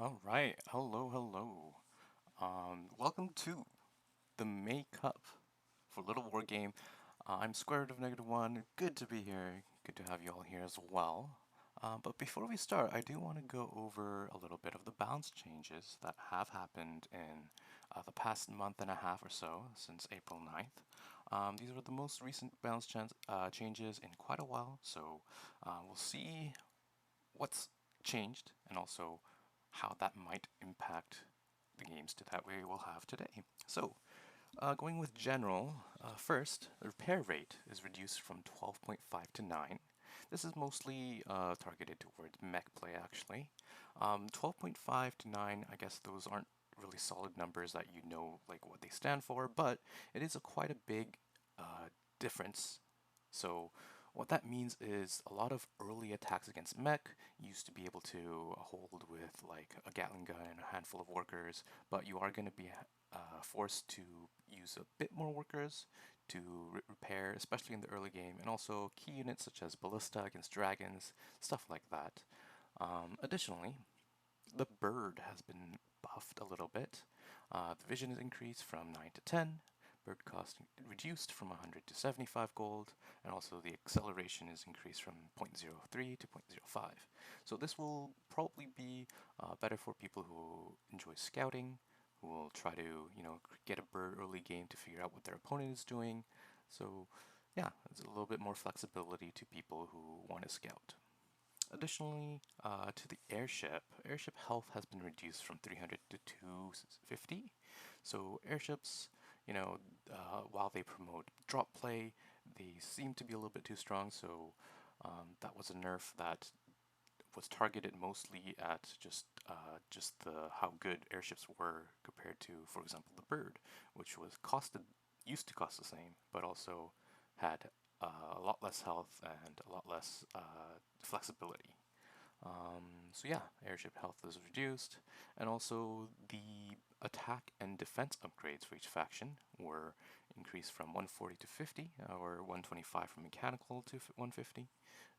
All right, hello, hello. Welcome to the May Cup for Little War Game. I'm square root of -1. Good to be here. Good to have you all here as well. But before we start, I do want to go over a little bit of the balance changes that have happened in the past month and a half or so, since April 9th. These were the most recent balance changes in quite a while, so we'll see what's changed and also how that might impact the games that we will have today. So, going with general, first, the repair rate is reduced from 12.5 to 9. This is mostly targeted towards mech play, actually. 12.5 to 9, I guess those aren't really solid numbers that you know like what they stand for, but it is quite a big difference. So what that means is a lot of early attacks against mech used to be able to hold with like a Gatling gun and a handful of workers, but you are going to be forced to use a bit more workers to repair, especially in the early game, and also key units such as ballista against dragons, stuff like that. Additionally, the bird has been buffed a little bit. The vision is increased from 9 to 10, bird cost reduced from 100 to 75 gold, and also the acceleration is increased from 0.03 to 0.05. So this will probably be better for people who enjoy scouting, who will try to, get a bird early game to figure out what their opponent is doing. So yeah, it's a little bit more flexibility to people who want to scout. Additionally, to the airship health has been reduced from 300 to 250. So airships, while they promote drop play, they seem to be a little bit too strong. So that was a nerf that was targeted mostly at just the how good airships were compared to, for example, the bird, which used to cost the same, but also had a lot less health and a lot less flexibility. So yeah, airship health is reduced, and also the attack and defense upgrades for each faction were increased from 140 to 50, or 125 from mechanical to 150,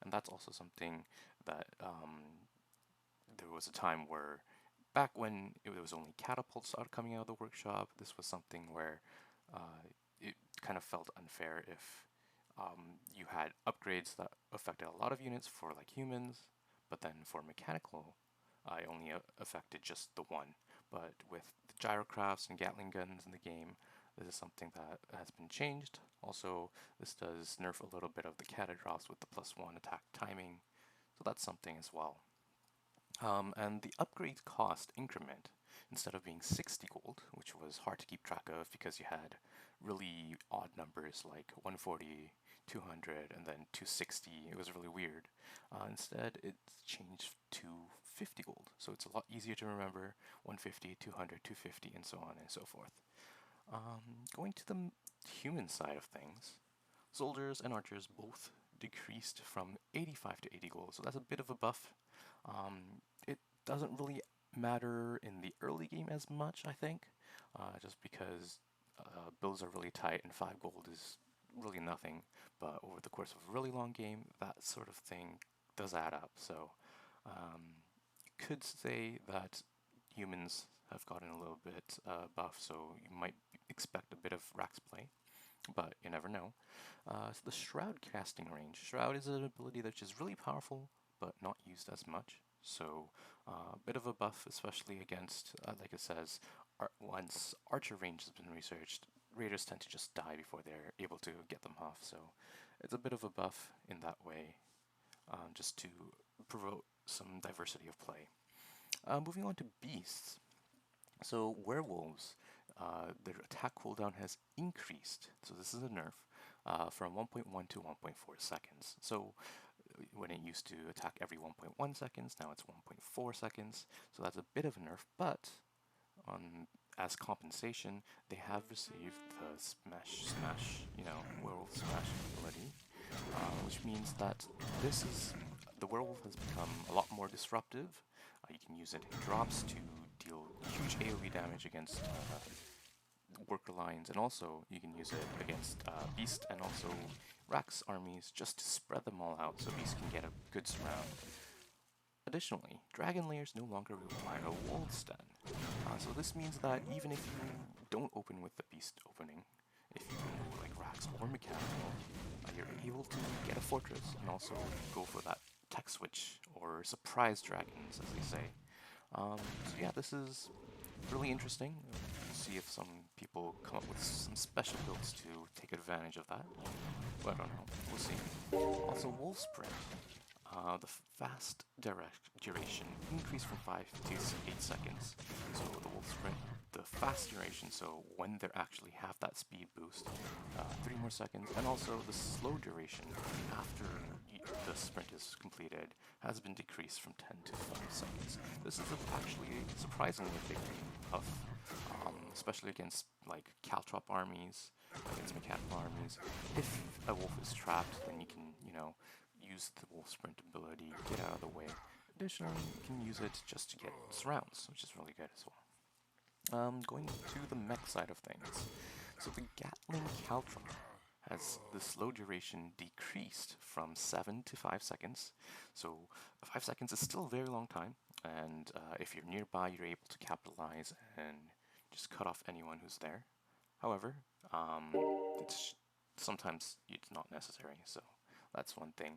and that's also something that there was a time where back when it was only catapults started coming out of the workshop, this was something where it kind of felt unfair if you had upgrades that affected a lot of units for like humans, but then for mechanical, I only affected just the one. But with the gyrocrafts and Gatling guns in the game, this is something that has been changed. Also, this does nerf a little bit of the catadrops with the +1 attack timing, so that's something as well. And the upgrade cost increment, instead of being 60 gold, which was hard to keep track of because you had really odd numbers like 140, 200, and then 260, it was really weird. Instead, it's changed to 50 gold, so it's a lot easier to remember 150, 200, 250, and so on and so forth. Going to the human side of things, soldiers and archers both decreased from 85 to 80 gold, so that's a bit of a buff. It doesn't really matter in the early game as much, I think, just because builds are really tight and 5 gold is really nothing, but over the course of a really long game, that sort of thing does add up. So, could say that humans have gotten a little bit buff, so you might expect a bit of Rax play, but you never know. So the Shroud casting range. Shroud is an ability that is really powerful, but not used as much. So a bit of a buff, especially against, like it says, once Archer range has been researched, Raiders tend to just die before they're able to get them off. So it's a bit of a buff in that way, just to promote some diversity of play. Moving on to beasts. So werewolves, their attack cooldown has increased. So this is a nerf from 1.1 to 1.4 seconds. So when it used to attack every 1.1 seconds, now it's 1.4 seconds. So that's a bit of a nerf, but as compensation, they have received the smash, werewolf smash ability, which means that this is the werewolf has become a lot more disruptive. You can use it in drops to deal huge AoE damage against worker lines, and also you can use it against Beast and also Rax armies just to spread them all out so Beast can get a good surround. Additionally, dragon layers no longer require a wolf's den. So this means that even if you don't open with the beast opening, if you do like racks or mechanical, you're able to get a fortress and also go for that tech switch or surprise dragons, as they say. So yeah, this is really interesting. We'll see if some people come up with some special builds to take advantage of that. But I don't know. We'll see. Also, Wolf Sprint. The fast duration increased from 5 to 8 seconds. So the Wolf Sprint, the fast duration, so when they actually have that speed boost, 3 more seconds. And also the slow duration after the sprint is completed has been decreased from 10 to 5 seconds. This is actually surprisingly a big buff, especially against like Caltrop armies, against mechanical armies. If a wolf is trapped, then you can, use the wolf sprint ability, get out of the way. Additionally, you can use it just to get surrounds, which is really good as well. Going to the mech side of things. So the Gatling Caltrop has the slow duration decreased from 7 to 5 seconds. So 5 seconds is still a very long time, and if you're nearby, you're able to capitalize and just cut off anyone who's there. However, sometimes it's not necessary, so that's one thing.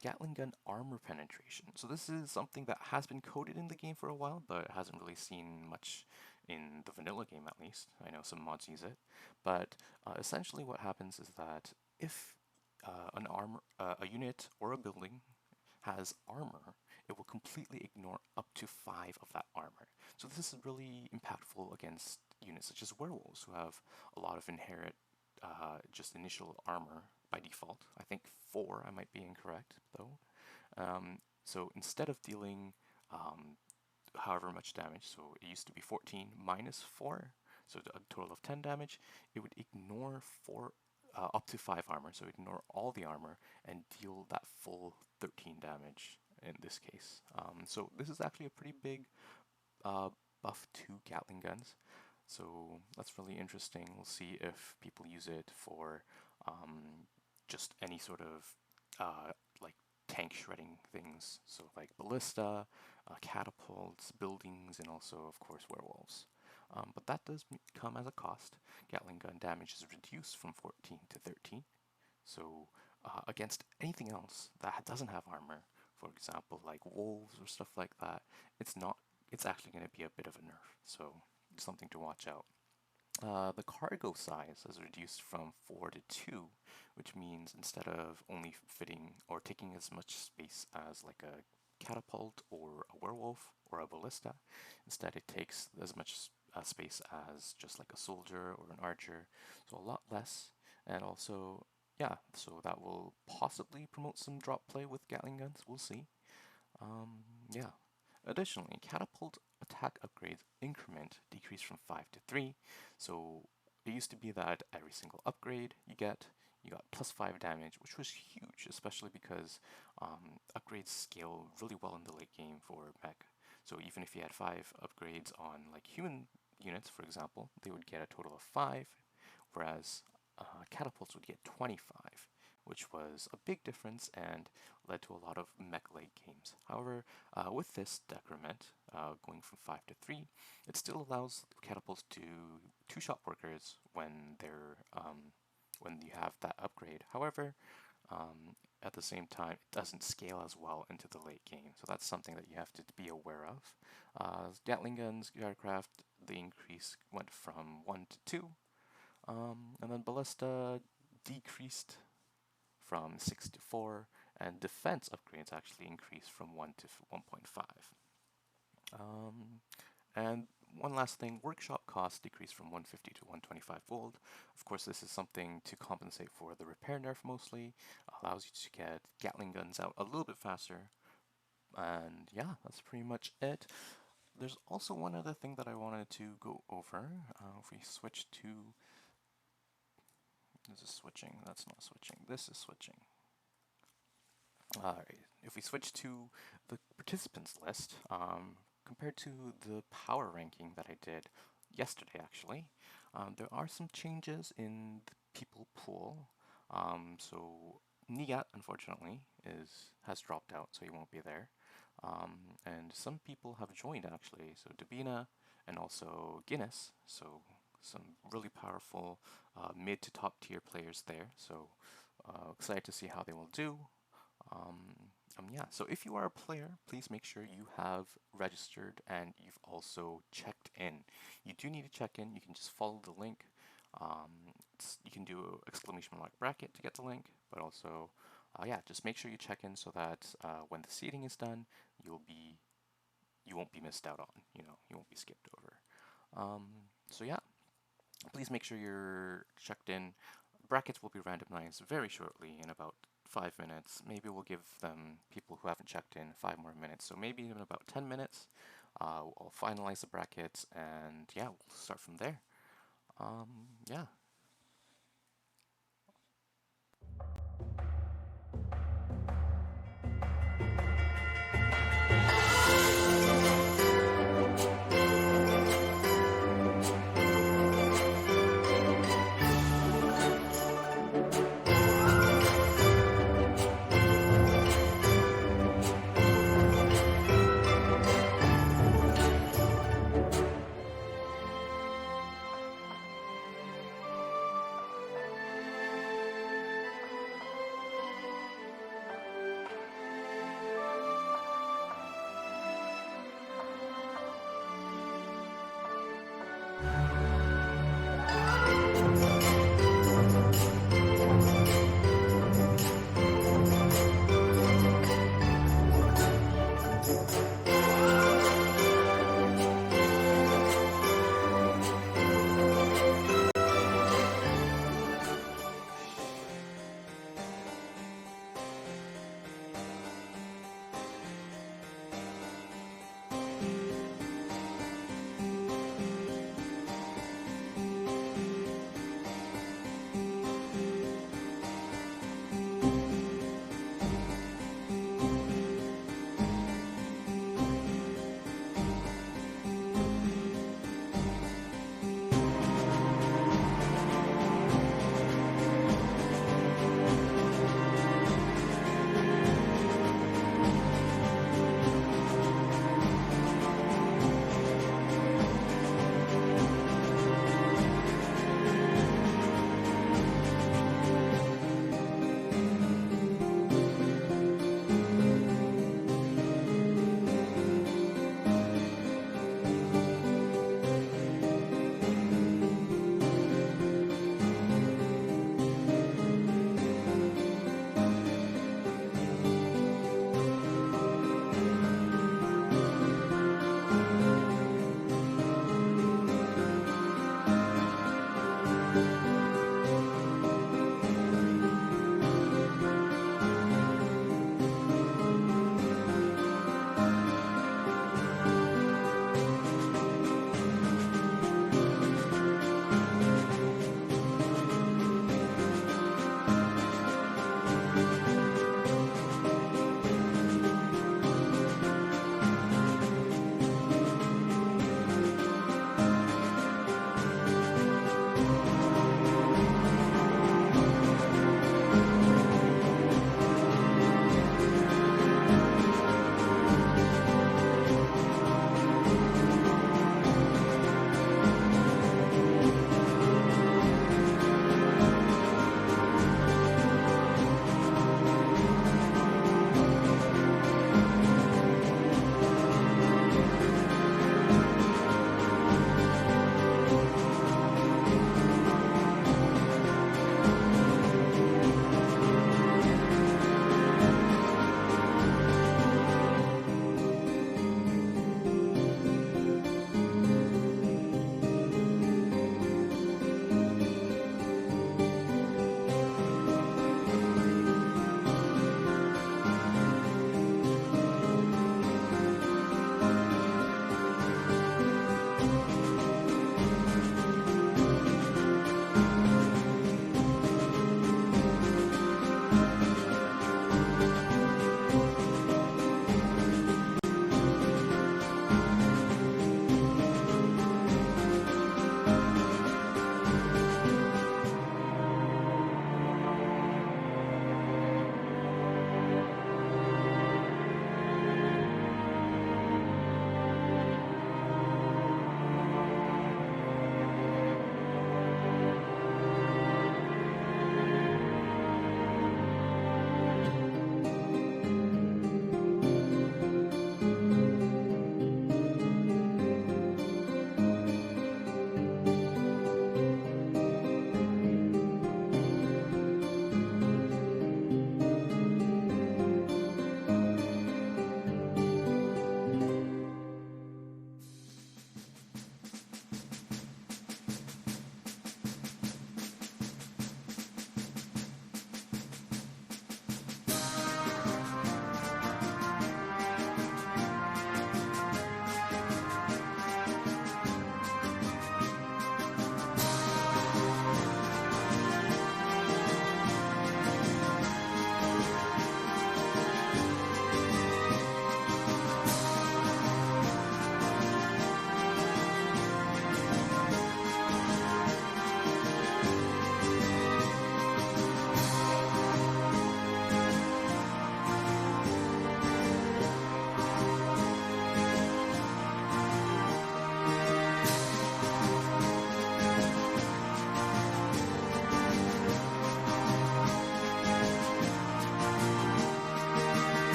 Gatling gun armor penetration. So this is something that has been coded in the game for a while, but hasn't really seen much in the vanilla game at least. I know some mods use it, but essentially what happens is that if a unit or a building has armor, it will completely ignore up to 5 of that armor. So this is really impactful against units such as werewolves, who have a lot of inherent just initial armor by default. I think 4, I might be incorrect though. So instead of dealing however much damage, so it used to be 14 minus 4, so a total of 10 damage, it would ignore 4 up to 5 armor, so ignore all the armor and deal that full 13 damage in this case. So this is actually a pretty big buff to Gatling guns. So that's really interesting. We'll see if people use it for just any sort of like tank shredding things. So like ballista, catapults, buildings, and also of course werewolves. But that does come as a cost. Gatling gun damage is reduced from 14 to 13. So against anything else that doesn't have armor, for example, like wolves or stuff like that, it's actually going to be a bit of a nerf. So something to watch out. The cargo size is reduced from 4 to 2, which means instead of only fitting or taking as much space as like a catapult or a werewolf or a ballista, instead it takes as much space as just like a soldier or an archer, so a lot less. And also, yeah, so that will possibly promote some drop play with Gatling guns, we'll see. Yeah. Additionally, catapult attack upgrades increment decreased from 5 to 3. So it used to be that every single upgrade you got plus 5 damage, which was huge, especially because upgrades scale really well in the late game for mech. So even if you had 5 upgrades on like human units, for example, they would get a total of 5, whereas catapults would get 25, which was a big difference and led to a lot of mech late games. However, with this decrement, going from 5 to 3, it still allows catapults to two-shot workers when when you have that upgrade. However, at the same time, it doesn't scale as well into the late game, so that's something that you have to be aware of. Gatling guns, aircraft, the increase went from 1 to 2, and then ballista decreased from 6 to 4, and defense upgrades actually increased from 1 to 1.5. And one last thing, workshop costs decreased from 150 to 125 gold. Of course, this is something to compensate for the repair nerf mostly, allows you to get Gatling guns out a little bit faster. And yeah, that's pretty much it. There's also one other thing that I wanted to go over. If we switch to... This is switching, that's not switching, this is switching. Alright, if we switch to the participants list, compared to the power ranking that I did yesterday actually, there are some changes in the people pool. So Nigat, unfortunately, has dropped out, so he won't be there. And some people have joined actually. So Dabina and also Guinness. So some really powerful mid to top tier players there. So excited to see how they will do. Yeah, so if you are a player, please make sure you have registered and you've also checked in. You do need to check in. You can just follow the link. You can do exclamation mark bracket to get the link, but also, yeah, just make sure you check in so that when the seating is done, you won't be missed out on. You won't be skipped over. So yeah, please make sure you're checked in. Brackets will be randomized very shortly in about 5 minutes. Maybe we'll give them, people who haven't checked in, 5 more minutes. So maybe in about 10 minutes, I'll finalize the brackets and yeah, we'll start from there. Yeah.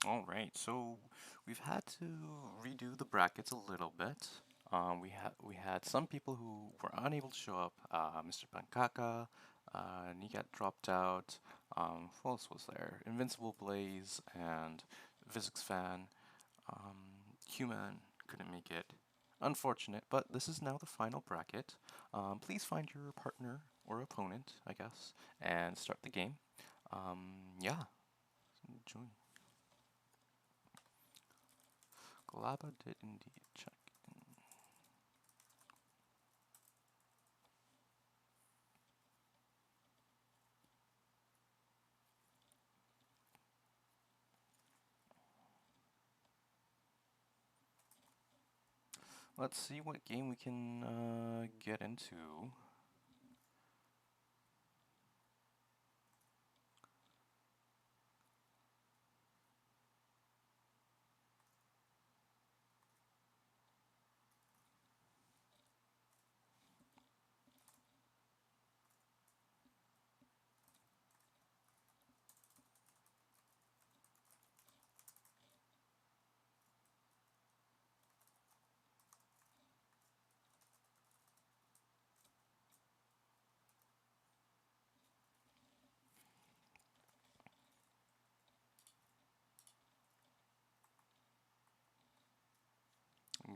All right, so we've had to redo the brackets a little bit. We had some people who were unable to show up. Mr. Pankaka, Nigat dropped out. Who else was there? Invincible Blaze and Physics Fan. Human couldn't make it. Unfortunate, but this is now the final bracket. Please find your partner or opponent, I guess, and start the game. Yeah, join. Glabba did indeed check in. Let's see what game we can get into.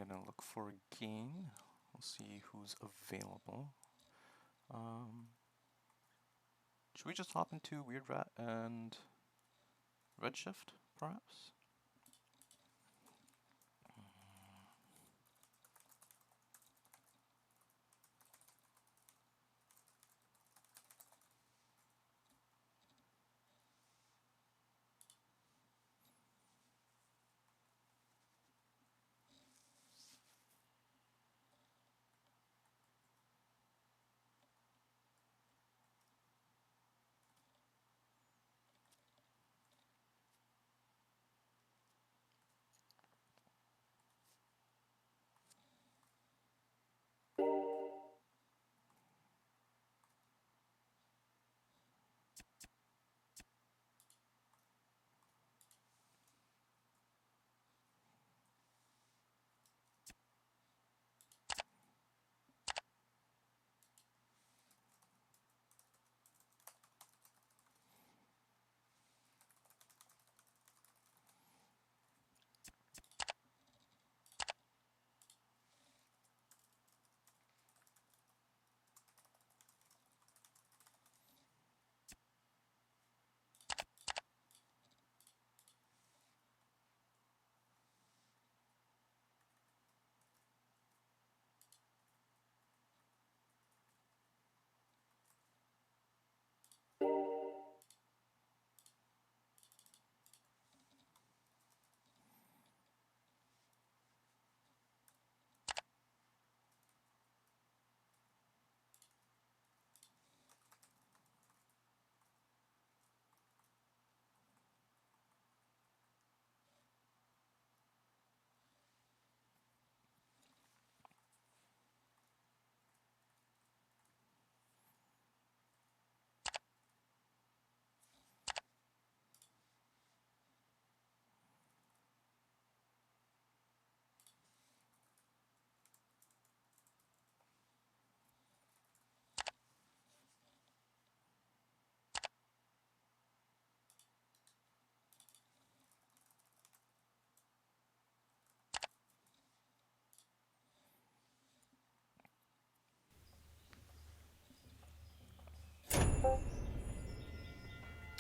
gonna look for a game. We'll see who's available. Should we just hop into Weird Rat and Redshift, perhaps?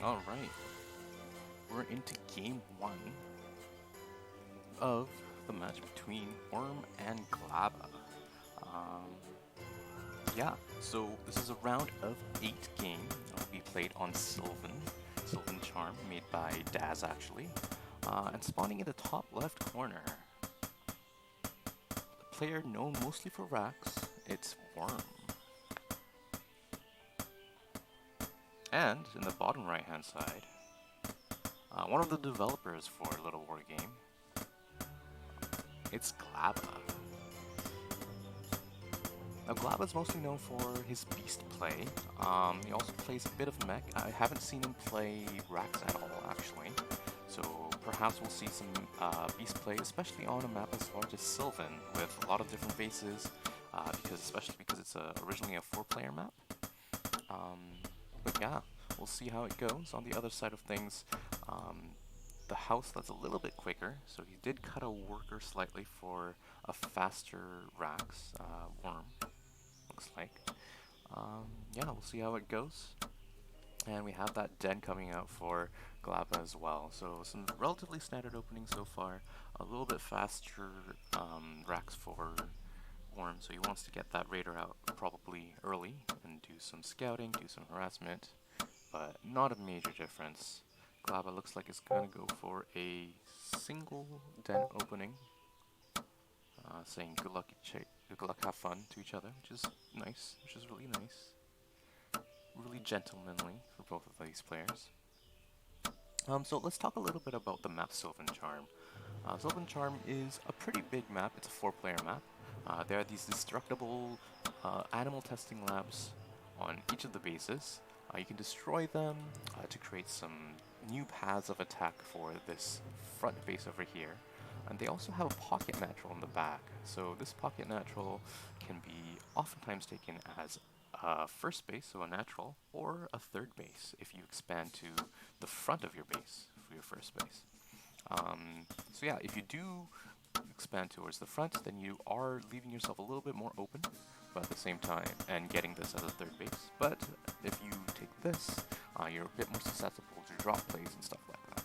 Alright, we're into game one of the match between Worm and Glabba. Yeah, so this is a round of 8 game. It'll be played on Sylvan Charm, made by Daz actually. And spawning in the top left corner, the player known mostly for racks, it's Worm. And in the bottom right hand side, one of the developers for Littlewargame, it's Glabba. Now Glabba's mostly known for his beast play. He also plays a bit of mech. I haven't seen him play racks at all actually, so perhaps we'll see some beast play, especially on a map as large as Sylvan, with a lot of different bases, especially because it's originally a 4-player map. But yeah, we'll see how it goes. On the other side of things, the house that's a little bit quicker, so he did cut a worker slightly for a faster racks, Worm, looks like. Yeah, we'll see how it goes. And we have that den coming out for Glabba as well. So some relatively standard openings so far. A little bit faster racks for Worm, so he wants to get that raider out probably early and do some scouting, do some harassment, but not a major difference. Glabba looks like it's gonna go for a single den opening, saying good luck, have fun to each other, which is nice, which is really nice. Really gentlemanly for both of these players. So let's talk a little bit about the map Sylvan Charm. Sylvan Charm is a pretty big map. It's a 4-player map. There are these destructible animal testing labs on each of the bases. You can destroy them to create some new paths of attack for this front base over here. And they also have a pocket natural in the back. So this pocket natural can be oftentimes taken as a first base, so a natural, or a third base if you expand to the front of your base for your first base. So yeah, if you do expand towards the front, then you are leaving yourself a little bit more open, but at the same time, and getting this as a third base. But if you take this, you're a bit more susceptible to drop plays and stuff like that.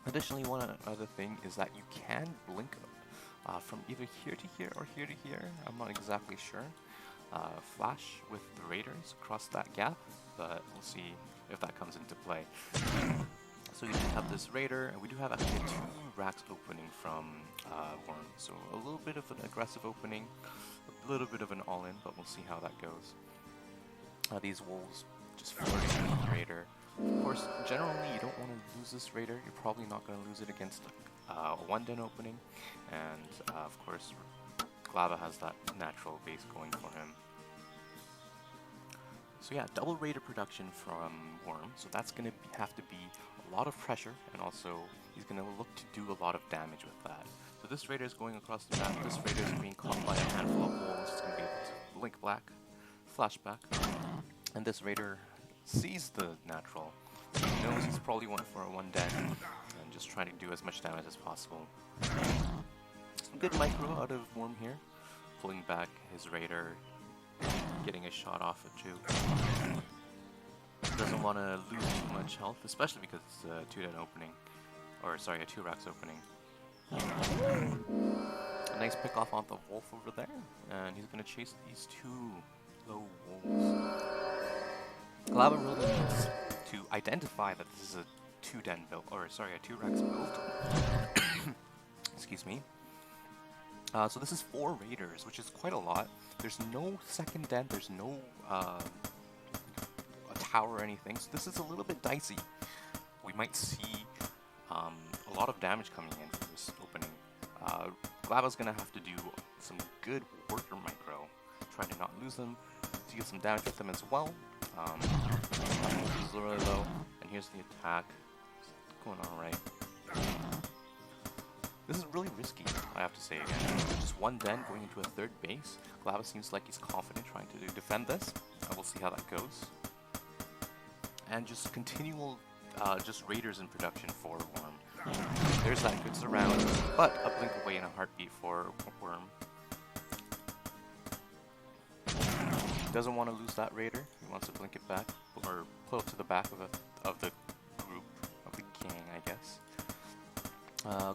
Additionally, one other thing is that you can blink from either here to here or here to here. I'm not exactly sure. Flash with the Raiders across that gap, but we'll see if that comes into play. So you do have this Raider, and we do have actually 2 racks opening from Worm. So a little bit of an aggressive opening, a little bit of an all-in, but we'll see how that goes. These Wolves just flirting with the Raider. Of course, generally you don't want to lose this Raider. You're probably not going to lose it against a 1-den opening, and of course Glabba has that natural base going for him. So yeah, double Raider production from Worm, so that's going to have to be a lot of pressure, and also he's going to look to do a lot of damage with that. So this Raider is going across the map, this Raider is being caught by a handful of wolves, it's going to be able to blink black, flashback, and this Raider sees the natural, he knows he's probably went for a 1-den, and just trying to do as much damage as possible. Some good micro out of Worm here, pulling back his Raider, getting a shot off or 2. Doesn't want to lose too much health, especially because it's a 2-den opening, or sorry, a 2 racks opening. A nice pick off on the wolf over there, and he's going to chase these 2 low wolves. Glabba really needs to identify that this is a 2-den build, or sorry, a 2 racks build. Excuse me. So this is 4 Raiders, which is quite a lot. There's no second den, there's no a tower or anything, so this is a little bit dicey. We might see a lot of damage coming in from this opening. Glabba's going to have to do some good worker micro, try to not lose them, to get some damage with them as well. This is really low, and here's the attack. It's going alright. This is really risky, I have to say again. Just 1 den going into a 3rd base. Glabba seems like he's confident trying to defend this. We'll see how that goes. And just continual just Raiders in production for Worm. There's that good surround, but a blink away in a heartbeat for Worm. Doesn't want to lose that Raider. He wants to blink it back, or pull it to the back of the group, of the gang, I guess.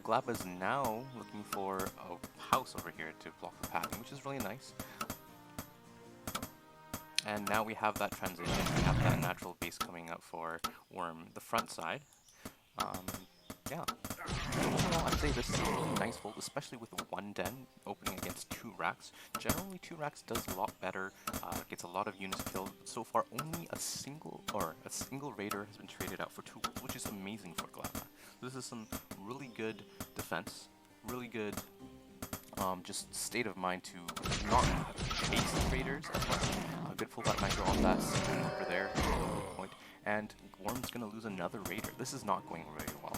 Glabba is now looking for a house over here to block the pathing, which is really nice. And now we have that transition, we have that natural base coming up for Worm, the front side. Yeah. Overall, I'd say this is a really nice hold, especially with the 1-den opening against 2 racks. Generally, 2 racks does a lot better, gets a lot of units killed, but so far only a single Raider has been traded out for 2, which is amazing for Glabba. This is some really good defense, really good just state of mind to not chase the Raiders as much. Good pullback micro on that single over there, point. And Worm's going to lose another Raider. This is not going very well.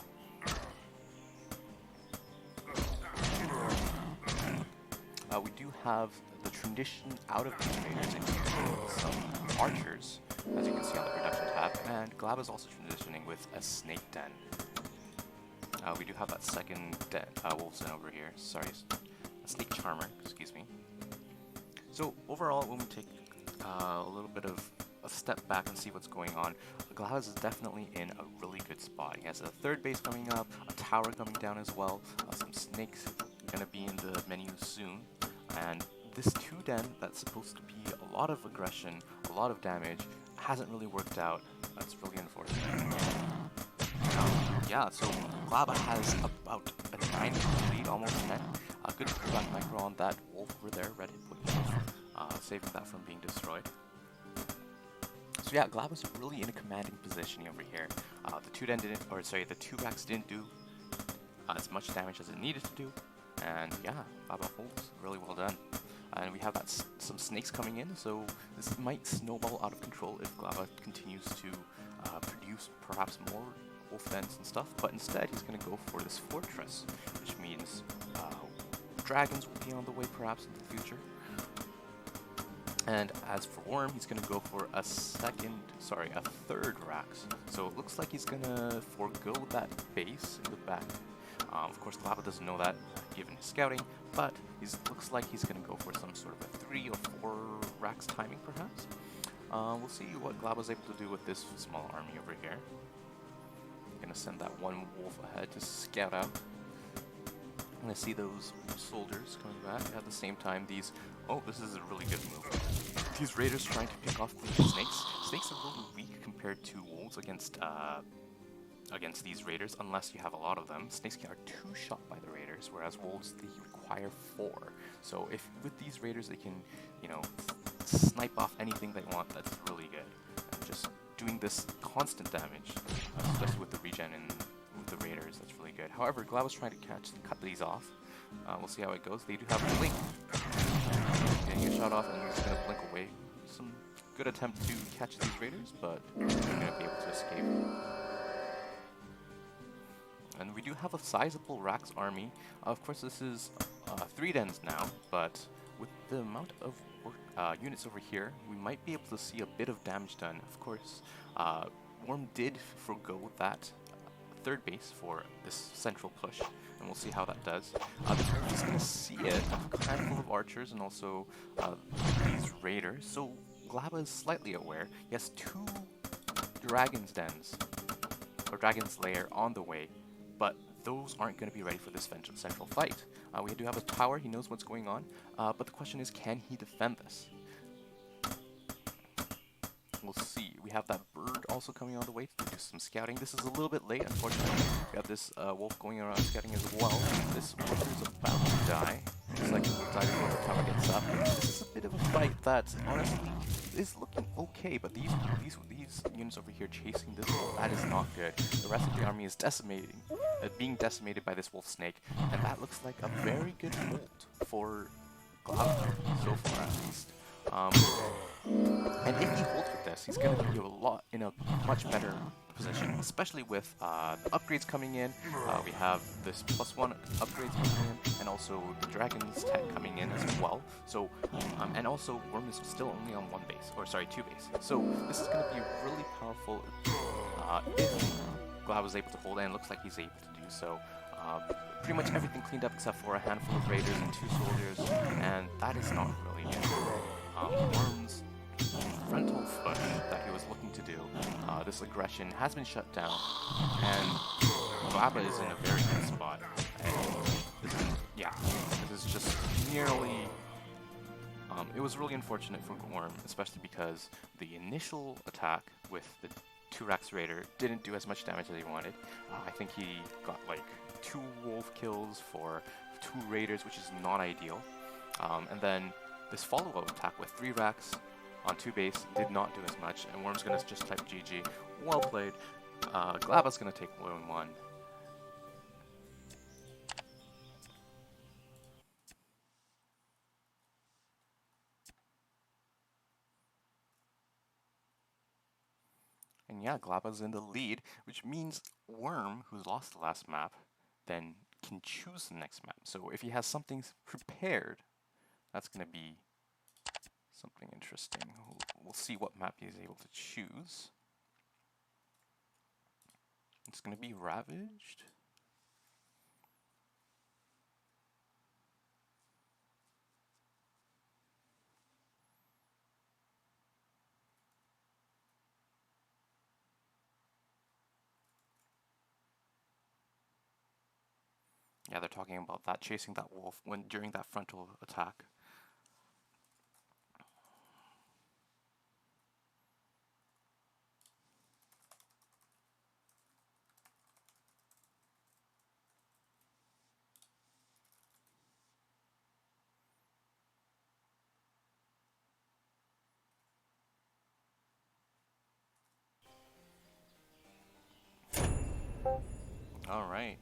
We do have the transition out of these Raiders into some archers, as you can see on the production tab, and Glabba is also transitioning with a snake den. We do have that second wolf's den over here. Sorry, a snake charmer, excuse me. So overall, when we take a little bit of a step back and see what's going on, Glabba is definitely in a really good spot. He has a 3rd base coming up, a tower coming down as well, some snakes going to be in the menu soon, and this 2-den that's supposed to be a lot of aggression, a lot of damage, hasn't really worked out. That's really unfortunate. Yeah, so Glabba has about a 9 lead, almost 10. Good pullback micro on that wolf over there, red hit point, saving that from being destroyed. So yeah, Glabba's really in a commanding position over here. The 2-den didn't, or sorry, the 2 racks didn't do as much damage as it needed to do, and yeah, Glabba holds really well done. And we have some snakes coming in, so this might snowball out of control if Glabba continues to produce perhaps more wolf dens and stuff, but instead he's going to go for this fortress, which means dragons will be on the way perhaps in the future. And as for Worm, he's going to go for a 3rd racks. So it looks like he's going to forego that base in the back Of course, Glabba doesn't know that given his scouting, but he looks like he's going to go for some sort of a 3 or 4 racks timing, perhaps. We'll see what Glabba's able to do with this small army over here. Gonna send that one wolf ahead to scout out. I'm gonna see those soldiers coming back at the same time. These, oh, this is a really good move. These raiders trying to pick off the snakes. Snakes are really weak compared to wolves against these raiders, unless you have a lot of them. Snakes are 2 shot by the raiders, whereas wolves, they require 4. So if with these raiders they can, you know, snipe off anything they want, that's really good. And just doing this constant damage, especially with the regen and with the raiders, that's really good. However, Glabba's trying to cut these off. We'll see how it goes. They do have a blink. Getting a shot off, and he's going to blink away. Some good attempt to catch these raiders, but they're going to be able to escape. And we do have a sizable Rax army. Of course, this is 3 dens now, but with the amount of units over here, we might be able to see a bit of damage done. Of course, Worm did forgo that 3rd base for this central push, and we'll see how that does. The Worm is going to see it, a handful of archers and also these raiders, so Glabba is slightly aware. He has 2 Dragon's Dens, or Dragon's Lair on the way, but those aren't going to be ready for this central fight. We do have a tower, he knows what's going on, but the question is, can he defend this? We'll see. We have that bird also coming on the way to do some scouting. This is a little bit late, unfortunately. We have this wolf going around scouting as well. This wolf is about to die. Looks like he'll die before the tower gets up. This is a bit of a fight that, honestly, is looking okay, but these units over here chasing this wolf, that is not good. The rest of the army is being decimated by this wolf snake, and that looks like a very good hold for Glabba, so far at least. And if he holds with this, he's going to be in a much better position, especially with the upgrades coming in. We have this +1 upgrades coming in, and also the Dragon's tech coming in as well. So, and also Worm is still only on 2 base. So this is going to be really powerful if Glabba was able to hold it, and it looks like he's able to do so. Pretty much everything cleaned up except for a handful of raiders and 2 soldiers, and that is not really good. Worm's frontal push that he was looking to do, this aggression has been shut down, and Glabba is in a very good spot. This is just nearly... it was really unfortunate for Worm, especially because the initial attack with the 2 Rax Raider didn't do as much damage as he wanted. I think he got like 2 wolf kills for 2 raiders, which is not ideal. And then this follow-up attack with 3 Rax on 2 base did not do as much, and Worm's gonna just type GG. Well played. Glabba's gonna take 1-1. And yeah, Glabba's in the lead, which means Worm, who's lost the last map, then can choose the next map. So if he has something prepared, that's going to be something interesting. We'll see what map he's able to choose. It's going to be Ravaged. Yeah, they're talking about that, chasing that wolf during that frontal attack. Alright.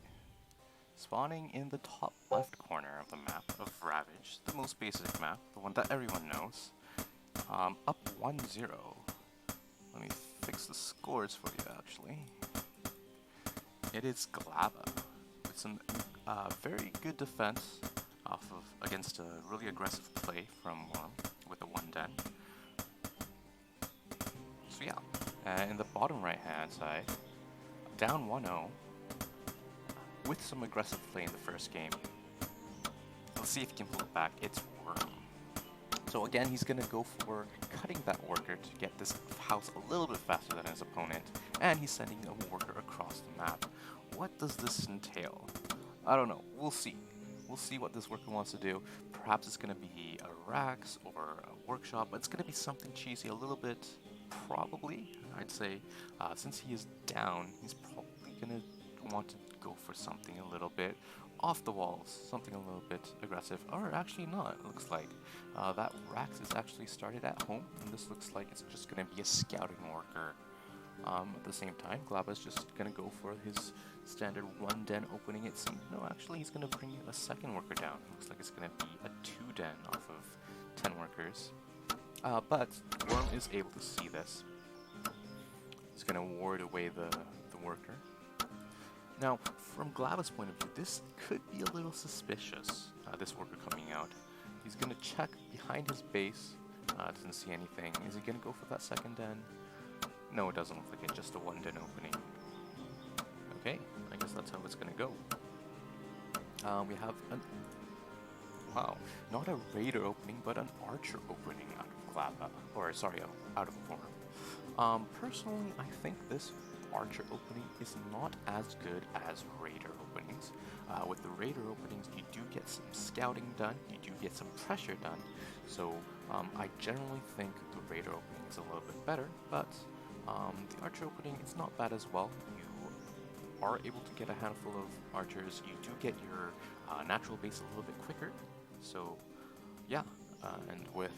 Spawning in the top left corner of the map of Ravage, the most basic map, the one that everyone knows. Up 1-0. Let me fix the scores for you, actually. It is Glabba with some very good defense against a really aggressive play from Worm with a 1 den. So yeah, in the bottom right hand side, down 1-0. with some aggressive play in the first game. Let's see if he can pull it back. It's Worm. So again, he's going to go for cutting that worker to get this house a little bit faster than his opponent, and he's sending a worker across the map. What does this entail? I don't know. We'll see. We'll see what this worker wants to do. Perhaps it's going to be a Rax or a Workshop, but it's going to be something cheesy a little bit, probably, I'd say. Since he is down, he's probably going to want to go for something a little bit off the walls, something a little bit aggressive, or actually not, it looks like. That Rax is actually started at home, and this looks like it's just going to be a scouting worker. At the same time, Glabba's just going to go for his standard 1 den opening. It seems, no, actually he's going to bring a second worker down. It looks like it's going to be a 2 den off of 10 workers. But Worm is able to see this. He's going to ward away the worker. Now, from Glabba's point of view, this could be a little suspicious, this worker coming out. He's going to check behind his base, doesn't see anything. Is he going to go for that second den? No, it doesn't look like it, just a 1 den opening. Okay, I guess that's how it's going to go. We have wow, not a Raider opening, but an Archer opening out of Glabba, or sorry, out of Worm. Personally, I think this Archer opening is not as good as Raider openings. With the Raider openings, you do get some scouting done, you do get some pressure done, so I generally think the Raider opening is a little bit better, but the Archer opening is not bad as well. You are able to get a handful of Archers, you do get your natural base a little bit quicker, so yeah, and with,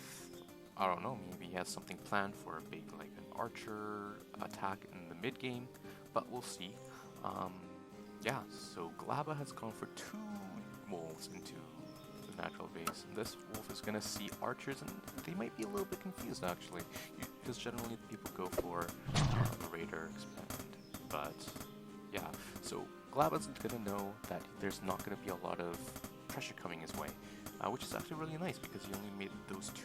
I don't know, maybe he has something planned for a big, like an Archer attack in the mid game, but we'll see. Yeah, so Glabba has gone for 2 wolves into the natural base, and this wolf is going to see Archers, and they might be a little bit confused actually, because generally people go for the Raider expand, but yeah, so Glabba's going to know that there's not going to be a lot of pressure coming his way, which is actually really nice because he only made those 2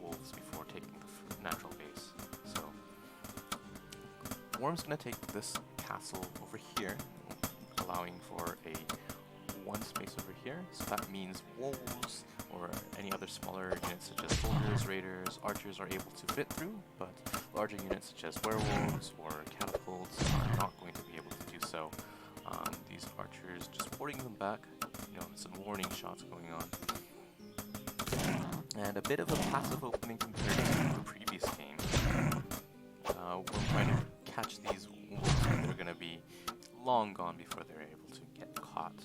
wolves before taking the natural base. So Worm's going to take this castle over here, allowing for a 1 space over here, so that means wolves or any other smaller units such as soldiers, raiders, archers are able to fit through, but larger units such as werewolves or catapults are not going to be able to do so. These archers, just warding them back, you know, some warning shots going on. And a bit of a passive opening compared to the previous game. We're trying to catch these wolves, and they're going to be long gone before they're able to get caught.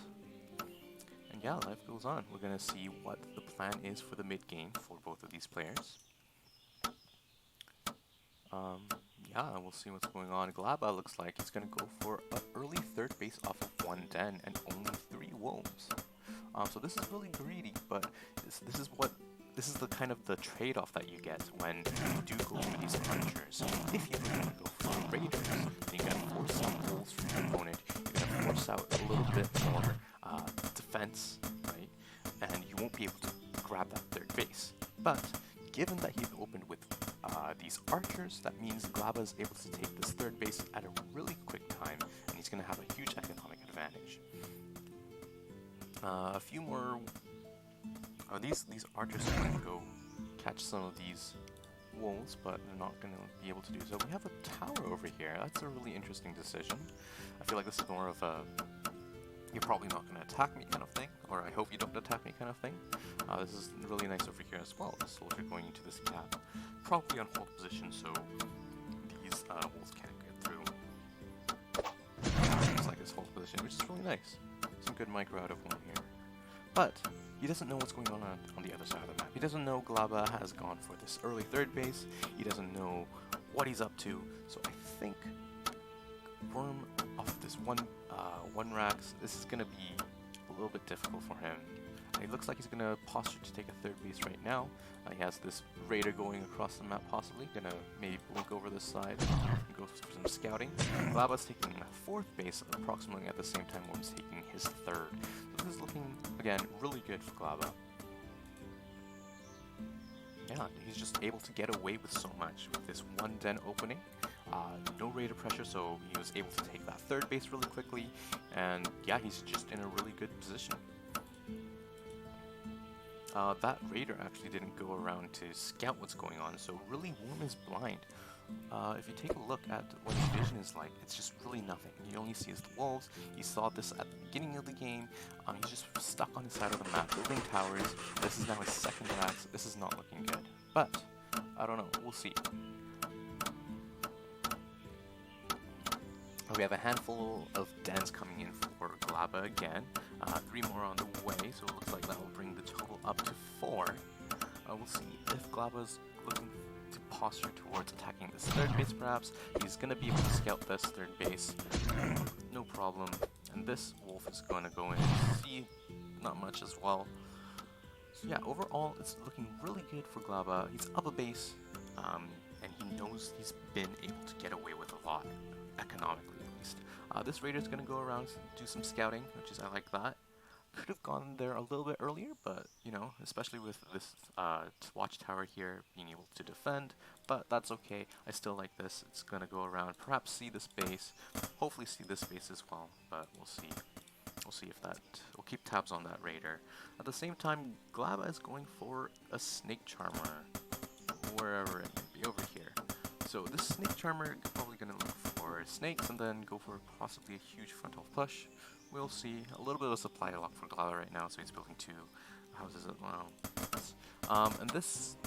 And yeah, life goes on. We're going to see what the plan is for the mid game for both of these players. Yeah, we'll see what's going on. Glabba looks like he's going to go for an early 3rd base off of 1 den and only 3 wolves. So this is really greedy, but this is the kind of the trade-off that you get when you do go for these archers. If you want to go for raiders, then you're going to force out wolves from your opponent. You're going to force out a little bit more defense, right? And you won't be able to grab that 3rd base. But given that he's opened with these archers, that means Glabba is able to take this 3rd base at a really quick time, and he's going to have a huge economic advantage. A few more. These archers are going to go catch some of these wolves, but they're not going to be able to do so. We have a tower over here. That's a really interesting decision. I feel like this is more of a you're probably not going to attack me kind of thing, or I hope you don't attack me kind of thing. This is really nice over here as well. The soldier going into this gap, probably on hold position, so these wolves can't get through. Looks like this hold position, which is really nice. Some good micro out of one here. But he doesn't know what's going on the other side of the map. He doesn't know Glabba has gone for this early 3rd base. He doesn't know what he's up to. So I think Worm off this one Rax, this is going to be a little bit difficult for him. It looks like he's going to posture to take a 3rd base right now. He has this raider going across the map possibly. Going to maybe blink over this side and go for some scouting. Glabba's taking a 4th base approximately at the same time Worm's taking his 3rd. So this is looking, again, really good for Glabba. Yeah, he's just able to get away with so much with this 1 den opening. No raider pressure, so he was able to take that third base really quickly, and yeah, he's just in a really good position. That raider actually didn't go around to scout what's going on, so really Worm is blind. If you take a look at what his vision is like, it's just really nothing. He only sees the wolves. He saw this at the beginning of the game. He's just stuck on his side of the map, building towers. This is now his second axe. This is not looking good. But, I don't know. We'll see. We have a handful of dens coming in for Glabba again. 3 more on the way, so it looks like that will bring the total up to 4. We'll see if Glabba's looking to posture towards attacking this third base perhaps. He's going to be able to scout this third base, no problem. And this wolf is going to go in and see not much as well. So yeah, overall it's looking really good for Glabba. He's up a base, and he knows he's been able to get away with a lot, economically at least. This raider is going to go around and do some scouting, which is, I like that. Could have gone there a little bit earlier, but, you know, especially with this watchtower here being able to defend, but that's okay. I still like this. It's going to go around, perhaps see this base, hopefully see this base as well, but we'll see. We'll see if that, we'll keep tabs on that raider. At the same time, Glabba is going for a snake charmer, wherever it may be, over here. So this snake charmer is probably going to look for snakes and then go for possibly a huge frontal push. We'll see. A little bit of a supply lock for Glabba right now, so he's building 2 houses as well. And this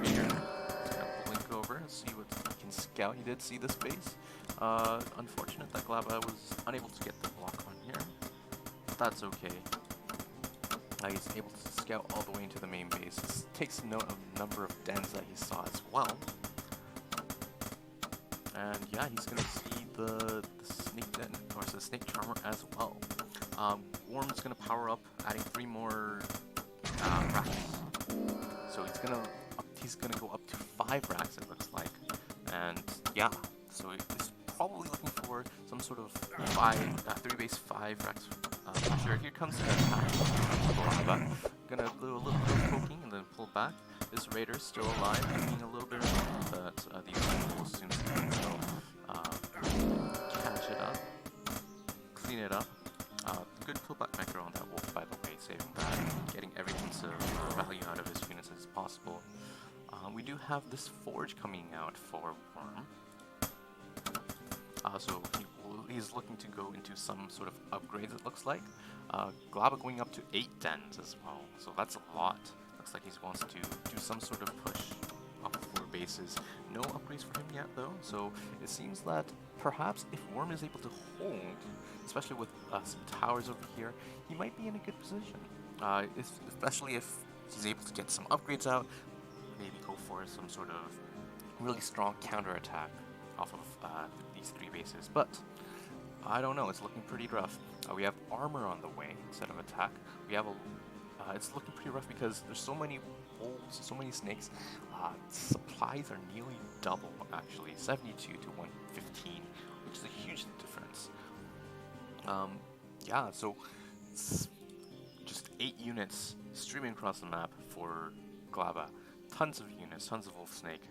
here, he's gonna blink over and see what he can scout. He did see this base. Unfortunate that Glabba was unable to get the block on here. But that's okay. He's able to scout all the way into the main base. This takes note of the number of dens that he saw as well. And yeah, he's gonna see the snake den, or the snake charmer as well. Worm is gonna power up, adding 3 more racks. So he's gonna go up to 5 racks, it looks like. And yeah, so he's probably looking for some sort of 3 base 5 racks. Sure, here comes the attack. Gonna do a little bit of poking and then pull back. This raider is still alive, hanging a little bit around, but the opponent will soon catch it up, clean it up. Good pullback micro on that wolf, by the way, saving that, getting every piece of value out of his units as possible. We do have this forge coming out for Worm. So he's looking to go into some sort of upgrades, it looks like. Glabba going up to 8 dens as well, so that's a lot. Looks like he wants to do some sort of push up 4 bases. No upgrades for him yet though, so it seems that perhaps if Worm is able to hold, especially with some towers over here, he might be in a good position. Especially if he's able to get some upgrades out, maybe go for some sort of really strong counterattack off of these 3 bases. But I don't know, it's looking pretty rough. We have armor on the way instead of attack. We have it's looking pretty rough because there's so many wolves, so many snakes. Supplies are nearly double, actually, 72 to 115, which is a huge difference. Yeah, so just 8 units streaming across the map for Glabba. Tons of units, tons of wolf snake.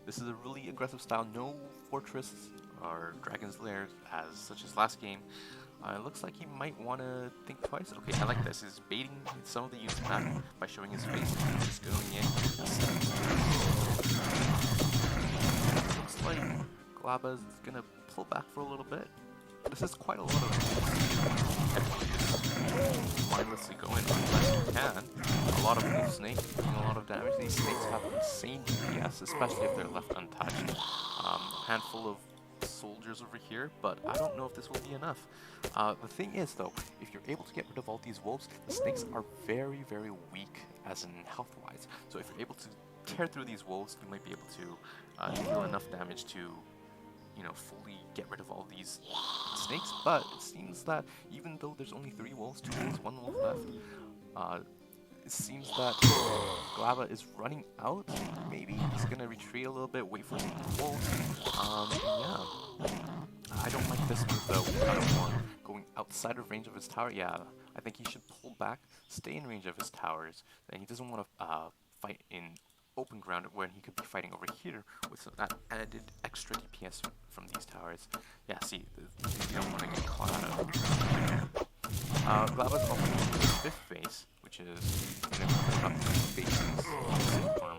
This is a really aggressive style. No fortress or dragon's lair as such as last game. It looks like he might want to think twice. Okay, I like this. He's baiting some of the units back by showing his face. Just going in. Looks like Glabba's gonna pull back for a little bit. This is quite a lot of mindlessly going unless you can. A lot of wolf snake doing a lot of damage. These snakes have insane DPS, especially if they're left untouched. A handful of soldiers over here, but I don't know if this will be enough. The thing is though, if you're able to get rid of all these wolves, the snakes are very, very weak as in health-wise. So if you're able to tear through these wolves, you might be able to deal enough damage to, you know, fully get rid of all these snakes. But it seems that even though there's only 3 wolves, 2 wolves, 1 wolf left, it seems that Glabba is running out. Maybe he's gonna retreat a little bit, wait for the wolves. Yeah. I don't like this move though. Going outside of range of his tower. Yeah, I think he should pull back, stay in range of his towers. And he doesn't want to fight in open ground when he could be fighting over here with that added extra DPS from these towers. Yeah, see, you don't want to get caught out of. Glabba's also going to the 5th base, which is going to put up 2 bases farm.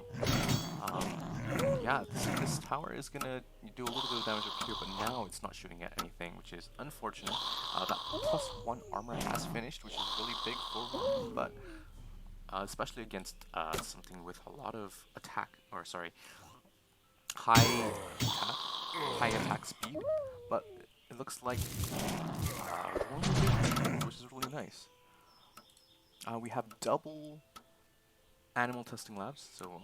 Yeah, this tower is going to do a little bit of damage up here, but now it's not shooting at anything, which is unfortunate. That +1 armor has finished, which is really big for him, but especially against something with a lot of high attack speed, but it looks like which is really nice. We have double animal testing labs, so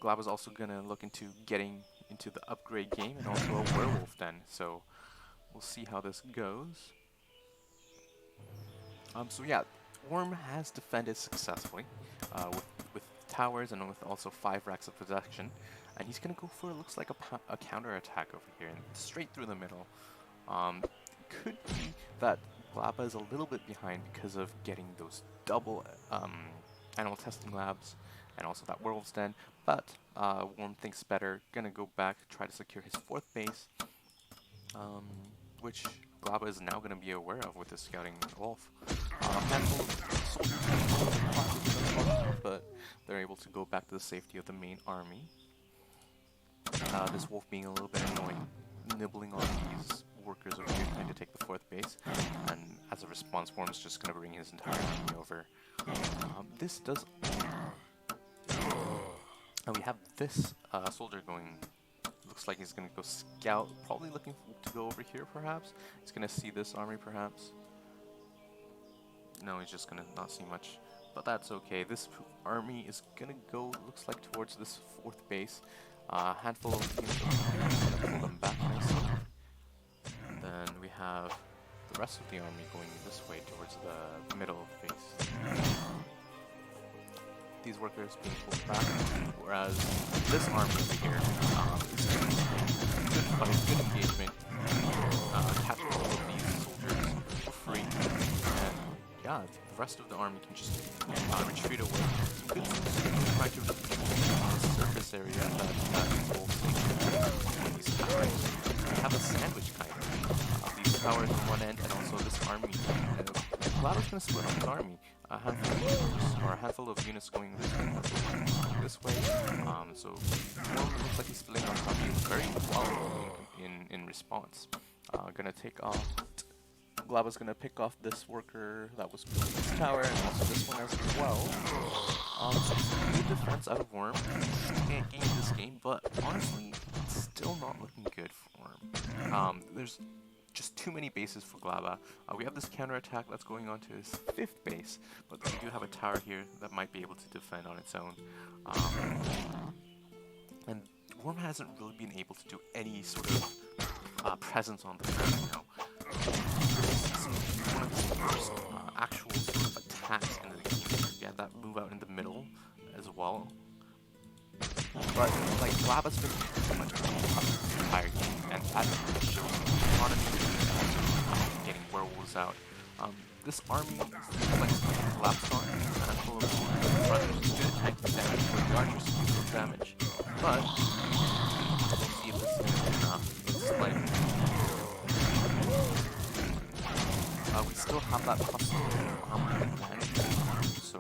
Glabba's also gonna look into getting into the upgrade game and also a werewolf den, so we'll see how this goes. So yeah, Worm has defended successfully with towers and with also 5 racks of protection, and he's gonna go for, looks like a counter attack over here and straight through the middle. Could be that Glabba is a little bit behind because of getting those double animal testing labs and also that werewolf's den, but Worm thinks better, gonna go back, try to secure his 4th base, which Glabba is now going to be aware of with his scouting wolf. Handful of soldiers, but they're able to go back to the safety of the main army. This wolf being a little bit annoying, nibbling on these workers over here trying to take the 4th base, and as a response, Worm's just going to bring his entire army over. This does... And we have this soldier going... Looks like he's going to go scout, probably looking to go over here perhaps. He's going to see this army perhaps. No, he's just going to not see much, but that's okay. This army is going to go, looks like, towards this 4th base. Handful of units going to pull them back nicely. And then we have the rest of the army going this way towards the middle of the base. These workers being pulled back, whereas this army over here is good fight, good engagement, capture all of these soldiers for free, and yeah, the rest of the army can just retreat away. Some good try to surface area that will take these towers. We have a sandwich kind of. These towers on one end, and also this army. Glabba's going to split up his army. A handful of units going this way. So Worm looks like he's splitting on top very well in response. Gonna take off. Glabba's gonna pick off this worker that was building this tower, and also this one as well. So good defense out of Worm. Can't gain this game, but honestly, it's still not looking good for Worm. There's just too many bases for Glabba. We have this counterattack that's going on to his 5th base, but we do have a tower here that might be able to defend on its own. And Worm hasn't really been able to do any sort of presence on the ground now. This is one of the first actual sort of attacks in the game. Yeah, that move out in the middle as well. But like Glabba's been so much the entire game, and that shows economy getting werewolves out. This army reflects collapsed on a handful of brothers, good tank damage for larger scales of damage, but we'll see if this is enough. Looks like we still have that possible armor advantage, so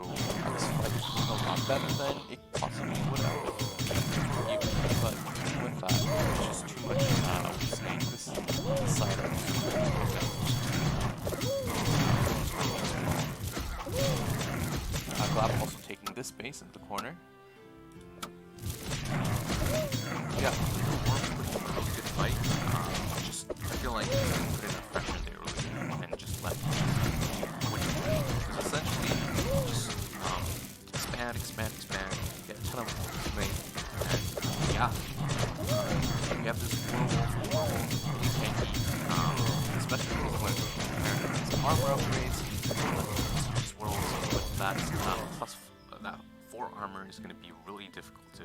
this fight is going a lot better than it possibly would have. But even with that, it's just too much weakening this side of Glabba also taking this base into the corner. Yeah, Worm's putting a really good fight. I feel like he put in a pressure there earlier and just let essentially just expand, get a ton of wolves made, and yeah, we have this werewolf, really tanky, especially when his armor upgrades, just werewolves with that plus that 4 armor is going to be really difficult to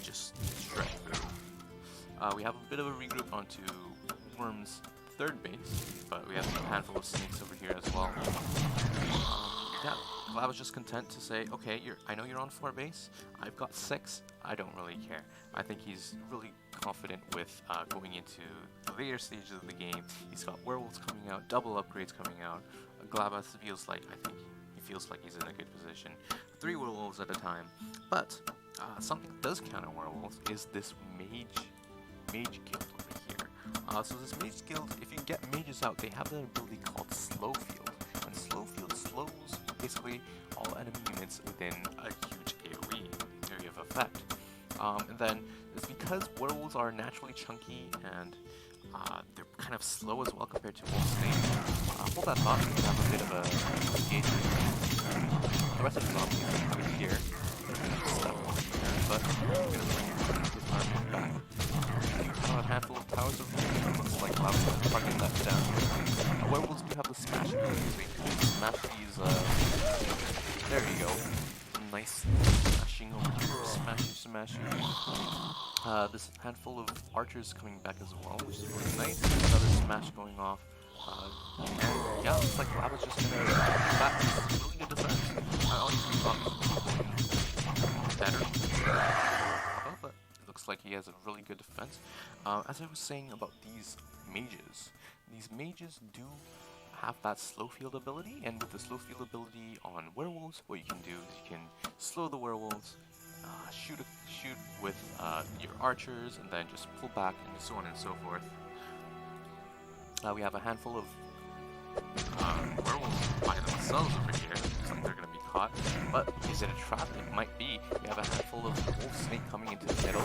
just shred through. We have a bit of a regroup onto Worm's 3rd base, but we have a handful of snakes over here as well. Yeah, Glabba's just content to say, okay, I know you're on 4 base, I've got 6, I don't really care. I think he's really confident with going into the later stages of the game. He's got werewolves coming out, double upgrades coming out. Glabba feels like, I think he feels like he's in a good position. 3 werewolves at a time. But something that does counter werewolves is this mage guild over here. So this mage guild, if you get mages out, they have an ability called slow field. And slow field slows basically all enemy units within a huge AoE area of effect. And then it's because werewolves are naturally chunky and they're kind of slow as well compared to wolf snake. Hold that thought, we can have a bit of a engagement. The rest of the zombies are coming here. They're going to step off here, but we're going to bring this army back. A handful of towers over here. It looks like Glabba's going to target that down. Werewolves do have the smash ability. They can smash these. There you go. Nice smashing over here. Smashing. This handful of archers coming back as well, which is really nice. Another smash going off. And yeah, looks like Glabba's just gonna back really good defense. I honestly thought it was better. But it looks like he has a really good defense. As I was saying about these mages do have that slow field ability, and with the slow field ability on werewolves, what you can do is you can slow the werewolves, shoot with your archers, and then just pull back, and so on and so forth. We have a handful of werewolves by themselves over here. Looks like they're going to be caught. But is it a trap? It might be. We have a handful of wolf snake coming into the middle.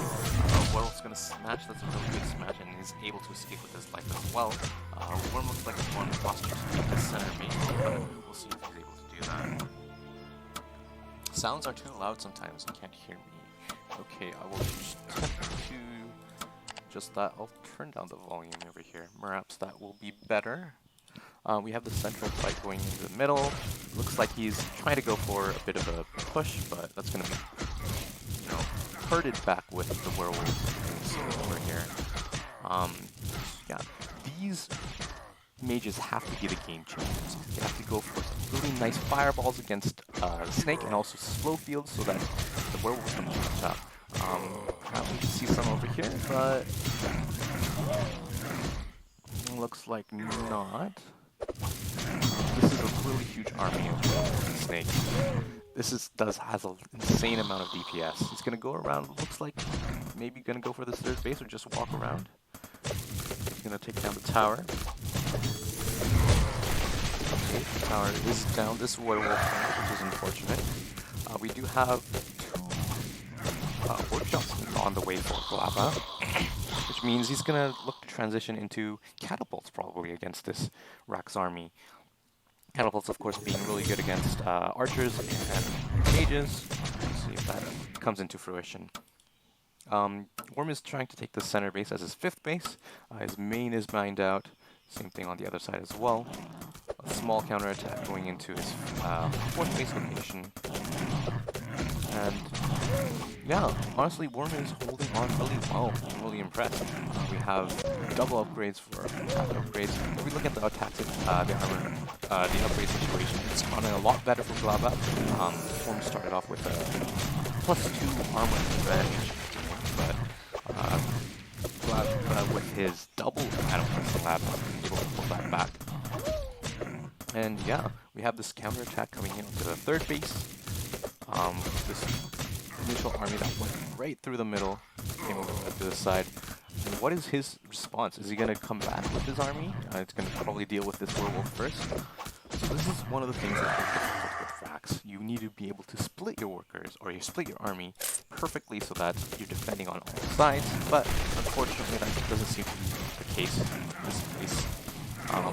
Werewolf's going to smash. That's a really good smash, and is able to escape with his life as well. Worm looks like he's going to posture to the center maybe, but we'll see if he's able to do that. Sounds are too loud sometimes. You can't hear me. Okay, I will just attempt to just that. I'll turn down the volume over here. Perhaps that will be better. We have the central fight going into the middle. Looks like he's trying to go for a bit of a push, but that's going to be, herded back with the werewolves over here. Yeah, these mages have to be the game changers. They have to go for really nice fireballs against Snake and also slow fields so that the werewolves can catch up. Perhaps we can see some over here, but looks like not. This is a really huge army of snakes. This has an insane amount of DPS. He's gonna go around. Looks like maybe gonna go for this third base or just walk around. He's gonna take down the tower. Okay, the tower is down. This werewolf, which is unfortunate. We do have 2 workshops on the way for Glabba, which means he's gonna look to transition into catapults probably against this Rax army. Catapults, of course, being really good against archers and mages. Let's see if that comes into fruition. Worm is trying to take the center base as his 5th base. His main is mined out. Same thing on the other side as well. A small counterattack going into his 4th base location. And yeah, honestly, Worm is holding on really well. I'm really impressed. We have double upgrades for attack upgrades. If we look at the attacks, the armor, the upgrade situation, it's gotten a lot better for Glabba. Worm started off with a +2 armor advantage, but Glabba with his double catapult Glabba able to pull that back. And yeah, we have this counterattack coming in onto the 3rd base. This initial army that went right through the middle, came over to the side. And what is his response? Is he going to come back with his army? It's going to probably deal with this werewolf first. So this is one of the things that is difficult with Rax. You need to be able to split your workers, or you split your army perfectly so that you're defending on all sides. But unfortunately, that doesn't seem to be the case in this case.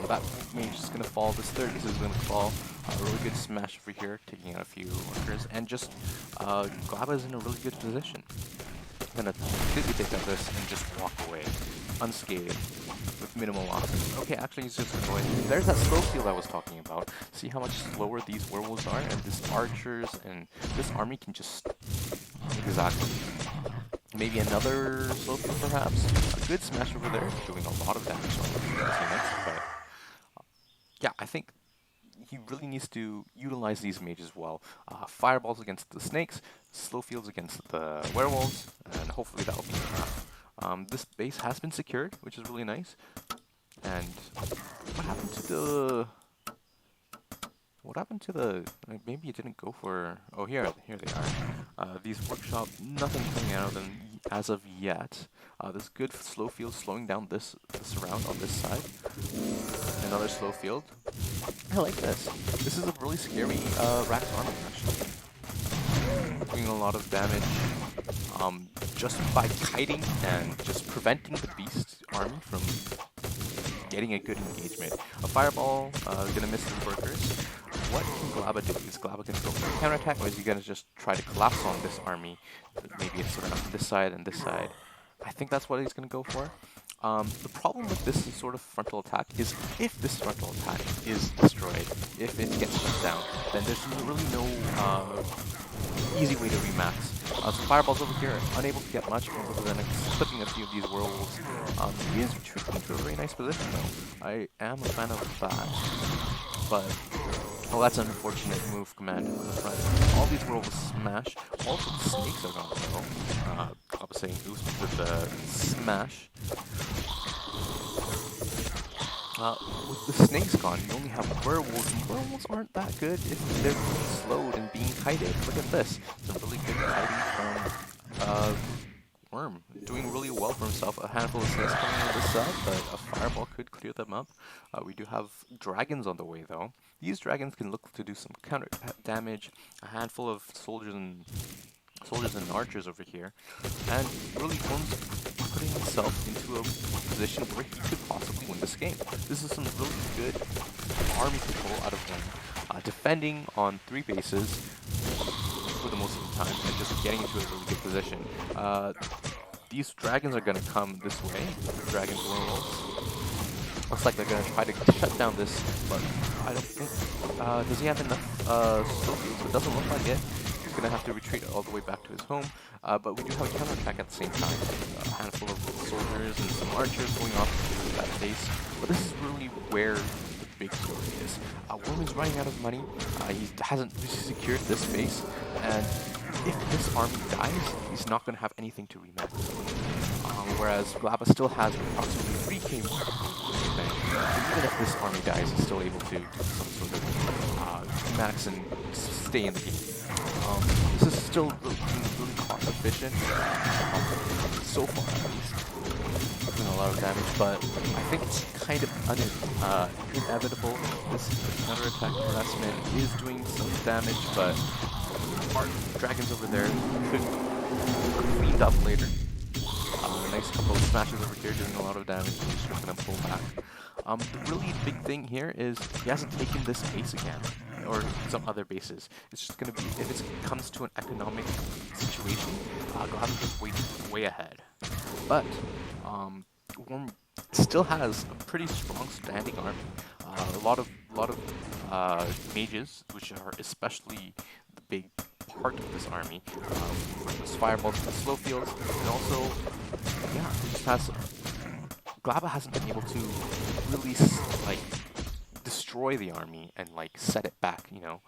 That mage is going to fall. This 3rd base is going to fall. A really good smash over here, taking out a few workers, and just Glabba is in a really good position. I'm going to completely take out this and just walk away, unscathed, with minimal losses. Okay, actually he's just going away. There's that slow field I was talking about. See how much slower these werewolves are, and this archers and this army can just... Exactly. Maybe another slow field perhaps. A good smash over there, doing a lot of damage on the teammates, but... yeah, I think he really needs to utilize these mages well. Fireballs against the snakes, slow fields against the werewolves, and hopefully that will be enough. This base has been secured, which is really nice. And what happened to the... What happened to the... maybe it didn't go for... Oh, here they are. These workshop, nothing coming out of them as of yet. This good slow field slowing down this round on this side. Another slow field. I like this. This is a really scary Rax army, actually. Doing a lot of damage just by kiting and just preventing the beast army from getting a good engagement. A fireball gonna miss the workers. What can Glabba do? Is Glabba gonna go for a counterattack, or is he gonna just try to collapse on this army? Maybe it's around this side and this side. I think that's what he's gonna go for. The problem with this sort of frontal attack is if this frontal attack is destroyed, if it gets shut down, then there's really no easy way to remax. So Fireball's over here, unable to get much other than clipping a few of these werewolves. He is retreating to a very nice position though. I am a fan of that. But, well, that's an unfortunate move, Commander, on the front. All these werewolves smash. Also, the snakes are gonna go. I was saying Goose with the smash. With the snakes gone, you only have werewolves, and werewolves aren't that good if they're being slowed and being kited. Look at this. Some really good kiting from Worm. Doing really well for himself. A handful of snakes coming on this side, but a fireball could clear them up. We do have dragons on the way, though. These dragons can look to do some counter damage. A handful of soldiers and archers over here, and really Worm's putting himself into a position where he could possibly win this game. This is some really good army control out of Worm. Defending on 3 bases for the most of the time, and just getting into a really good position. These dragons are going to come this way. Dragons, werewolves. Looks like they're going to try to shut down this, but I don't think... does he have enough slow fields? It doesn't look like it. He's going to have to retreat all the way back to his home. But we do have a counterattack at the same time. A handful of soldiers and some archers going off to that base. But this is really where the big story is. Worm is running out of money. He hasn't secured this base. And if this army dies, he's not going to have anything to remax. Whereas Glabba still has approximately 3k more. Even if this army dies, he's still able to do some sort of max and stay in the game. This is still really cost efficient, so far at least. Doing a lot of damage, but I think it's kind of inevitable. This counterattack harassment is doing some damage, but our dragons over there could be cleaned up later. Nice couple of smashes over here doing a lot of damage. He's just going to pull back. The really big thing here is he hasn't taken this base again, or some other bases. It's just going to be, if it comes to an economic situation, Glabba's just way ahead. But Worm still has a pretty strong standing army. A lot of mages, which are especially the big part of this army. There's fireballs in the slow fields, and also, yeah, it just has... Glabba hasn't been able to really, like, destroy the army and, like, set it back, you know.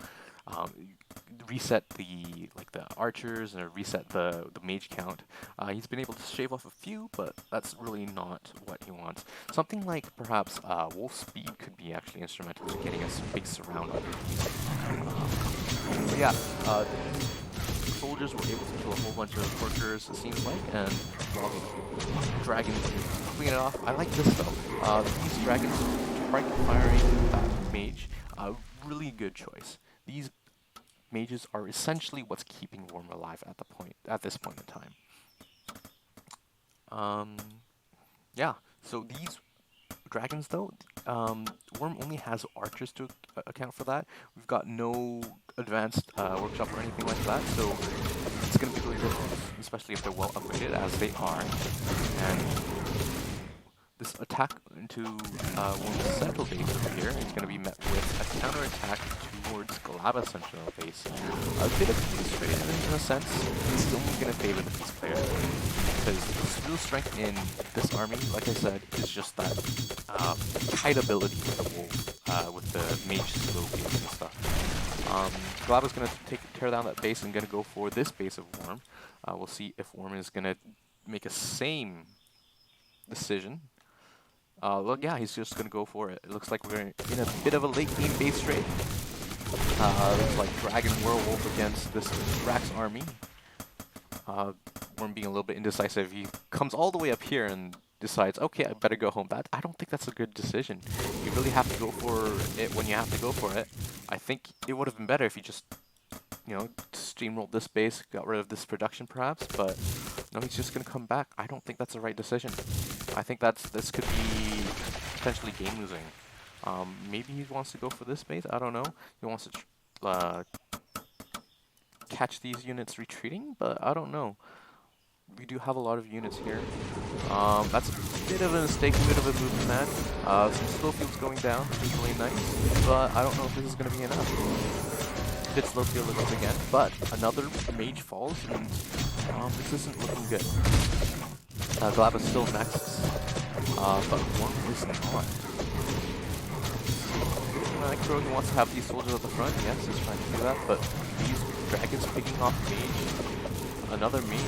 Reset the archers and reset the mage count. He's been able to shave off a few, but that's really not what he wants. Something like perhaps Wolf Speed could be actually instrumental in getting us a big surround on but yeah, soldiers were able to kill a whole bunch of workers, it seems like, and well, the dragons clean it off. I like this though. These dragons strike firing that mage, really good choice. These mages are essentially what's keeping Worm alive at this point in time. Yeah, so these dragons though, Worm only has archers to account for that. We've got no advanced workshop or anything like that, so it's going to be really difficult, especially if they're well upgraded as they are. And this attack into Worm's central base over here is going to be met with a counterattack towards Glabba's central base. A bit of peace trade in a sense. This is only going to favor the peace player, because the real strength in this army, like I said, is just that kite ability of the wolf. with the mage slow games and stuff. Glabba's going to tear down that base and going to go for this base of Worm. We'll see if Worm is going to make a same decision. Well, yeah, he's just going to go for it. It looks like we're in a bit of a late game base trade. Looks like Dragon Werewolf against this Rax army. Worm being a little bit indecisive. He comes all the way up here and decides, okay, I better go home. I don't think that's a good decision. You really have to go for it when you have to go for it. I think it would have been better if you just, steamrolled this base, got rid of this production perhaps, but no, he's just going to come back. I don't think that's the right decision. I think this could be potentially game losing. Maybe he wants to go for this base, I don't know. He wants to catch these units retreating, but I don't know. We do have a lot of units here. That's a bit of a mistake, a bit of a move, man. Some slow fields going down, which is really nice, but I don't know if this is going to be enough. Did slow field it once again, but another mage falls, and this isn't looking good. Glabba's still next, but one is not. Micro, he wants to have these soldiers at the front. Yes, he's trying to do that, but these dragons picking off mage. Another mage.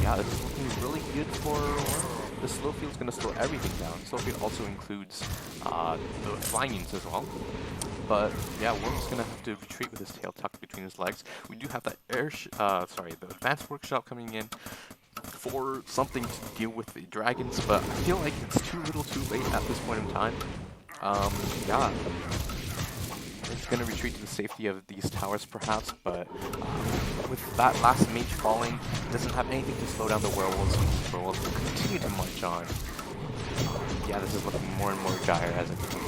Yeah, this is looking really good for Worm. The slow field's going to slow everything down. Slow field also includes the flying units as well. But yeah, Worm's going to have to retreat with his tail tucked between his legs. We do have that the advanced workshop coming in for something to deal with the dragons, but I feel like it's too little too late at this point in time. Yeah, it's going to retreat to the safety of these towers perhaps, but with that last mage falling, it doesn't have anything to slow down the werewolves. The werewolves will continue to march on. Yeah, this is looking more and more dire as it goes.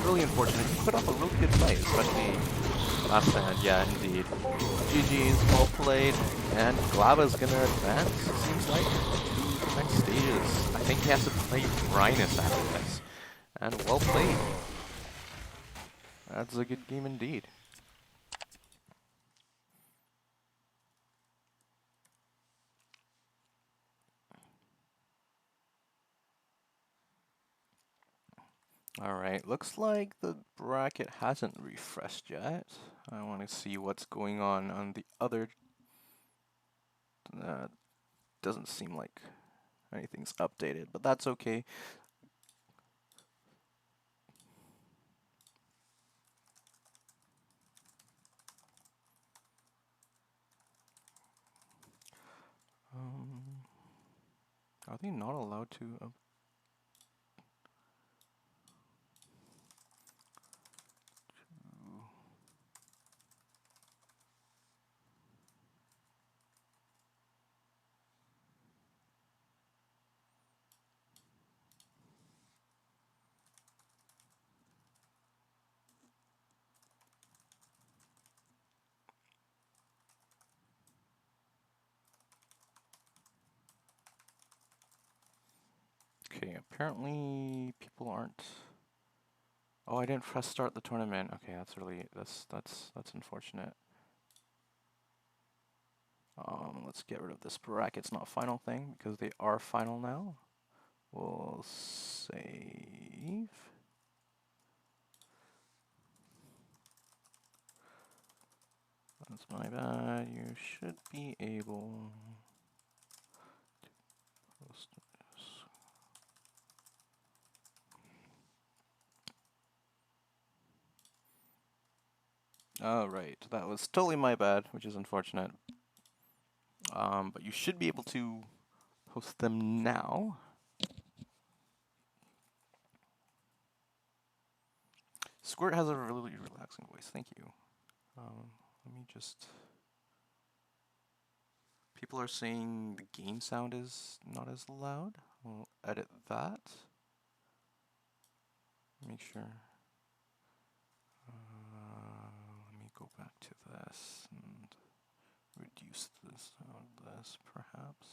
Really unfortunate. He put up a really good fight, especially last stand. Yeah, indeed. GG's, well played, and Glabba's going to advance, it seems like, to the next stages. I think he has to play Rhinis after this. And well played. That's a good game indeed. Alright, looks like the bracket hasn't refreshed yet. I want to see what's going on the other. Doesn't seem like anything's updated, but that's okay. Are they not allowed to? Okay, apparently people aren't. Oh, I didn't press start the tournament. Okay, that's unfortunate. Let's get rid of this bracket's not final thing because they are final now. We'll save. That's my bad. You should be able to post this. Oh, right. That was totally my bad, which is unfortunate. But you should be able to post them now. Squirt has a really relaxing voice. Thank you. Let me just. People are saying the game sound is not as loud. We'll edit that. Make sure. Let me go back to this and reduce the sound of this, perhaps.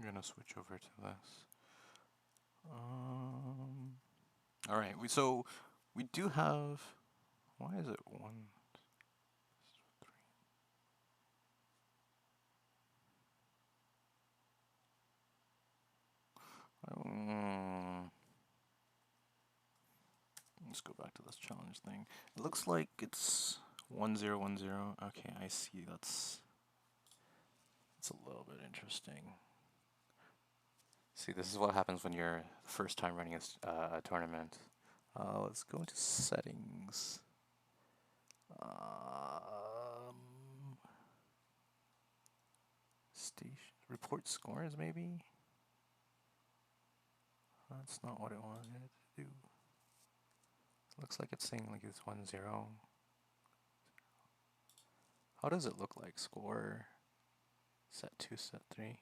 I'm gonna switch over to this. All right. We do have. Why is it 1, 3? Let's go back to this challenge thing. It looks like it's 1-0, 1-0. Okay, I see. That's a little bit interesting. See, this is what happens when you're first time running a tournament. Let's go into settings. Station report scores, maybe. That's not what it wanted to do. Looks like it's saying like it's 1-0. How does it look like? Score set 2, set 3.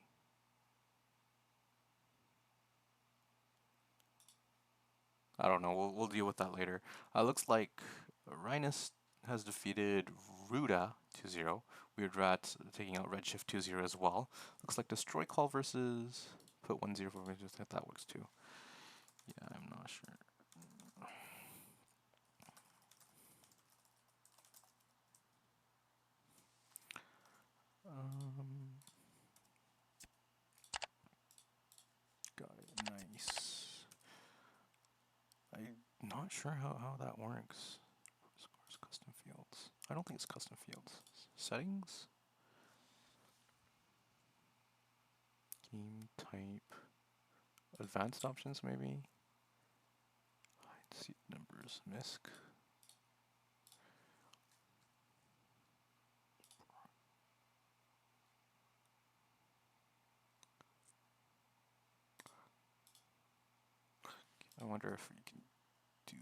I don't know. We'll deal with that later. Looks like Rhinis has defeated Ruda 2-0. Weird Rat taking out Redshift 2-0 as well. Looks like Destroy Call versus put 1-0 for Redshift. I think that works too. Yeah, I'm not sure. Got it. Nice. I'm not sure how that works. Scores custom fields. I don't think it's custom fields. Settings? Game type. Advanced options maybe? Hide seat numbers. MISC. I wonder if we can do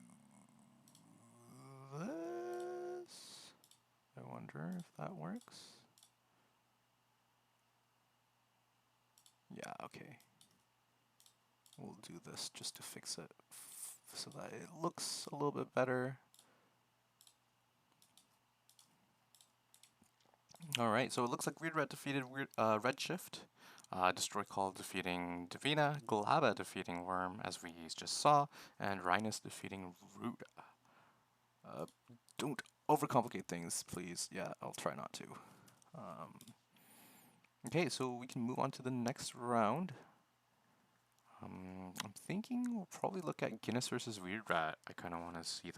this. I wonder if that works. Yeah, okay. We'll do this just to fix it so that it looks a little bit better. Alright, so it looks like Weird Rat defeated Redshift. Destroy Call defeating Divina, Glabba defeating Worm, as we just saw, and Rhinis defeating Ruda. Don't overcomplicate things, please. Yeah, I'll try not to. Okay, so we can move on to the next round. I'm thinking we'll probably look at Guinness versus Weird Rat. I kind of want to see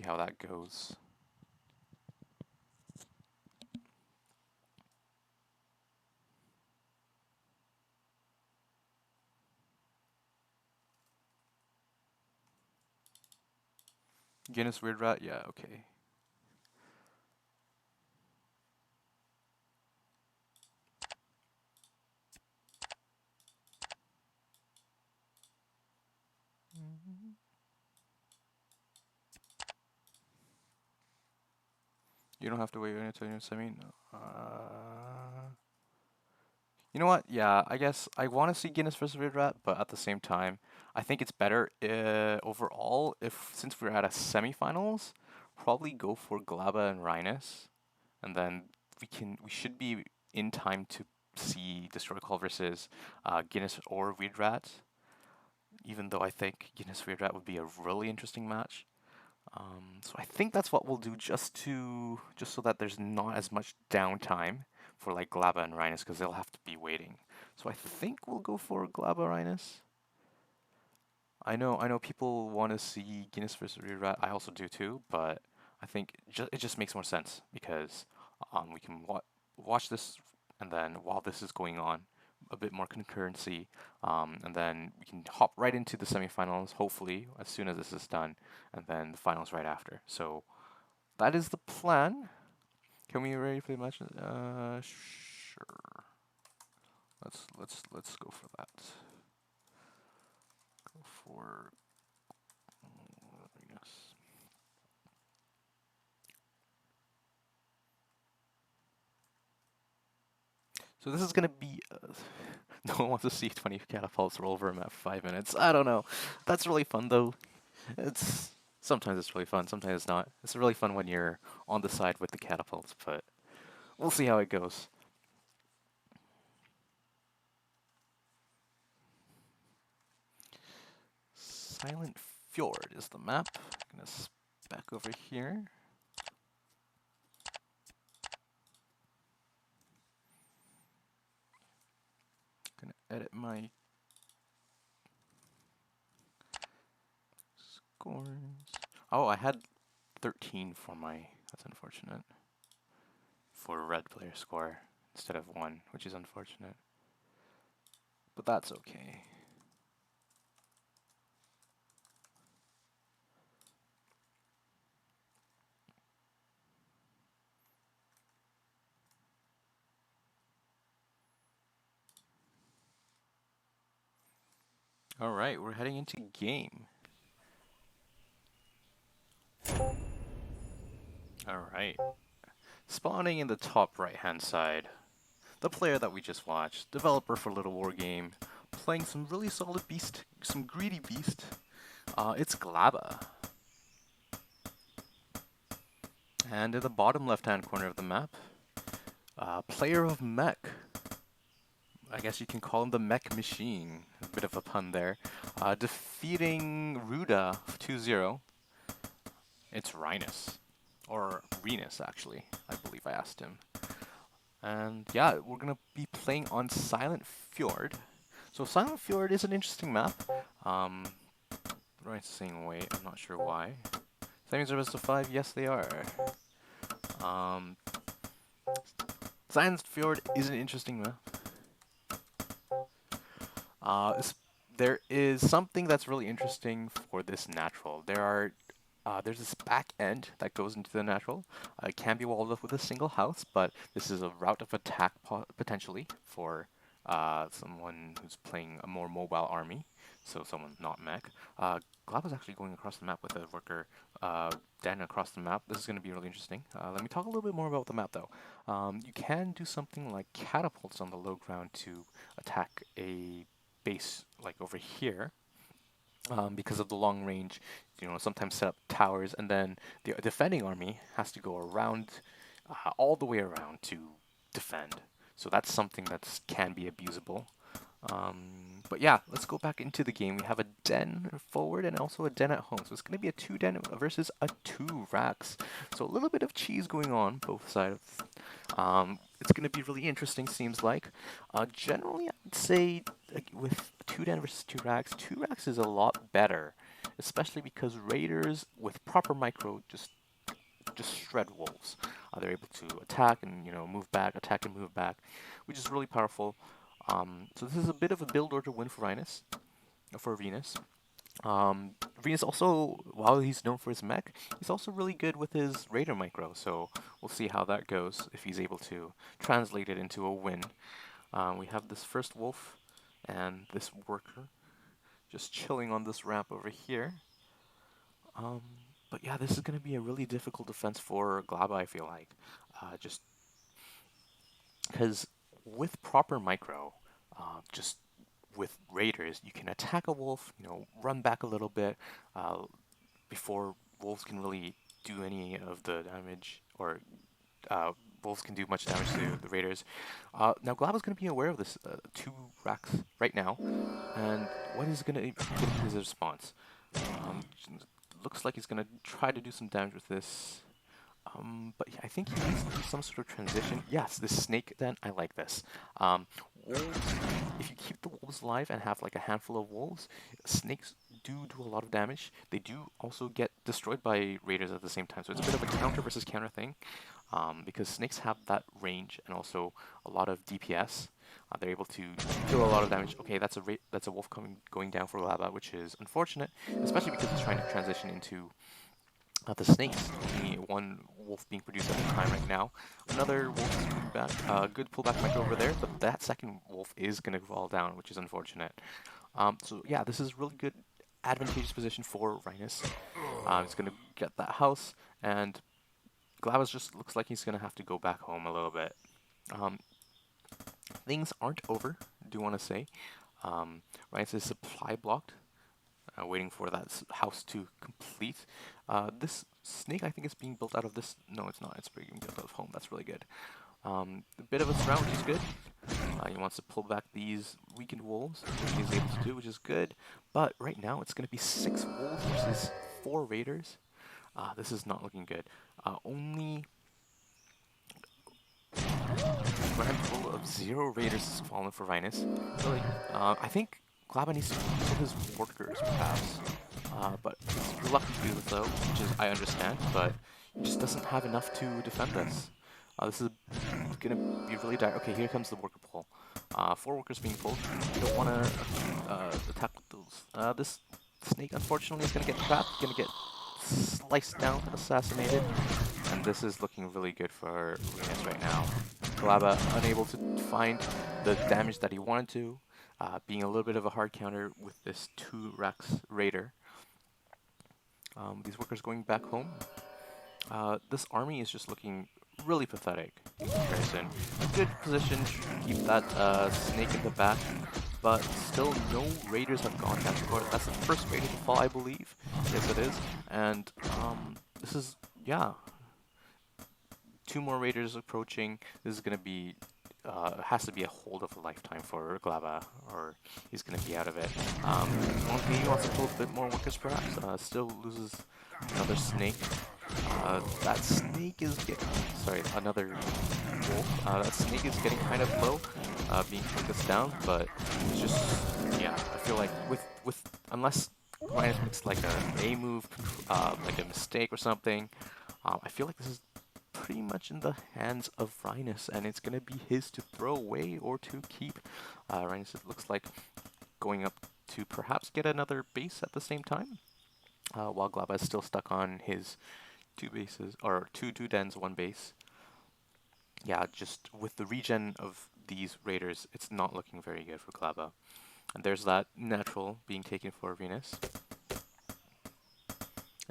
how that goes. Guinness Weird Rat, yeah, okay. You don't have to wait until you're semi. No. You know what? Yeah, I guess I want to see Guinness versus Weird Rat, but at the same time, I think it's better overall if since we're at a semifinals, probably go for Glabba and Rhinis, and then we should be in time to see Destroy Call versus Guinness or Weird Rat. Even though I think Guinness Weird Rat would be a really interesting match. So I think that's what we'll do just so that there's not as much downtime for like Glabba and Rhinis because they'll have to be waiting. So I think we'll go for Glabba Rhinis. I know people want to see Guinness versus Rat. I also do too, but I think it just makes more sense because we can watch this and then while this is going on, a bit more concurrency, and then we can hop right into the semifinals, hopefully, as soon as this is done, and then the finals right after. So that is the plan. Can we ready for the match? Sure. Let's go for that. Go for Rhinis. So this is gonna be. No one wants to see 20 catapults roll over him at 5 minutes. I don't know. That's really fun though. Sometimes it's really fun. Sometimes it's not. It's really fun when you're on the side with the catapults, but we'll see how it goes. Silent Fjord is the map. I'm gonna spec over here. Gonna edit my scores. Oh, I had 13 for my, that's unfortunate. For a red player score instead of 1, which is unfortunate. But that's okay. Alright, we're heading into game. Alright. Spawning in the top right hand side. The player that we just watched, developer for Littlewargame, playing some really solid beast, some greedy beast. It's Glabba. And in the bottom left hand corner of the map, player of Mech. I guess you can call him the Mech Machine. A bit of a pun there. Defeating Ruda 2-0. It's Rhinis. Or Rhinis, actually. I believe I asked him. And yeah, we're going to be playing on Silent Fjord. So Silent Fjord is an interesting map. Rhinis is saying wait, I'm not sure why. Settings are best of 5, yes they are. Silent Fjord is an interesting map. There is something that's really interesting for this natural. There's this back end that goes into the natural. It can be walled up with a single house, but this is a route of attack potentially for someone who's playing a more mobile army, so someone not mech. Glabba's actually going across the map with a worker den across the map. This is going to be really interesting. Let me talk a little bit more about the map though. You can do something like catapults on the low ground to attack a base like over here. Because of the long range, sometimes set up towers, and then the defending army has to go around, all the way around to defend. So that's something that can be abusable. But yeah, let's go back into the game. We have a den forward and also a den at home. So it's going to be a 2 den versus a 2 racks. So a little bit of cheese going on both sides. It's going to be really interesting, seems like. Generally, I'd say with 2 den versus 2 racks is a lot better. Especially because raiders with proper micro just shred wolves. They're able to attack and move back, attack and move back, which is really powerful. So this is a bit of a build order win for Rhinis, Rhinis also, while he's known for his mech, he's also really good with his raider micro. So we'll see how that goes if he's able to translate it into a win. We have this first wolf and this worker just chilling on this ramp over here. But yeah, this is going to be a really difficult defense for Glabba, I feel like. Just because with proper micro, just with raiders, you can attack a wolf, run back a little bit before wolves can really do any of the damage, or wolves can do much damage to the raiders. Now Glabba's going to be aware of this 2 racks right now, and what is going to be his response? Looks like he's going to try to do some damage with this. But yeah, I think he needs to do some sort of transition. Yes, this snake den, I like this. Wolves, if you keep the wolves alive and have like a handful of wolves, snakes do a lot of damage. They do also get destroyed by raiders at the same time. So it's a bit of a counter versus counter thing. Because snakes have that range and also a lot of DPS. They're able to deal a lot of damage. Okay, that's a wolf going down for Glabba, which is unfortunate, especially because he's trying to transition into the snakes. Only 1 wolf being produced at a time right now. Another wolf is coming back. Good pullback micro over there, but that second wolf is going to fall down, which is unfortunate. So yeah, this is really good, advantageous position for Rhinis. He's going to get that house, and Glabba just looks like he's going to have to go back home a little bit. Things aren't over, I do want to say. Rhinis is supply blocked. Waiting for that house to complete. This snake, I think, is being built out of this. No, it's not. It's being built out of home. That's really good. A bit of a surround, which is good. He wants to pull back these weakened wolves, which he's able to do, which is good. But right now, it's going to be 6 wolves versus 4 raiders. This is not looking good. Only grand total of 0 raiders has fallen for Rhinis. Really, I think Glabba needs to pull his workers, perhaps. But he's reluctant to do so, which is, I understand, but he just doesn't have enough to defend this. This is going to be really dire. Okay, here comes the worker pull. 4 workers being pulled. You don't want to attack with those. This snake, unfortunately, is going to get trapped, going to get sliced down, assassinated. And this is looking really good for Rhinis right now. Glabba unable to find the damage that he wanted to, being a little bit of a hard counter with this 2 Rex Raider. These workers going back home. This army is just looking really pathetic in comparison. A good position to keep that snake in the back, but still no raiders have gone down to court. That's the first raider to fall, I believe. Yes, it is. And this is, yeah, 2 more raiders approaching. This is going to be, has to be a hold of a lifetime for Glabba, or he's going to be out of it. He wants to pull a bit more workers, perhaps. Still loses another snake. That snake is getting, sorry, another wolf. That snake is getting kind of low, being focused down, but it's just, yeah, I feel like with unless Rhinis makes like a move, like a mistake or something, I feel like this is pretty much in the hands of Rhinis, and it's going to be his to throw away or to keep. Rhinis, it looks like, going up to perhaps get another base at the same time, while Glabba is still stuck on his 2 bases, or 2 dens, 1 base. Yeah, just with the regen of these raiders, it's not looking very good for Glabba. And there's that natural being taken for Rhinis.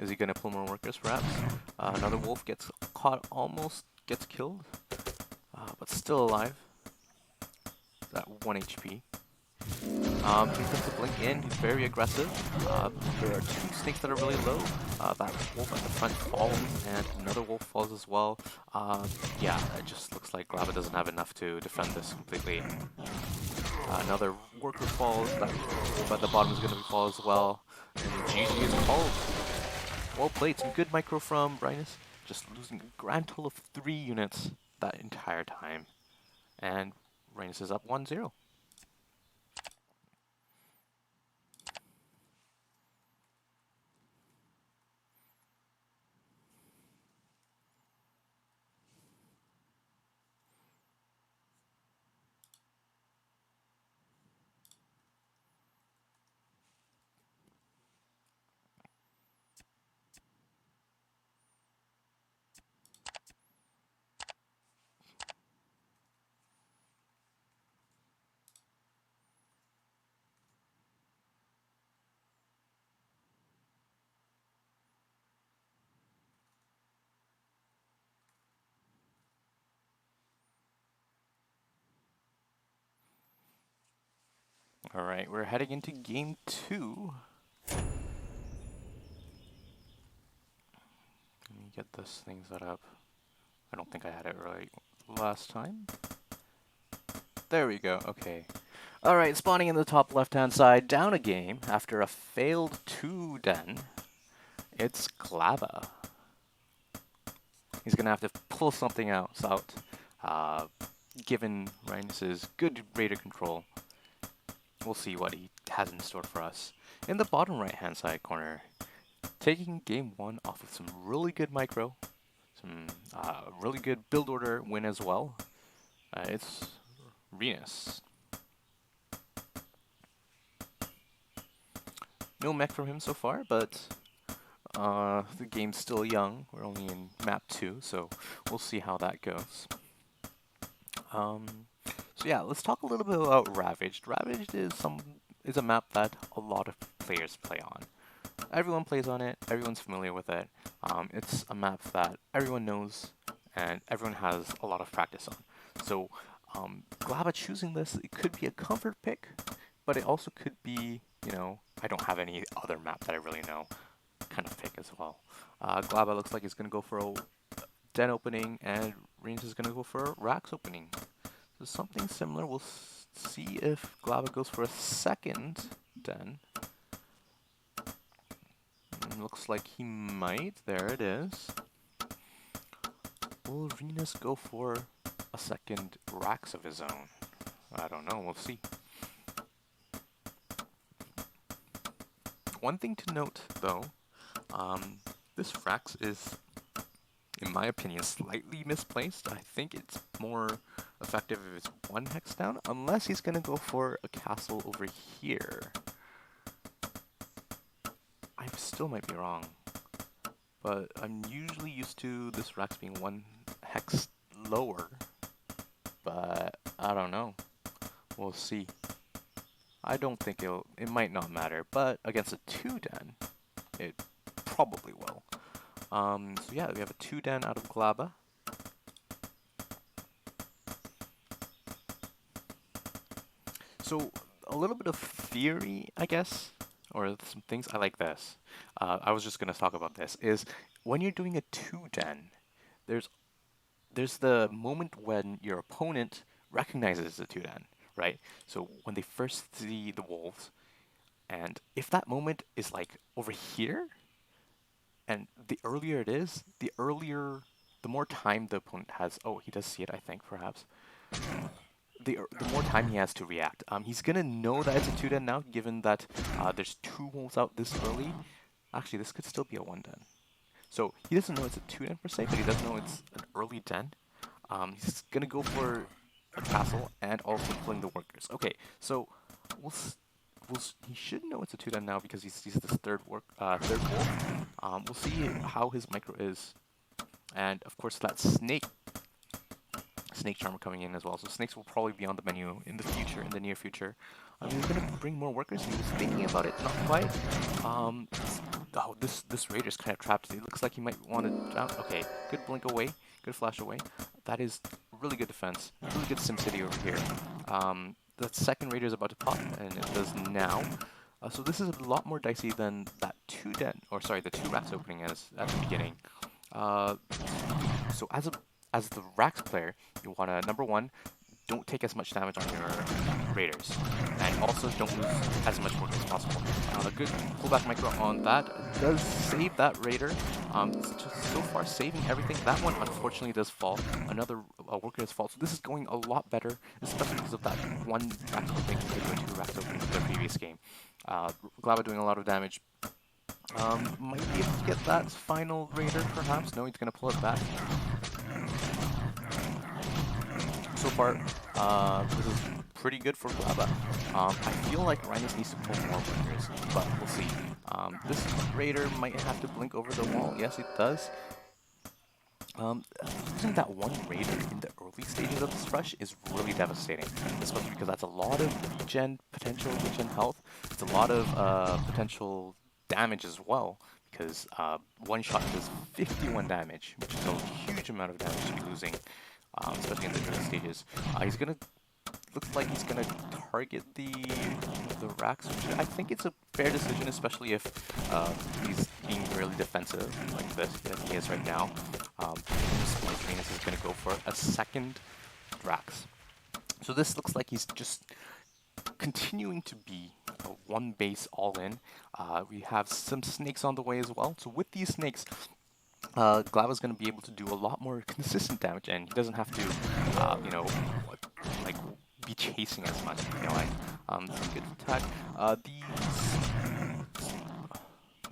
Is he going to pull more workers, perhaps? Another wolf gets caught, almost gets killed, but still alive. That 1 HP. He puts the blink in, he's very aggressive. There are 2 snakes that are really low. That wolf at the front falls, and another wolf falls as well. Yeah, it just looks like Glabba doesn't have enough to defend this completely. Another worker falls, that wolf at the bottom is going to fall as well. And GG is called. Well played, some good micro from Rhinis. Just losing a grand total of 3 units that entire time. And Rhinis is up 1-0. Alright, we're heading into game 2. Let me get this thing set up. I don't think I had it right last time. There we go, okay. Alright, spawning in the top left-hand side, down a game after a failed 2 den. It's Glabba. He's going to have to pull something else out, given Rhinis' good raider control. We'll see what he has in store for us. In the bottom right-hand side corner, taking game 1 off of some really good micro, some really good build order win as well. It's Rhinis. No mech from him so far, but the game's still young. We're only in map 2, so we'll see how that goes. So yeah, let's talk a little bit about Ravaged. Ravaged is a map that a lot of players play on. Everyone plays on it, everyone's familiar with it. It's a map that everyone knows and everyone has a lot of practice on. So Glabba choosing this, it could be a comfort pick, but it also could be, you know, I don't have any other map that I really know kind of pick as well. Glabba looks like he's going to go for a den opening, and Rhinis is going to go for Racks opening. So something similar. We'll see if Glabba goes for a second den. Looks like he might. There it is. Will Rhinis go for a second Racks of his own? I don't know. We'll see. One thing to note, though, this Racks is, in my opinion, slightly misplaced. I think it's more effective if it's one hex down, unless he's going to go for a castle over here. I still might be wrong, but I'm usually used to this Racks being one hex lower, but I don't know. We'll see. I don't think it might not matter, but against a 2-den, it probably will. So yeah, we have a 2-den out of Glabba. So a little bit of theory, I guess, or some things. I like this. I was just going to talk about this. Is when you're doing a 2-den, there's the moment when your opponent recognizes the 2-den, right? So when they first see the wolves, and if that moment is like over here, and the earlier it is, the more time the opponent has. Oh, he does see it, I think, perhaps. The more time he has to react. He's gonna know that it's a 2-den now, given that there's 2 wolves out this early. Actually, this could still be a 1-den. So he doesn't know it's a 2-den per se, but he does know it's an early den. He's gonna go for a castle and also pulling the workers. Okay, so he should know it's a 2-den now because he sees this third wolf. We'll see how his micro is, and of course that snake charmer coming in as well. So snakes will probably be on the menu in the future, in the near future. He's gonna bring more workers. He was thinking about it, not quite. Oh, this raider's kind of trapped. It looks like he might want to jump. Okay, good blink away, good flash away. That is really good defense, really good SimCity over here. The second raider is about to pop, and it does now. So this is a lot more dicey than that 2-den, or sorry, the 2 Racks opening as at the beginning. So as the Racks player, you want to, number one, don't take as much damage on your raiders, and also don't lose as much work as possible. A good pullback micro on that does save that raider. So far saving everything. That one unfortunately does fall. Another worker does fall. So this is going a lot better, especially because of that 1 Racks opening compared to a 2 Racks opening in the previous game. Glabba doing a lot of damage. Might be able to get that final raider perhaps. No, he's going to pull it back. So far, this is pretty good for Glabba. I feel like Rhinis needs to pull more workers, but we'll see. This raider might have to blink over the wall. Yes, it does. Losing that 1 raider in the early stages of this rush is really devastating, especially because that's a lot of regen potential, regen health. It's a lot of potential damage as well, because 1 shot does 51 damage, which is a huge amount of damage to be losing. Especially in the early stages. He's gonna looks like he's gonna target the Racks, which I think it's a fair decision, especially if he's being really defensive like this as he is right now. Rhinis is gonna go for a second Racks. So this looks like he's just continuing to be a 1 base all in. We have some snakes on the way as well. So with these snakes, Glabba's going to be able to do a lot more consistent damage, and he doesn't have to, you know, like be chasing as much. I feel like some good attack.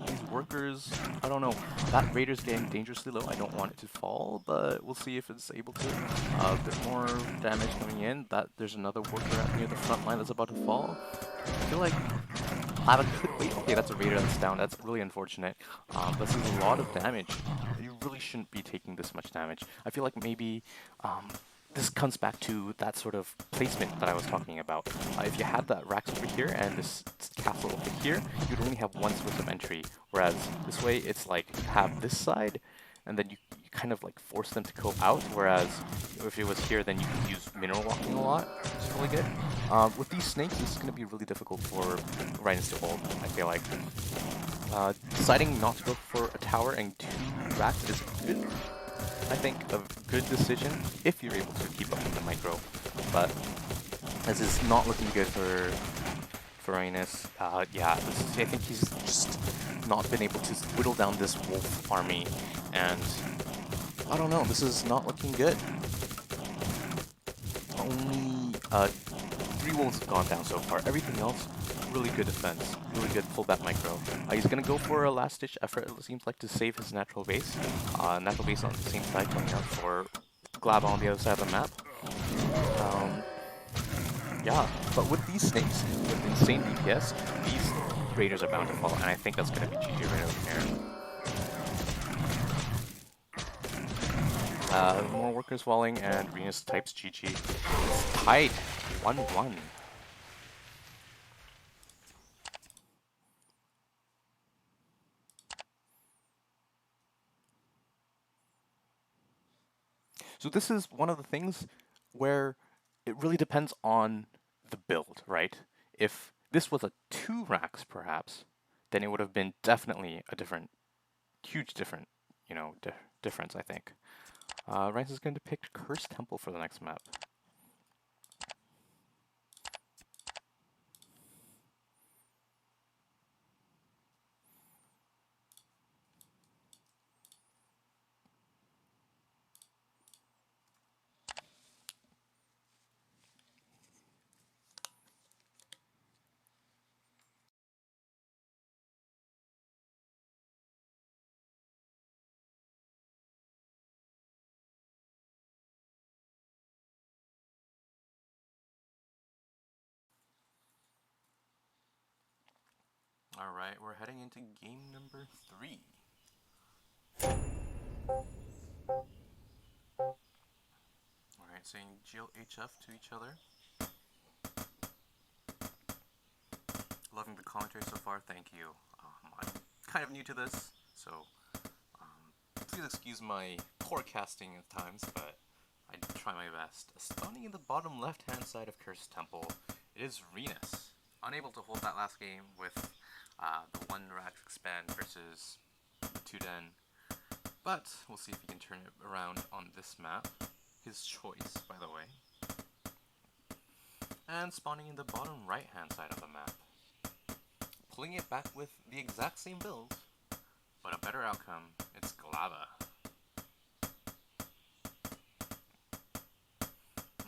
These workers, I don't know. That raider's getting dangerously low. I don't want it to fall, but we'll see if it's able to. A bit more damage coming in. There's another worker near the front line that's about to fall. I feel like Glabba could wait. Okay, that's a raider that's down. That's really unfortunate. This is a lot of damage. You really shouldn't be taking this much damage. I feel like maybe this comes back to that sort of placement that I was talking about. If you had that Racks over here and this castle over here, you'd only have 1 source of entry. Whereas this way, it's like you have this side, and then you kind of like force them to go out. Whereas if it was here, then you can use mineral walking a lot, which is really good. With these snakes, this is going to be really difficult for Rhinis to hold, I feel like. Deciding not to go for a tower and 2 Racks is good. I think, a good decision if you're able to keep up with the micro. But this is not looking good for Rhinis. Yeah, I think he's just not been able to whittle down this wolf army, and I don't know, this is not looking good. Only 3 wolves have gone down so far. Everything else, really good defense, really good pullback micro. He's gonna go for a last-ditch effort, it seems like, to save his natural base. Natural base on the same side, coming out for Glabba on the other side of the map. Yeah, but with these snakes, with insane DPS, these raiders are bound to fall, and I think that's gonna be GG right over here. More workers falling, and Rhinis types GG. It's tied 1-1. So this is one of the things where it really depends on the build, right? If this was a 2 racks, perhaps, then it would have been definitely a different, huge different, you know, difference, I think. Rice is going to pick Cursed Temple for the next map. Alright, we're heading into game number 3. Alright, saying GLHF to each other. Loving the commentary so far, thank you. I'm kind of new to this, so please excuse my poor casting at times, but I try my best. Spawning in the bottom left-hand side of Cursed Temple, it is Rhinis. Unable to hold that last game with the 1 rack expand versus 2 den, but we'll see if he can turn it around on this map. His choice, by the way. And spawning in the bottom right-hand side of the map. Pulling it back with the exact same build, but a better outcome, it's Glabba.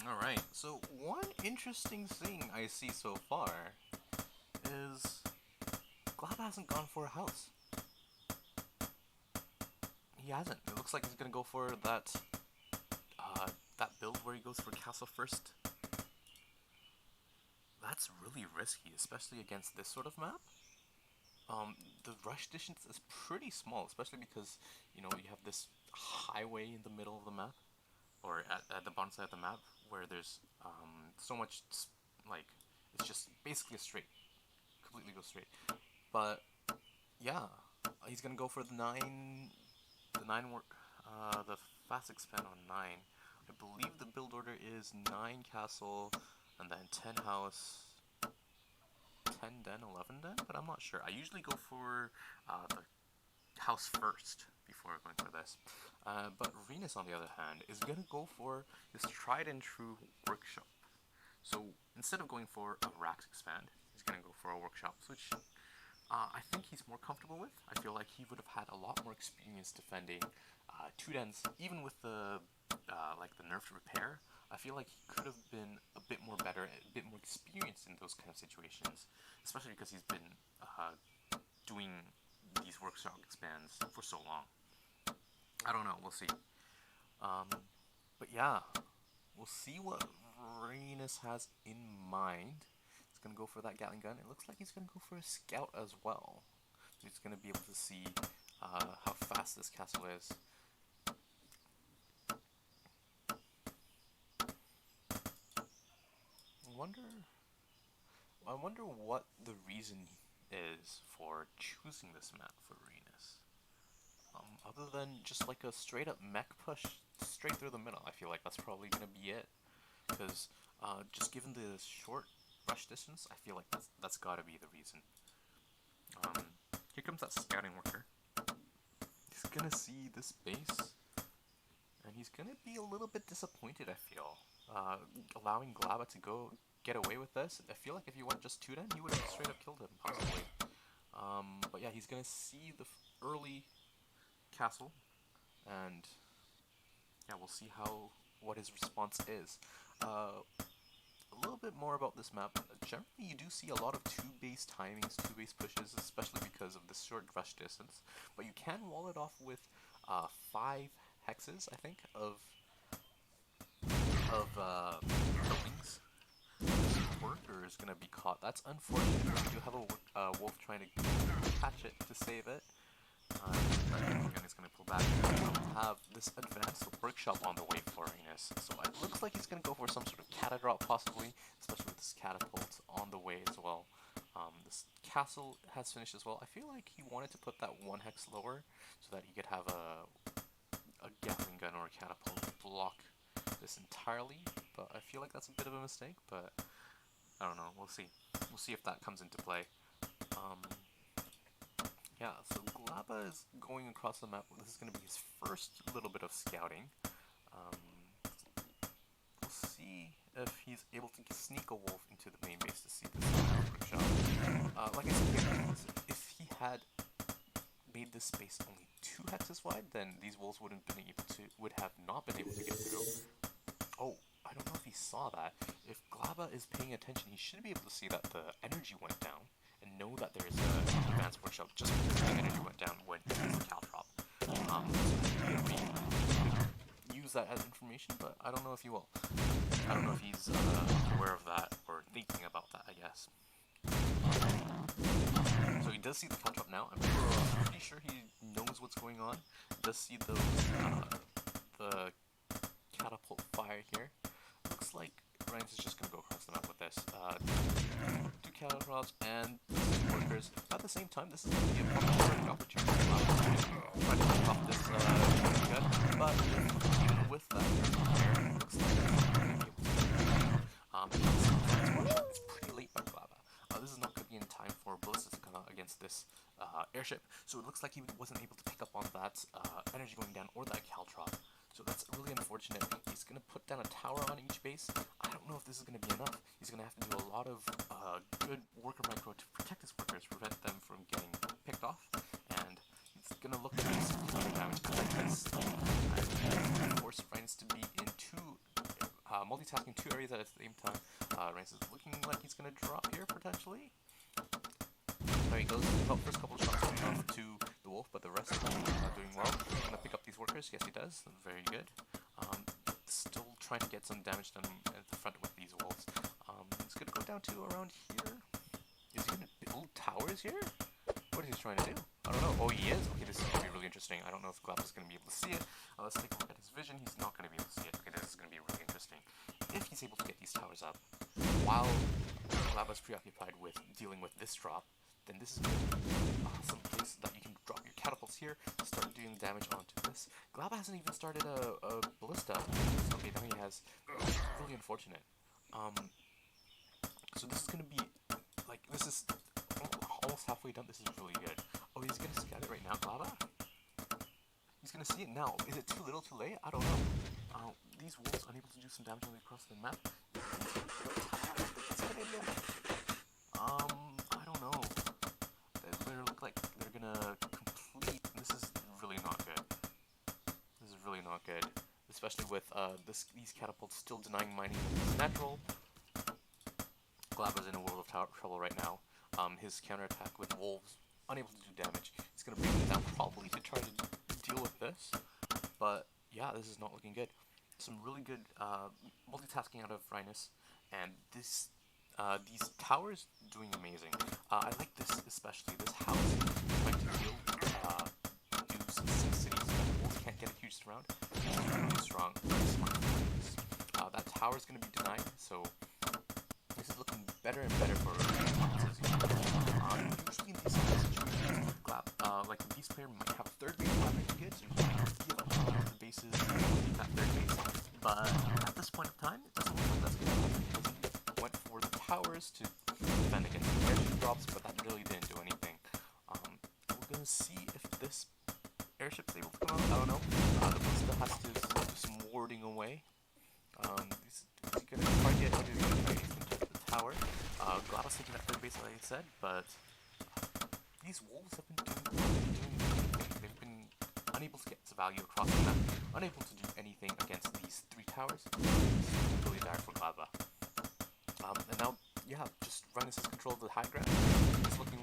Alright, so one interesting thing I see so far is Glabba hasn't gone for a house. He hasn't. It looks like he's gonna go for that build where he goes for castle first. That's really risky, especially against this sort of map. The rush distance is pretty small, especially because, you know, you have this highway in the middle of the map, or at the bottom side of the map, where there's so much, like, it's just basically a straight, completely go straight. But yeah, he's gonna go for the fast expand on 9. I believe the build order is 9 castle, and then 10 house, 10 den, 11 den, but I'm not sure. I usually go for the house first before going for this. But Rhinis, on the other hand, is going to go for this tried and true workshop. So instead of going for a racks expand, he's going to go for a workshop, which I think he's more comfortable with. I feel like he would have had a lot more experience defending 2 dens, even with the like the nerfed repair. I feel like he could have been a bit more better, a bit more experienced in those kind of situations, especially because he's been doing these workshop expands for so long. I don't know, we'll see. But yeah, we'll see what Rhinis has in mind. He's going to go for that Gatling gun. It looks like he's going to go for a scout as well. He's going to be able to see how fast this castle is. I wonder what the reason is for choosing this map for Rhinis. Other than just like a straight up mech push straight through the middle, I feel like that's probably gonna be it. Because just given the short rush distance, I feel like that's gotta be the reason. Here comes that scouting worker. He's gonna see this base. he's going to be a little bit disappointed, I feel. Allowing Glabba to go get away with this. I feel like if he went just 2-10, he would have straight up killed him, possibly. But yeah, he's going to see the early castle, and yeah, we'll see what his response is. A little bit more about this map. Generally, you do see a lot of 2-base timings, 2-base pushes, especially because of the short rush distance. But you can wall it off with 5 hexes, I think, of wings. Worker is going to be caught. That's unfortunate. You do have a wolf trying to catch it to save it. Again, he's going to pull back. Have this advanced workshop on the way for Rhinis. So it looks like he's going to go for some sort of cata drop, possibly, especially with this catapult on the way as well. This castle has finished as well. I feel like he wanted to put that 1 hex lower so that he could have a Gatling gun or a catapult block this entirely, but I feel like that's a bit of a mistake, but I don't know, we'll see. We'll see if that comes into play. Yeah, so Glabba is going across the map. This is going to be his first little bit of scouting. We'll see if he's able to sneak a wolf into the main base to see this workshop. Like I said, if he had made this space only 2 hexes wide, then these wolves would have not been able to get through. Oh, I don't know if he saw that. If Glabba is paying attention, he should be able to see that the energy went down and know that there is an advanced workshop just because the energy went down when he used the caltrop. Use that as information, but I don't know if he will. I don't know if he's aware of that or thinking about that, I guess. So he does see the caltrop now. I'm pretty sure he knows what's going on. He does see the catapult fire here. Looks like Rhinis is just going to go across the map with this. 2 catapults and workers. At the same time, this is going to be a perfect opportunity to try to pick off this gun. But even with that, it looks like he's not going to be able to. It's pretty late by Glabba. This is not going to be in time for ballistas to come out against this airship. So it looks like he wasn't able to pick up on that energy going down or that caltrop. So that's really unfortunate. He's going to put down a tower on each base. I don't know if this is going to be enough. He's going to have to do a lot of good worker micro to protect his workers, prevent them from getting picked off. And he's going to look to do some counter damage like this. And force Rhinis to be in multitasking 2 areas at the same time. Rhinis is looking like he's going to drop here, potentially. There he goes. Well, first couple of shots going off to the wolf, but the rest of them are doing well. Gonna pick up these workers. Yes, he does. Very good. Still trying to get some damage done at the front with these wolves. He's gonna go down to around here. Is he gonna build towers here? What is he trying to do? I don't know. Oh, he is? Okay, this is gonna be really interesting. I don't know if Glabba's gonna be able to see it. Let's take a look at his vision. He's not gonna be able to see it. Okay, this is gonna be really interesting. If he's able to get these towers up, while Glabba's preoccupied with dealing with this drop, then this is some place that you can drop your catapults here, start doing damage onto this. Glabba hasn't even started a ballista. Okay, now he has. Really unfortunate. So this is gonna be like, this is almost halfway done. This is really good. Oh, he's gonna scout it right now, Glabba? He's gonna see it now. Is it too little, too late? I don't know. These wolves unable to do some damage across the map. That's a good idea. I don't know. They look like they're gonna complete. This is really not good. This is really not good, especially with these catapults still denying mining is natural. Glabba's in a world of trouble right now. His counterattack with wolves unable to do damage. He's gonna bring them down probably to try to deal with this, but yeah, this is not looking good. Some really good multitasking out of Rhinis, and these towers doing amazing. I like this especially. This house trying to do some 6 cities so that wolves can't get a huge surround. It's really strong. Very smart. That tower is going to be denied, so this is looking better and better for Rhinis. Usually in these situations, like the beast player might have a 3rd base not good, so you can give up the bases that 3rd base. But at this point of time, it doesn't look like that's going to happen because he went for the towers to defend against the energy drops, but that really didn't do anything. We're going to see if this airship's able to come out. I don't know. The Ballista has to do some warding away. He's gonna target the tower. Glabba's taking that third base, like I said, but these wolves have been they've been unable to get to value across the map, unable to do anything against these three towers. It's really dire for Glabba. And now, yeah, just Rhinis has control of the high ground. It's looking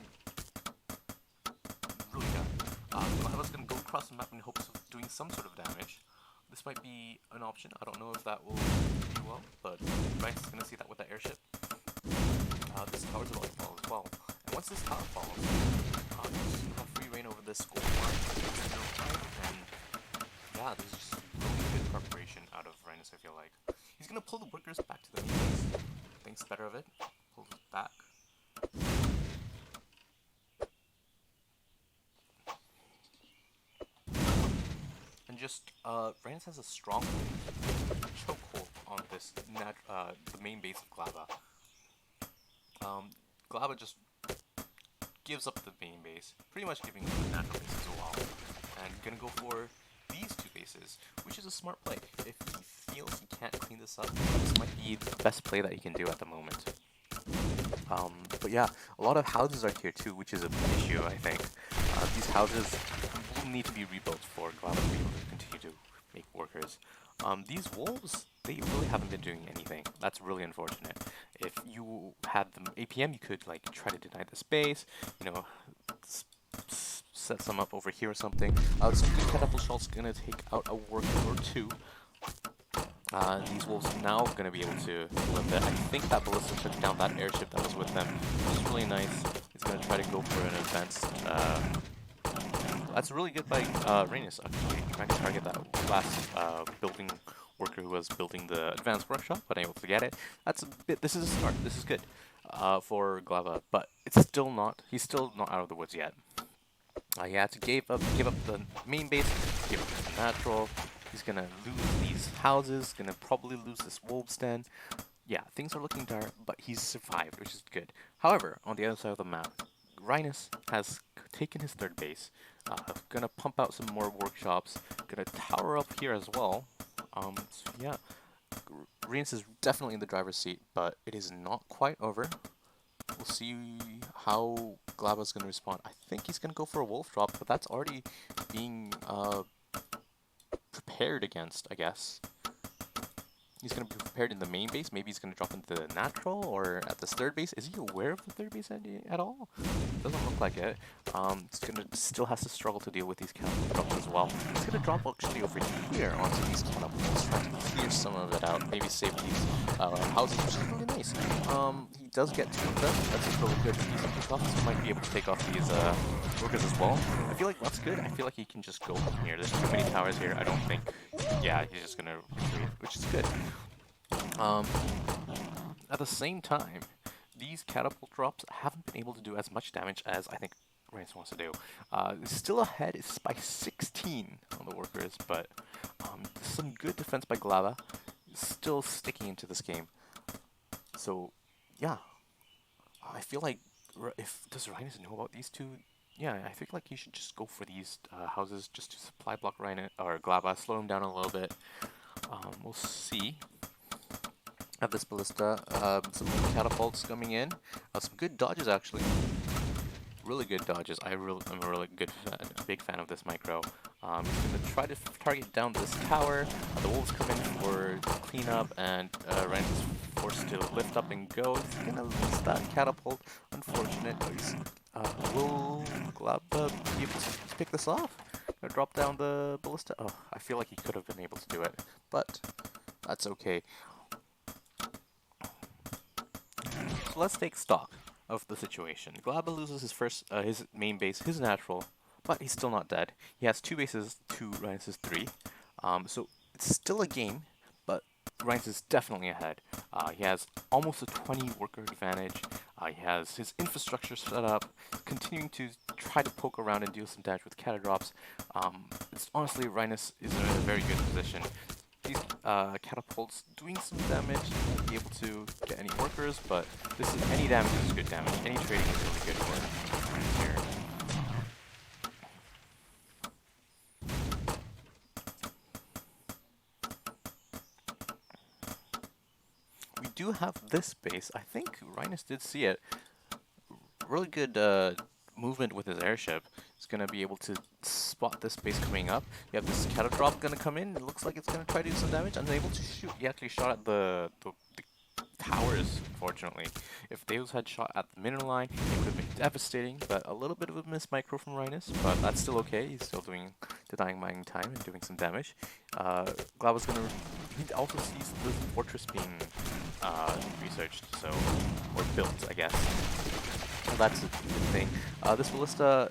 really good. Glabba's gonna go across the map in hopes of doing some sort of damage. This might be an option. I don't know if that will do well, but Rhinis is gonna see that with the airship. This tower's about to fall as well. And once this tower falls, you have free reign over this gold line. And yeah, there's just really good preparation out of Rhinis, I feel like. He's gonna pull the workers back to the main base. Thinks better of it. Pulls it back. And just, Rhinis has a strong chokehold on this, the main base of Glabba. Glabba just gives up the main base, pretty much giving up the natural base as well, and gonna go for these two bases, which is a smart play. If he feels he can't clean this up, this might be the best play that he can do at the moment. But yeah, a lot of houses are here too, which is a big issue, I think. These houses will need to be rebuilt for Glabba to be able to continue to make workers. These wolves, they really haven't been doing anything. That's really unfortunate. If you had them APM, you could like try to deny the space, you know, set some up over here or something. Some good catapult shots gonna take out a worker or two. These wolves are now gonna be able to live it. I think that ballista took down that airship that was with them, which is really nice. He's gonna try to go for an advanced. That's really good by Rhinis, actually, trying to target that last building worker who was building the advanced workshop, but unable to get it. That's a bit. This is a start. This is good for Glabba, but it's still not. He's still not out of the woods yet. He had to give up the main base, give up the natural. He's gonna lose these houses. Gonna probably lose this wolves den. Yeah, things are looking dark, but he's survived, which is good. However, on the other side of the map, Rhinis has taken his third base. Gonna pump out some more workshops. Gonna tower up here as well. So yeah, Rhinis is definitely in the driver's seat, but it is not quite over. We'll see how Glabba's gonna respond. I think he's gonna go for a wolf drop, but that's already being prepared against, I guess. He's going to be prepared in the main base. Maybe he's going to drop into the natural or at this third base. Is he aware of the third base at all? Doesn't look like it. Still has to struggle to deal with these catapult drops as well. He's going to drop actually over here onto these catapults, trying to clear some of it out. Maybe save these houses, which is really nice. He does get two of them. That's really good. He might be able to take off these workers as well. I feel like that's good. I feel like he can just go from here. There's too many towers here. I don't think. Yeah, he's just going to retreat, which is good. At the same time, these catapult drops haven't been able to do as much damage as I think Rhinis wants to do. It's still ahead. It's by 16 on the workers, but some good defense by Glabba. Still sticking into this game. So, yeah. I feel like, does Rhinis know about these two? Yeah, I think like he should just go for these houses just to supply block Rhinis or Glabba, slow him down a little bit. We'll see. Have this ballista, some catapults coming in. Some good dodges actually. Really good dodges. I'm a really big fan of this micro. He's gonna try to target down this tower. The wolves come in for cleanup, and Rhinis is forced to lift up and go. He's gonna lose that catapult. Unfortunate. Will Glabba be able to pick this off? Gonna drop down the ballista. Oh, I feel like he could have been able to do it, but that's okay. So let's take stock of the situation. Glabba loses his main base, his natural, but he's still not dead. He has two bases to Rhinis' 3. So it's still a game, but Rhinis is definitely ahead. He has almost a 20 worker advantage. He has his infrastructure set up, continuing to try to poke around and do some damage with catadrops. Honestly, Rhinis is in a very good position. These catapults doing some damage, won't be able to get any workers, but any damage is good damage. Any trading is really good for him here. do have this base. I think Rhinis did see it. Really good movement with his airship. He's gonna be able to spot this base coming up. You have this cattle drop gonna come in. It looks like it's gonna try to do some damage. Unable to shoot. He actually shot at the towers, unfortunately. If Deus had shot at the middle line, it would have been devastating, but a little bit of a miss micro from Rhinis, but that's still okay. He's still denying mining time and doing some damage. Glabba's gonna, he also sees the fortress being researched, so, or built, I guess. So that's a good thing. This ballista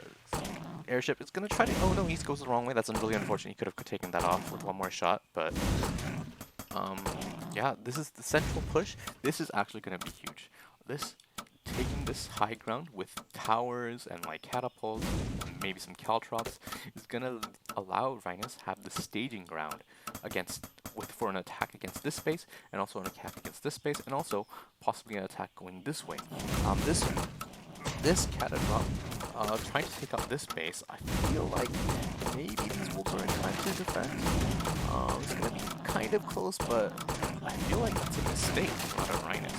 airship is gonna try to, oh no, he goes the wrong way. That's really unfortunate. He could have taken that off with one more shot, but yeah, this is the central push. This is actually going to be huge. Taking this high ground with towers and like catapults, and maybe some caltrops, is going to allow Rhinis have the staging ground for an attack against this space, and also an attack against this space, and also possibly an attack going this way. This catapult, trying to take out this base, I feel like maybe these wolves are in time to defend. It's going to be kind of close, but I feel like that's a mistake out of Rhinis.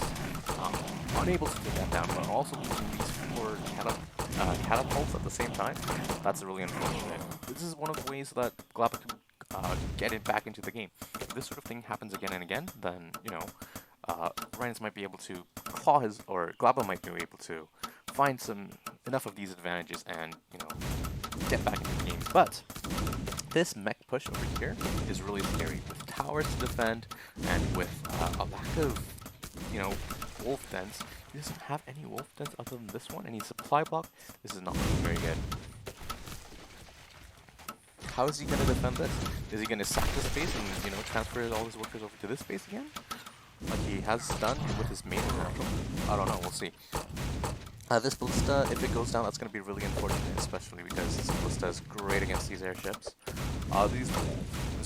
Unable to take that down, but also using these 4 catapults at the same time, that's really unfortunate. This is one of the ways that Glabba can get it back into the game. If this sort of thing happens again and again, then, you know, Rhinis might be able to claw or Glabba might be able to find enough of these advantages and, you know, get back into the game. But this mech push over here is really scary with towers to defend and with a lack of, you know, wolf dens. He doesn't have any wolf dens other than this one, and he's supply block. This is not looking very good. How is he going to defend this? Is he going to sack this base and, you know, transfer all his workers over to this base again? Like he has done with his main natural? I don't know, we'll see. This ballista, if it goes down, that's going to be really unfortunate, especially because this ballista is great against these airships. There's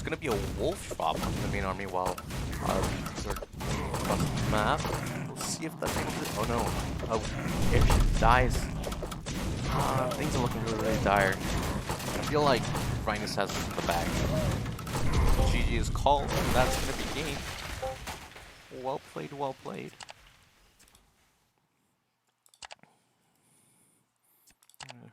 going to be a wolf drop onto the main army while these are across the map. We'll see if that's able to. Oh no, airship dies. Things are looking really, really dire. I feel like Rhinis has this in the bag. GG is called, and that's going to be game. Well played, well played.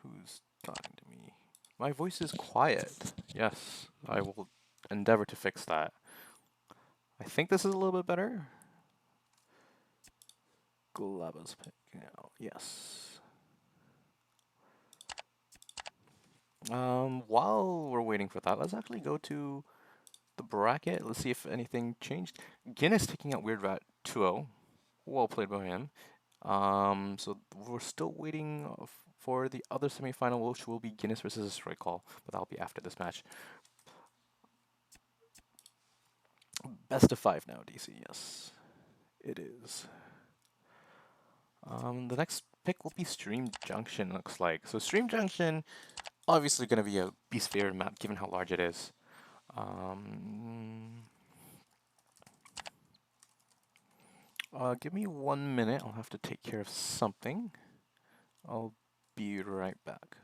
Who's talking to me? My voice is quiet. Yes, I will endeavor to fix that. I think this is a little bit better. Glabba's picking out. Yes. While we're waiting for that, let's actually go to the bracket. Let's see if anything changed. Guinness taking out Weird Rat 2-0. Well played by him. So we're still waiting for the other semifinal, which will be Guinness versus Destroy Call, but that'll be after this match. Best of 5 now, DC. Yes, it is. The next pick will be Stream Junction, looks like. So Stream Junction, obviously going to be a beast favorite map, given how large it is. Give me 1 minute. I'll have to take care of something. I'll be right back.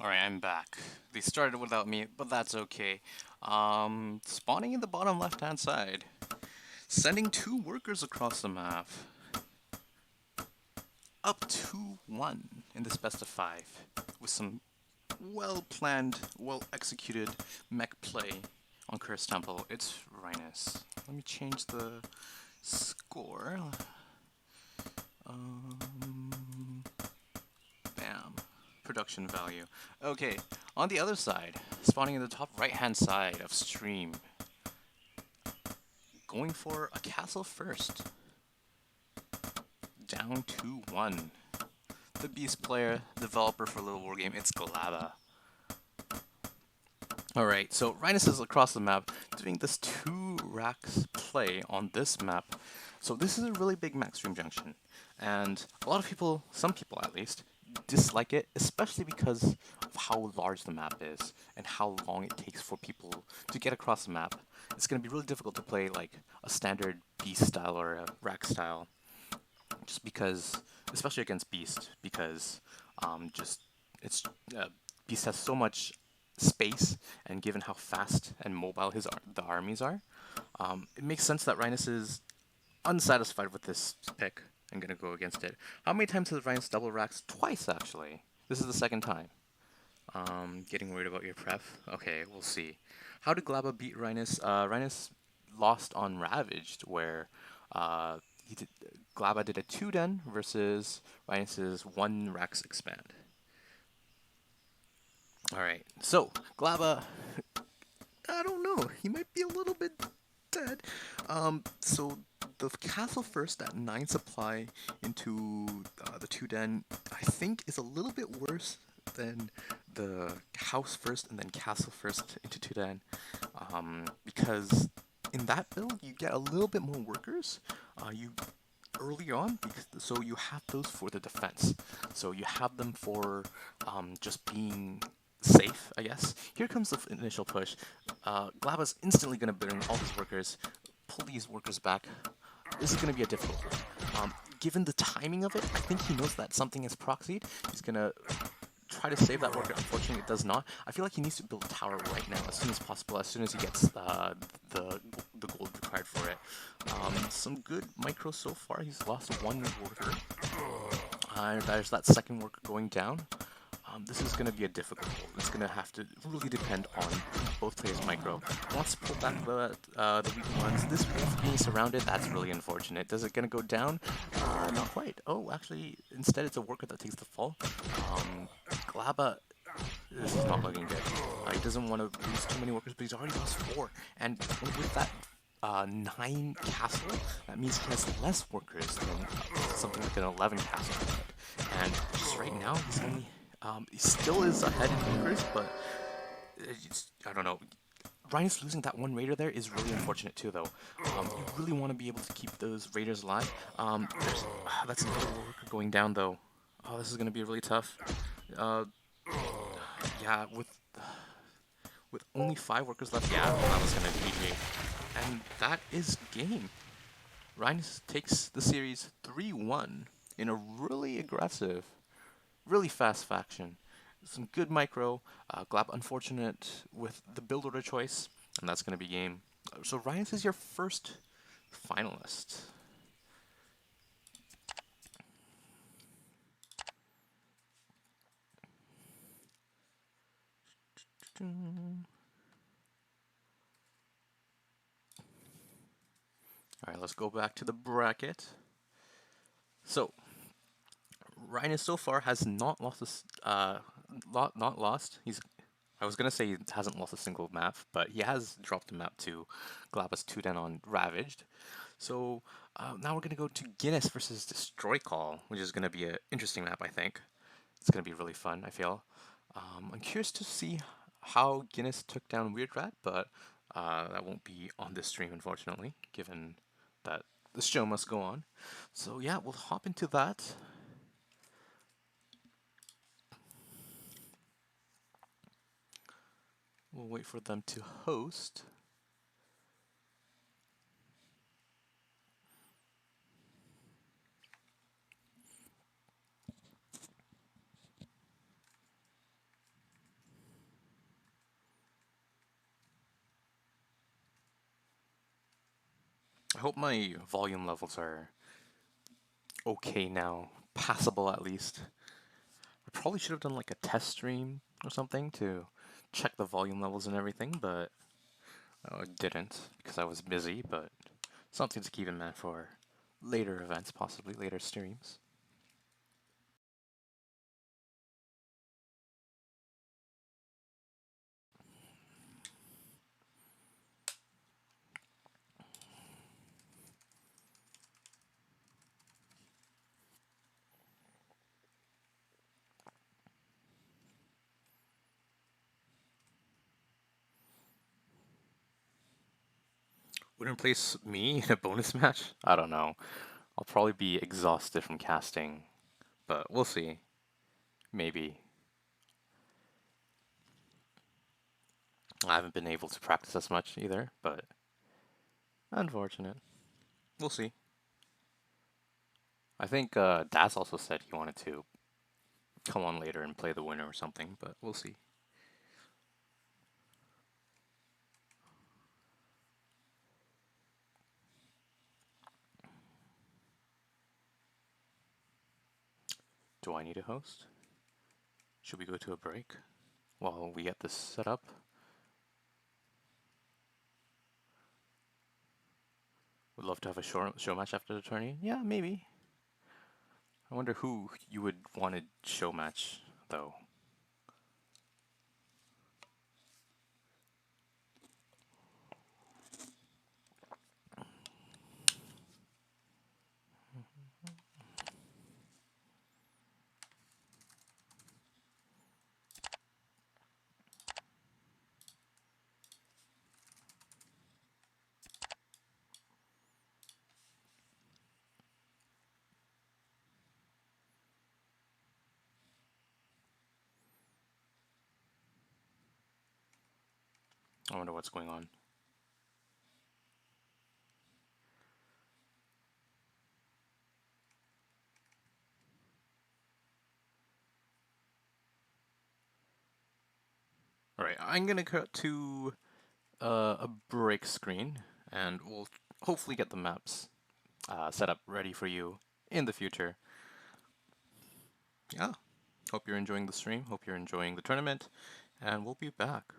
Alright, I'm back. They started without me, but that's okay. Spawning in the bottom left-hand side. Sending 2 workers across the map. up 2-1 in this best of 5 with some well-planned, well-executed mech play on Curse Temple. It's Rhinis. Let me change the score. Bam. Production value. Okay, on the other side, spawning in the top right-hand side of stream, going for a castle first. Down 2-1. The Beast player, developer for Littlewargame, it's Glabba. Alright, so Rhinis is across the map doing this 2 racks play on this map. So this is a really big max stream junction. And a lot of people, some people at least, dislike it, especially because of how large the map is and how long it takes for people to get across the map. It's going to be really difficult to play like a standard Beast style or a rack style. Just because, especially against Beast, because Beast has so much space, and given how fast and mobile the armies are, it makes sense that Rhinis is unsatisfied with this pick and gonna go against it. How many times has Rhinis double racks? Twice, actually. This is the second time. Getting worried about your prep? Okay, we'll see. How did Glabba beat Rhinis? Rhinis lost on Ravaged, where Glabba did a 2-den versus Rhinis's 1 Rax expand. Alright, so Glabba, I don't know, he might be a little bit dead. So the castle first at 9 supply into the 2-den, I think is a little bit worse than the house first and then castle first into 2-den, because in that build you get a little bit more workers. Early on, so you have those for the defense. So you have them for just being safe, I guess. Here comes the initial push. Glabba's instantly going to bring all his workers, pull these workers back. This is going to be a difficult one. Given the timing of it, I think he knows that something is proxied. He's going to try to save that worker. Unfortunately, it does not. I feel like he needs to build a tower right now, as soon as possible, as soon as he gets the gold required for it. Some good micro so far. He's lost 1 worker. There's that second worker going down. This is going to be a difficult goal. It's going to have to really depend on both players' micro. Wants to pull back the weak ones. This wolf being surrounded, that's really unfortunate. Does it going to go down? Not quite. Oh, actually, instead it's a worker that takes the fall. Glabba, this is not looking good. He doesn't want to lose too many workers, but he's already lost 4. And with that 9 castle, that means he has less workers than something like an 11 castle. And just right now, he's only... he still is ahead in workers, but I don't know. Rhinis losing that 1 raider there is really unfortunate too, though. You really want to be able to keep those raiders alive. That's another worker going down, though. Oh, this is going to be really tough. Yeah, with only 5 workers left, yeah, that was going to be GG. And that is game. Rhinis takes the series 3-1 in a really aggressive, really fast faction. Some good micro. Glab unfortunate with the build order choice, and that's going to be game. So Rhinis is your first finalist. All right, let's go back to the bracket. So Rhinis so far has not lost not lost. I was gonna say he hasn't lost a single map, but he has dropped a map to Glabba's 2-den on Ravaged. So now we're gonna go to Guinness versus Destroy Call, which is gonna be an interesting map, I think. It's gonna be really fun, I feel. I'm curious to see how Guinness took down Weird Rat, but that won't be on this stream, unfortunately, given that the show must go on. So yeah, we'll hop into that. We'll wait for them to host. I hope my volume levels are okay now passable at least. I probably should have done like a test stream or something to check the volume levels and everything, but I didn't because I was busy, but something to keep in mind for later events, possibly later streams. Wouldn't place me in a bonus match? I don't know. I'll probably be exhausted from casting, but we'll see. Maybe. I haven't been able to practice as much either, but unfortunate. We'll see. I think Das also said he wanted to come on later and play the winner or something, but we'll see. Do I need a host? Should we go to a break while we get this set up? Would love to have a show match after the tourney. Yeah, maybe. I wonder who you would want to show match, though. I wonder what's going on. Alright, I'm gonna cut to a break screen, and we'll hopefully get the maps set up ready for you in the future. Yeah, hope you're enjoying the stream, hope you're enjoying the tournament, and we'll be back.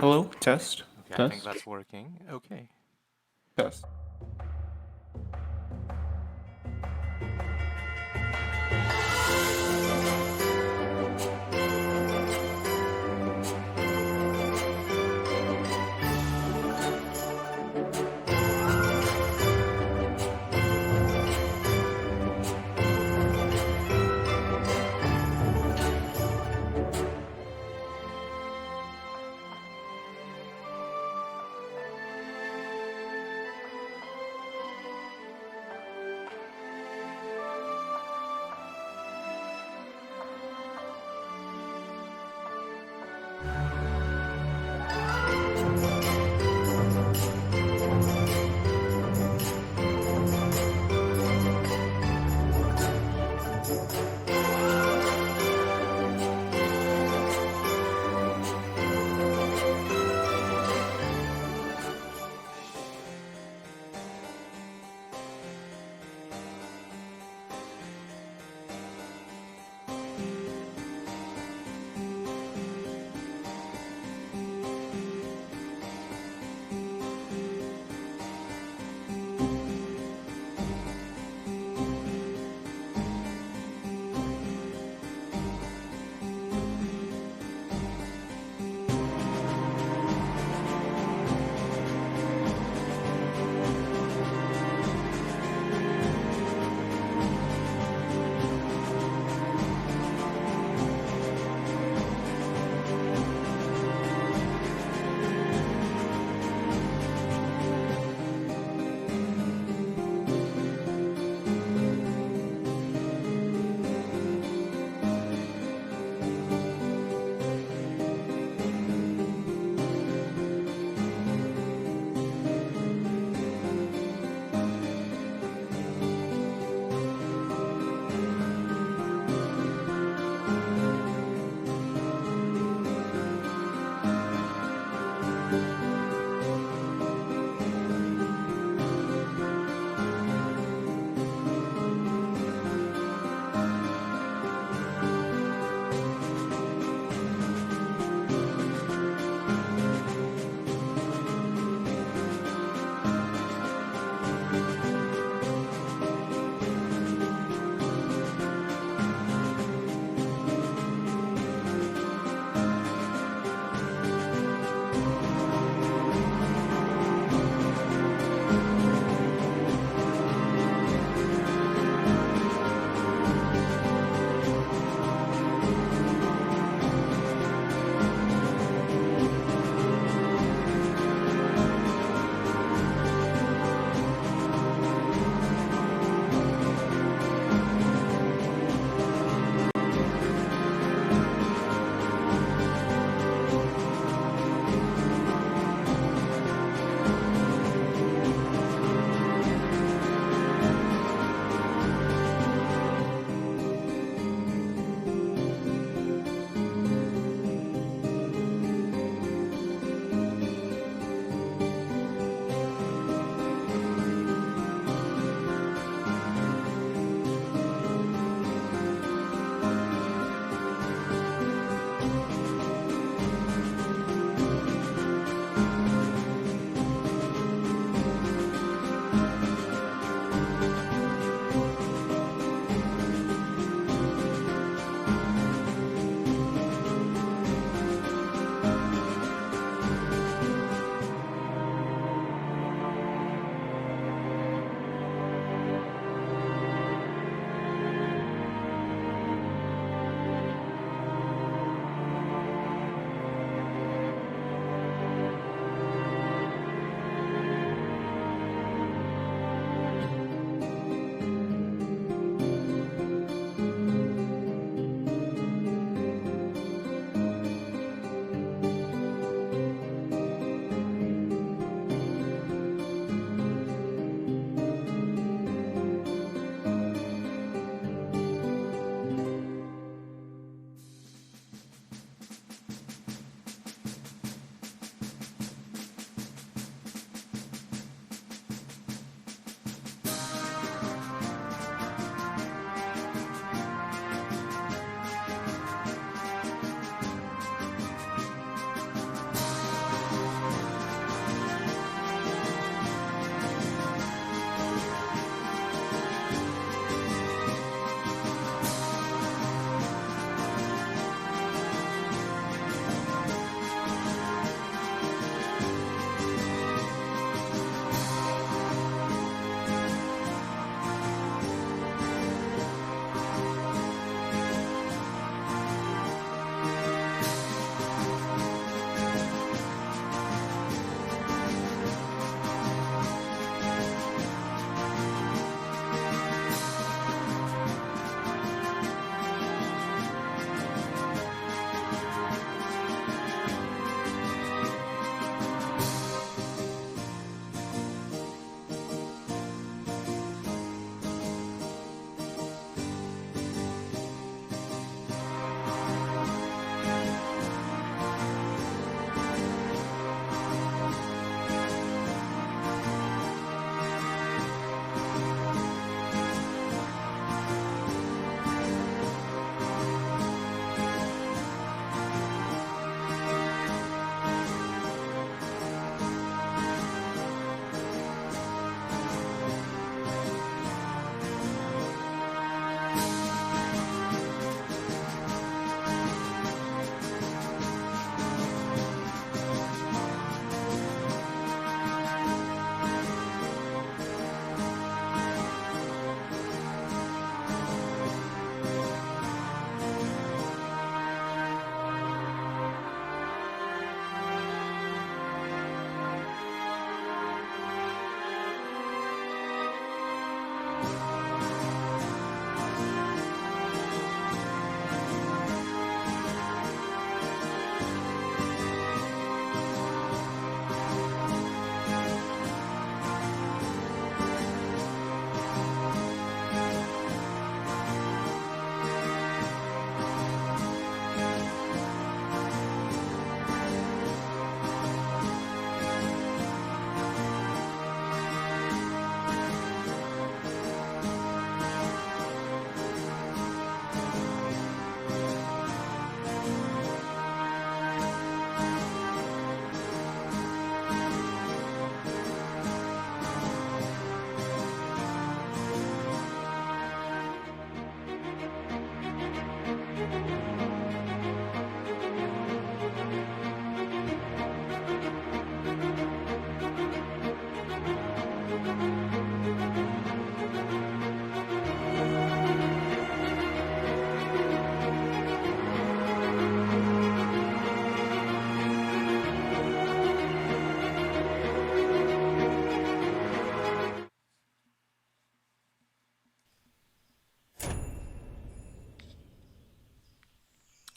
Hello, test, Okay, I think test, that's working. Okay. test.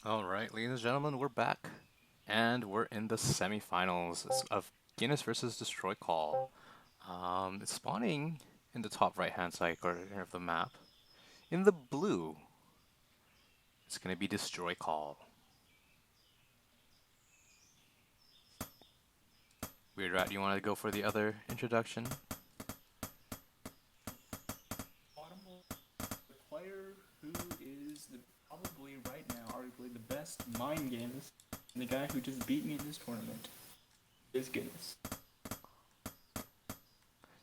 All right, ladies and gentlemen, we're back, and we're in the semifinals of Guinness versus Destroy Call. It's spawning in the top right-hand side corner of the map. In the blue, it's going to be Destroy Call. Weird Rat, you want to go for the other introduction? Audible, the player who is probably right now, arguably the best mind games, and the guy who just beat me in this tournament is Guinness.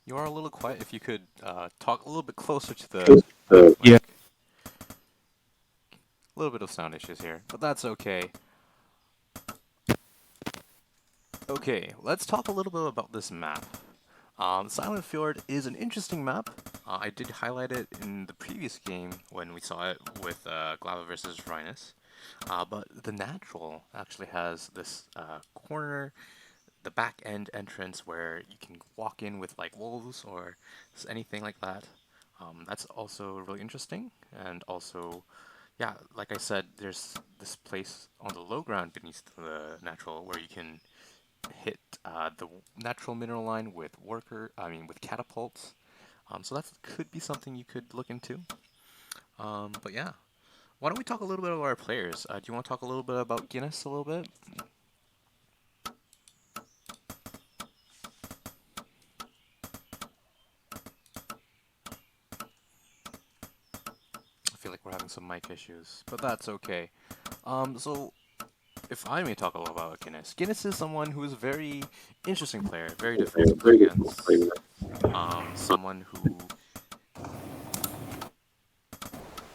You are a little quiet. If you could talk a little bit closer to the mic. Yeah. A little bit of sound issues here, but that's okay. Okay, let's talk a little bit about this map. Silent Fjord is an interesting map. I did highlight it in the previous game when we saw it with Glabba versus Rhinis. But the natural actually has this corner, the back end entrance where you can walk in with like wolves or anything like that. That's also really interesting. And also, yeah, like I said, there's this place on the low ground beneath the natural where you can hit the natural mineral line with with catapults. So that could be something you could look into. But yeah, why don't we talk a little bit about our players? Do you want to talk a little bit about Guinness a little bit? I feel like we're having some mic issues, but that's okay. So if I may talk a little about Guinness, Guinness is someone who is a very interesting player, very difficult to play against. Someone who...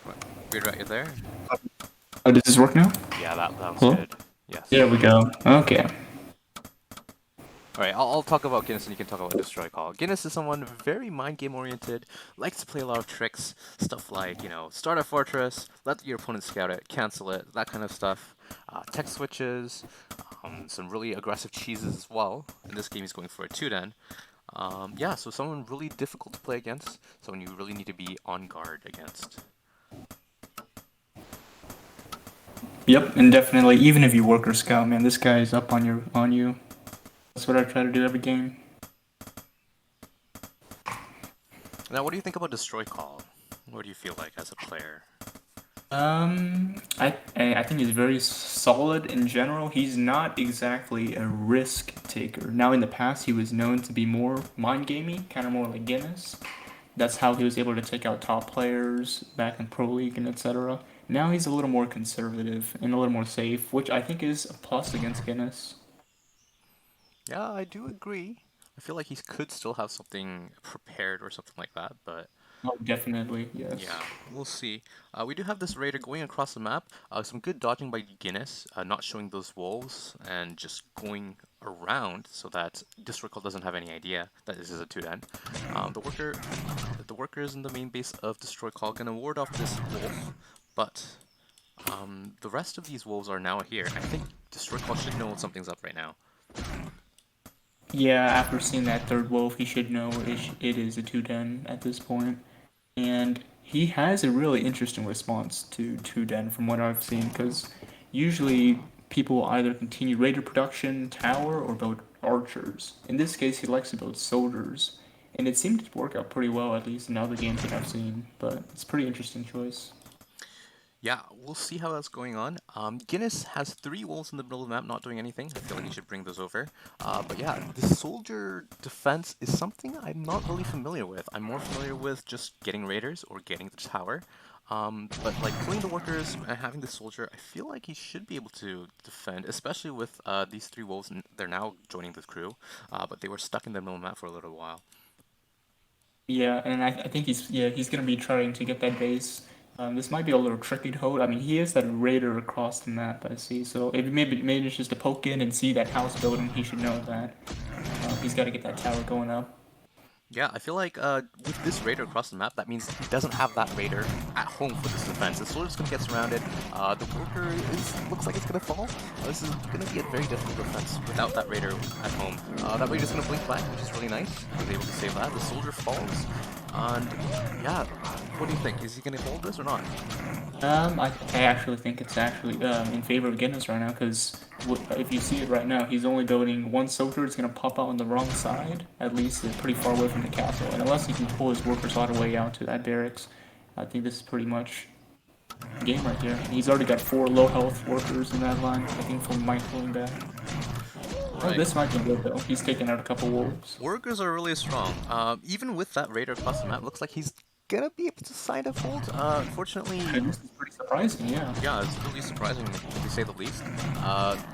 What? Weird Rat, you there? Oh, does this work now? Yeah, that sounds Hello? good. Yes. There we go. Okay. Alright, I'll talk about Guinness and you can talk about Destroy Call. Guinness is someone very mind game oriented, likes to play a lot of tricks, stuff like, start a fortress, let your opponent scout it, cancel it, that kind of stuff. Tech switches, some really aggressive cheeses as well. In this game he's going for a 2-den. Yeah, so someone really difficult to play against, someone you really need to be on guard against. Yep, and definitely, even if you work or scout, man, this guy is up on you. That's what I try to do every game. Now, what do you think about Destroy Call? What do you feel like as a player? I think he's very solid in general. He's not exactly a risk taker. Now, in the past, he was known to be more mind gamey, kind of more like Guinness. That's how he was able to take out top players back in Pro League and etc. Now he's a little more conservative and a little more safe, which I think is a plus against Guinness. Yeah, I do agree. I feel like he could still have something prepared or something like that, but Oh, definitely, yes. yeah, we'll see. We do have this raider going across the map. Some good dodging by Guinness, not showing those wolves and just going around so that Destroy Call doesn't have any idea that this is a 2-den. The workers in the main base of Destroy Call gonna ward off this wolf, but the rest of these wolves are now here. I think Destroy Call should know something's up right now. Yeah, after seeing that third wolf, he should know it is a 2-den at this point. And he has a really interesting response to 2-den from what I've seen, because usually people either continue raider production, tower, or build archers. In this case, he likes to build soldiers. And it seemed to work out pretty well, at least in other games that I've seen. But it's a pretty interesting choice. Yeah, we'll see how that's going on. Guinness has 3 wolves in the middle of the map not doing anything. I feel like he should bring those over. But yeah, the soldier defense is something I'm not really familiar with. I'm more familiar with just getting raiders or getting the tower. But like killing the workers and having the soldier, I feel like he should be able to defend, especially with these 3 wolves. They're now joining the crew, but they were stuck in the middle of the map for a little while. Yeah, and I think he's gonna be trying to get that base. This might be a little tricky to hold. I mean, he has that raider across the map, I see. So if maybe it's just to poke in and see that house building, he should know that. He's got to get that tower going up. Yeah, I feel like with this raider across the map, that means he doesn't have that raider at home for this defense. The soldier's gonna get surrounded. The worker looks like it's gonna fall. This is gonna be a very difficult defense without that raider at home. That raider's gonna blink back, which is really nice. He was able to save that. The soldier falls. And yeah, what do you think? Is he gonna hold this or not? I actually think it's actually in favor of Guinness right now because if you see it right now, he's only building one soldier. It's gonna pop out on the wrong side. At least it's pretty far away from the castle, and unless he can pull his workers all the way out to that barracks, I think this is pretty much game right here. He's already got 4 low health workers in that line. I think from Mike pulling back. Oh, Right. this might be good though. He's taking out a couple wolves. Workers are really strong. Even with that raider across the map, looks like he's gonna be able to sign a hold. Unfortunately, And this is pretty surprising, yeah. yeah, it's really surprising to say the least.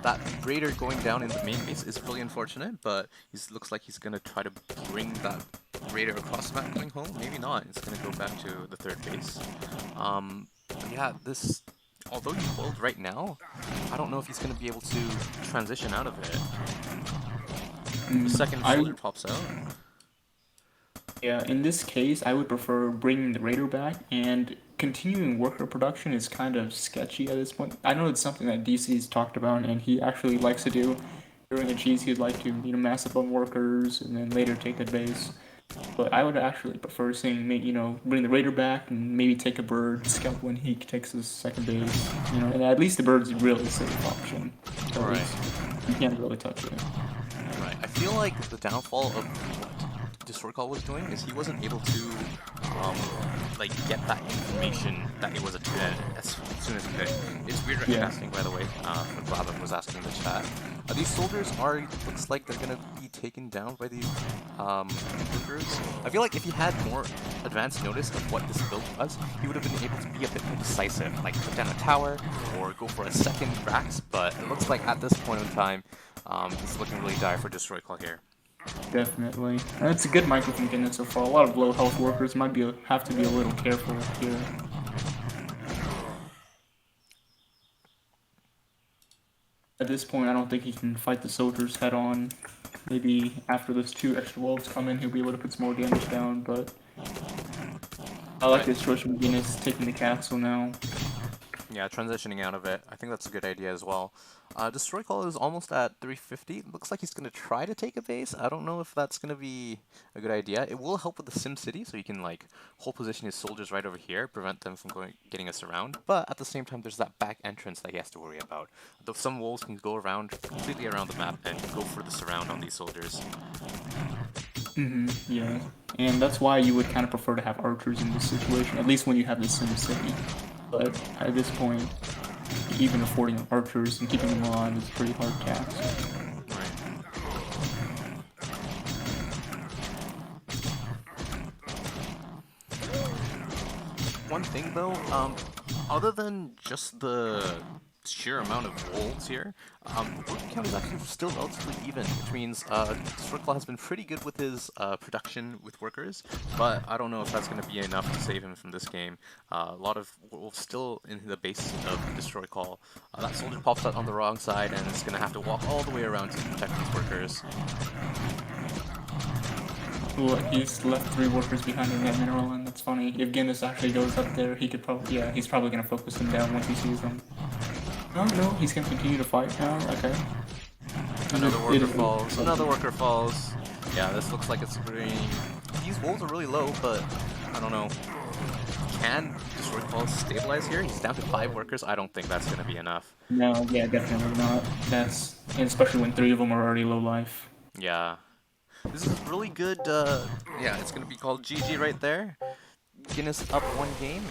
That raider going down in the main base is really unfortunate, but he looks like he's gonna try to bring that raider across the map going home. Maybe not. It's gonna go back to the third base. But yeah, this. Although he pulled right now, I don't know if he's gonna be able to transition out of it. The second I soldier pops out. Yeah, in this case, I would prefer bringing the Raider back, and continuing worker production is kind of sketchy at this point. I know it's something that DC's talked about, and he actually likes to do. During the cheese, he'd like to, mass up on workers and then later take the base. But I would actually prefer seeing, bring the Raider back and maybe take a bird, scout when he takes his second base. And at least the bird's a really safe option. At Right. least you can't really touch it. Right. I feel like the downfall of what Destroy Call was doing is he wasn't able to, like, get that information that it was a 2-head as soon as he could. It's weird recasting, by the way, when Glabba was asking in the chat. These soldiers looks like they're gonna be taken down by these, workers. I feel like if he had more advanced notice of what this build was, he would have been able to be a bit more decisive, like put down a tower, or go for a second Rax, but it looks like at this point in time, it's looking really dire for Destroy Call here. Definitely. And it's a good micro from Guinness so far. A lot of low health workers might have to be a little careful here. At this point, I don't think he can fight the soldiers head on. Maybe after those 2 extra wolves come in, he'll be able to put some more damage down, but I like this choice from Guinness taking the castle now. Yeah, transitioning out of it. I think that's a good idea as well. Destroy Call is almost at 350. Looks like he's going to try to take a base. I don't know if that's going to be a good idea. It will help with the Sim City, so you can like hold position his soldiers right over here, prevent them from getting us around. But at the same time, there's that back entrance that he has to worry about. Though some wolves can go around completely around the map and go for the surround on these soldiers. Yeah. And that's why you would kind of prefer to have archers in this situation, at least when you have the Sim City. But at this point, even affording archers and keeping them alive is a pretty hard task. One thing though, other than just the sheer amount of wolves here, the worker count is actually still relatively even, which means Destroy Claw has been pretty good with his production with workers, but I don't know if that's going to be enough to save him from this game. A lot of wolves still in the base of Destroy Call. That soldier pops out on the wrong side and is going to have to walk all the way around to protect these workers. Well, he's left 3 workers behind in that mineral, and that's funny. If Guinness actually goes up there, he could probably, he's probably gonna focus them down once he sees them. Oh no, he's gonna continue to fight now. Okay. Another worker falls. Another worker falls. Yeah, this looks like it's pretty. These wolves are really low, but I don't know. Can Destroy Call stabilize here? He's down to 5 workers. I don't think that's gonna be enough. No, yeah, definitely not. And especially when 3 of them are already low life. Yeah. This is really good. Yeah, it's gonna be called GG right there. Guinness up 1 game.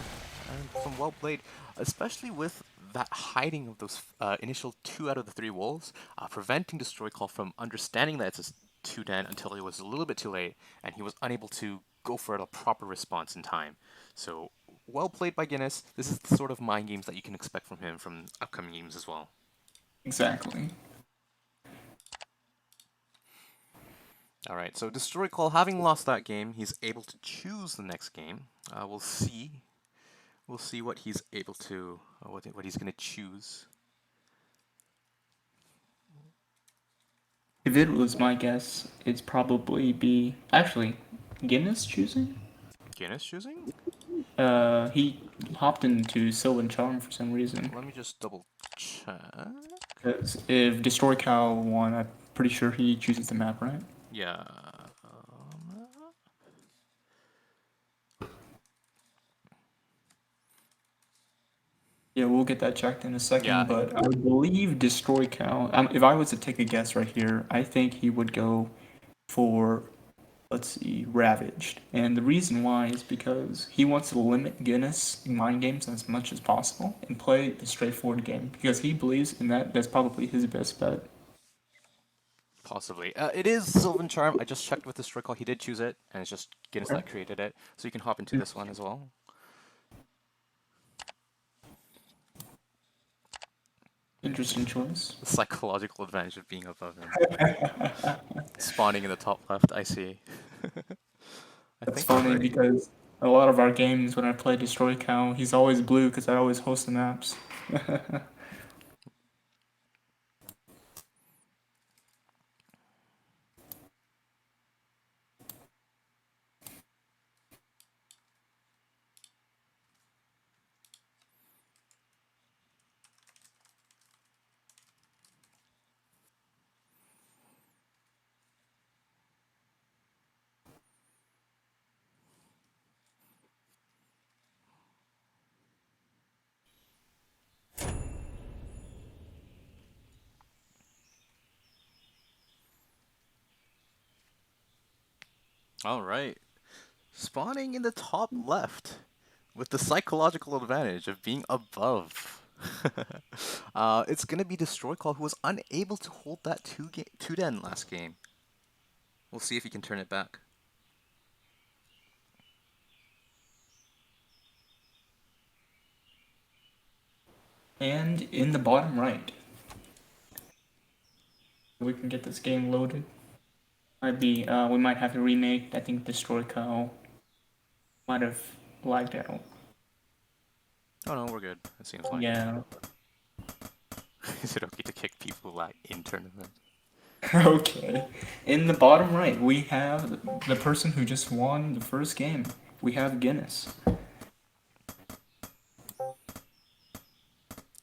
And some well played, especially with that hiding of those initial 2 out of the 3 wolves, preventing Destroy Call from understanding that it's a 2-den until it was a little bit too late, and he was unable to go for a proper response in time. So, well played by Guinness. This is the sort of mind games that you can expect from him from upcoming games as well. Exactly. Alright, so Destroy Call, having lost that game, he's able to choose the next game. We'll see. We'll see what he's able to, what he's going to choose. If it was my guess, it'd probably be actually Guinness choosing. Guinness choosing? He hopped into Sylvan Charm for some reason. Let me just double check. Because if Destroy Cow won, I'm pretty sure he chooses the map, right? Yeah. Yeah, we'll get that checked in a Yeah, second, but I believe Destroy Cal. If I was to take a guess right here, I think he would go for, let's see, Ravaged. And the reason why is because he wants to limit Guinness mind games as much as possible and play the straightforward game because he believes in that. That's probably his best bet. possibly. It is Sylvan Charm. I just checked with the Strictcall. He did choose it, and it's just Guinness Okay. that created it. So you can hop into this one as well. Interesting choice. The psychological advantage of being above him. Spawning in the top left, I see. I That's think I'm funny ready. because a lot of our games when I play Destroy Cal, he's always blue because I always host the maps. Alright. Spawning in the top left with the psychological advantage of being above. It's gonna be Destroy Call who was unable to hold that two den last game. We'll see if he can turn it back. And in the bottom right, we can get this game loaded. We might have to remake. I think Destroy Cal might have lagged out. Oh no, we're good. It seems like. Yeah. Is it okay to kick people like in tournament? Okay. In the bottom right, we have the person who just won the first game. We have Guinness.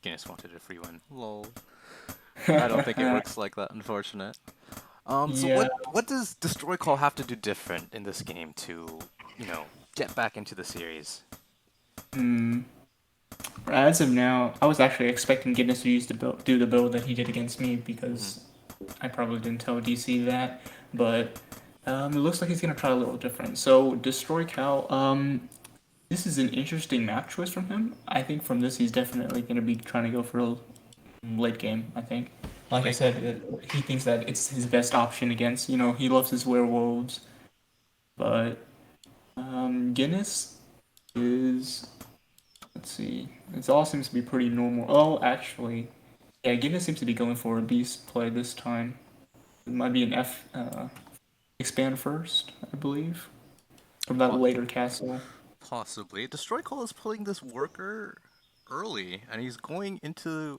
Guinness wanted a free win. Lol. I don't think it works like that, unfortunate. So Yeah. what does Destroy Call have to do different in this game to, get back into the series? Hmm. As of now, I was actually expecting Guinness to do the build that he did against me Hmm. because I probably didn't tell DC that, but it looks like he's gonna try a little different. So Destroy Cal, this is an interesting map choice from him. I think from this he's definitely gonna be trying to go for a late game. I think, like I Late said, game. he thinks that it's his best option against. He loves his werewolves, but Guinness is. Let's see. It all seems to be pretty normal. Oh, actually, yeah, Guinness seems to be going for a beast play this time. It might be an expand first, I believe, from that Po- later castle. Possibly. Destroy Call is pulling this worker early, and he's going into.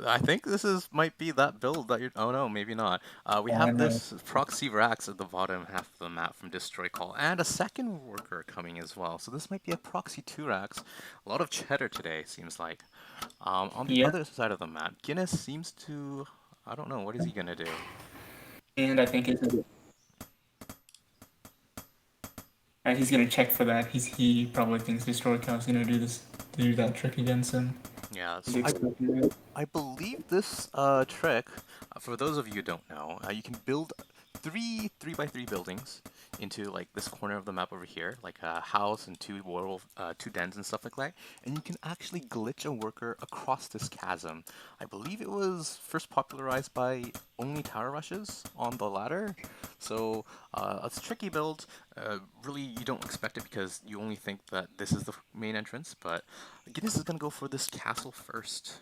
I think this is might be that build that you're. Oh no, maybe not. We Yeah, I have know. this proxy racks at the bottom half of the map from Destroy Call, and a second worker coming as well. So this might be a proxy two racks. A lot of cheddar today seems like. On the Yeah, other side of the map, Guinness seems to. I don't know. What is he gonna do? and I think he's gonna check for that. He probably thinks Historical's gonna do that trick against him. Yeah. He's So expecting it. I believe this trick, for those of you who don't know, you can build three by three buildings into like this corner of the map over here, like a house and two dens and stuff like that, and you can actually glitch a worker across this chasm. I believe it was first popularized by only tower rushes on the ladder, so it's a tricky build. Really, you don't expect it because you only think that this is the main entrance, but Guinness is going to go for this castle first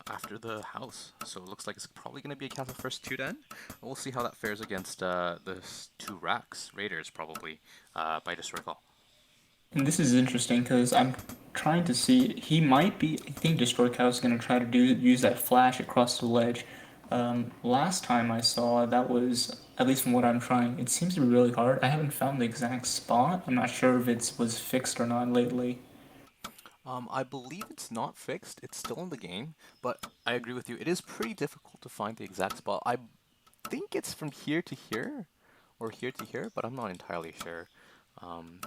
after the house. So it looks like it's probably going to be a castle first 2-den. We'll see how that fares against the two racks, Raiders probably, by Destroy Call. And this is interesting because I'm trying to see. He might be. I think Destroy Cow is going to try to use that flash across the ledge. Last time I saw that was at least from what I'm trying. It seems to be really hard. I haven't found the exact spot. I'm not sure if it was fixed or not lately. I believe it's not fixed. It's still in the game, but I agree with you. It is pretty difficult to find the exact spot. I think it's from here to here, or here to here, but I'm not entirely sure.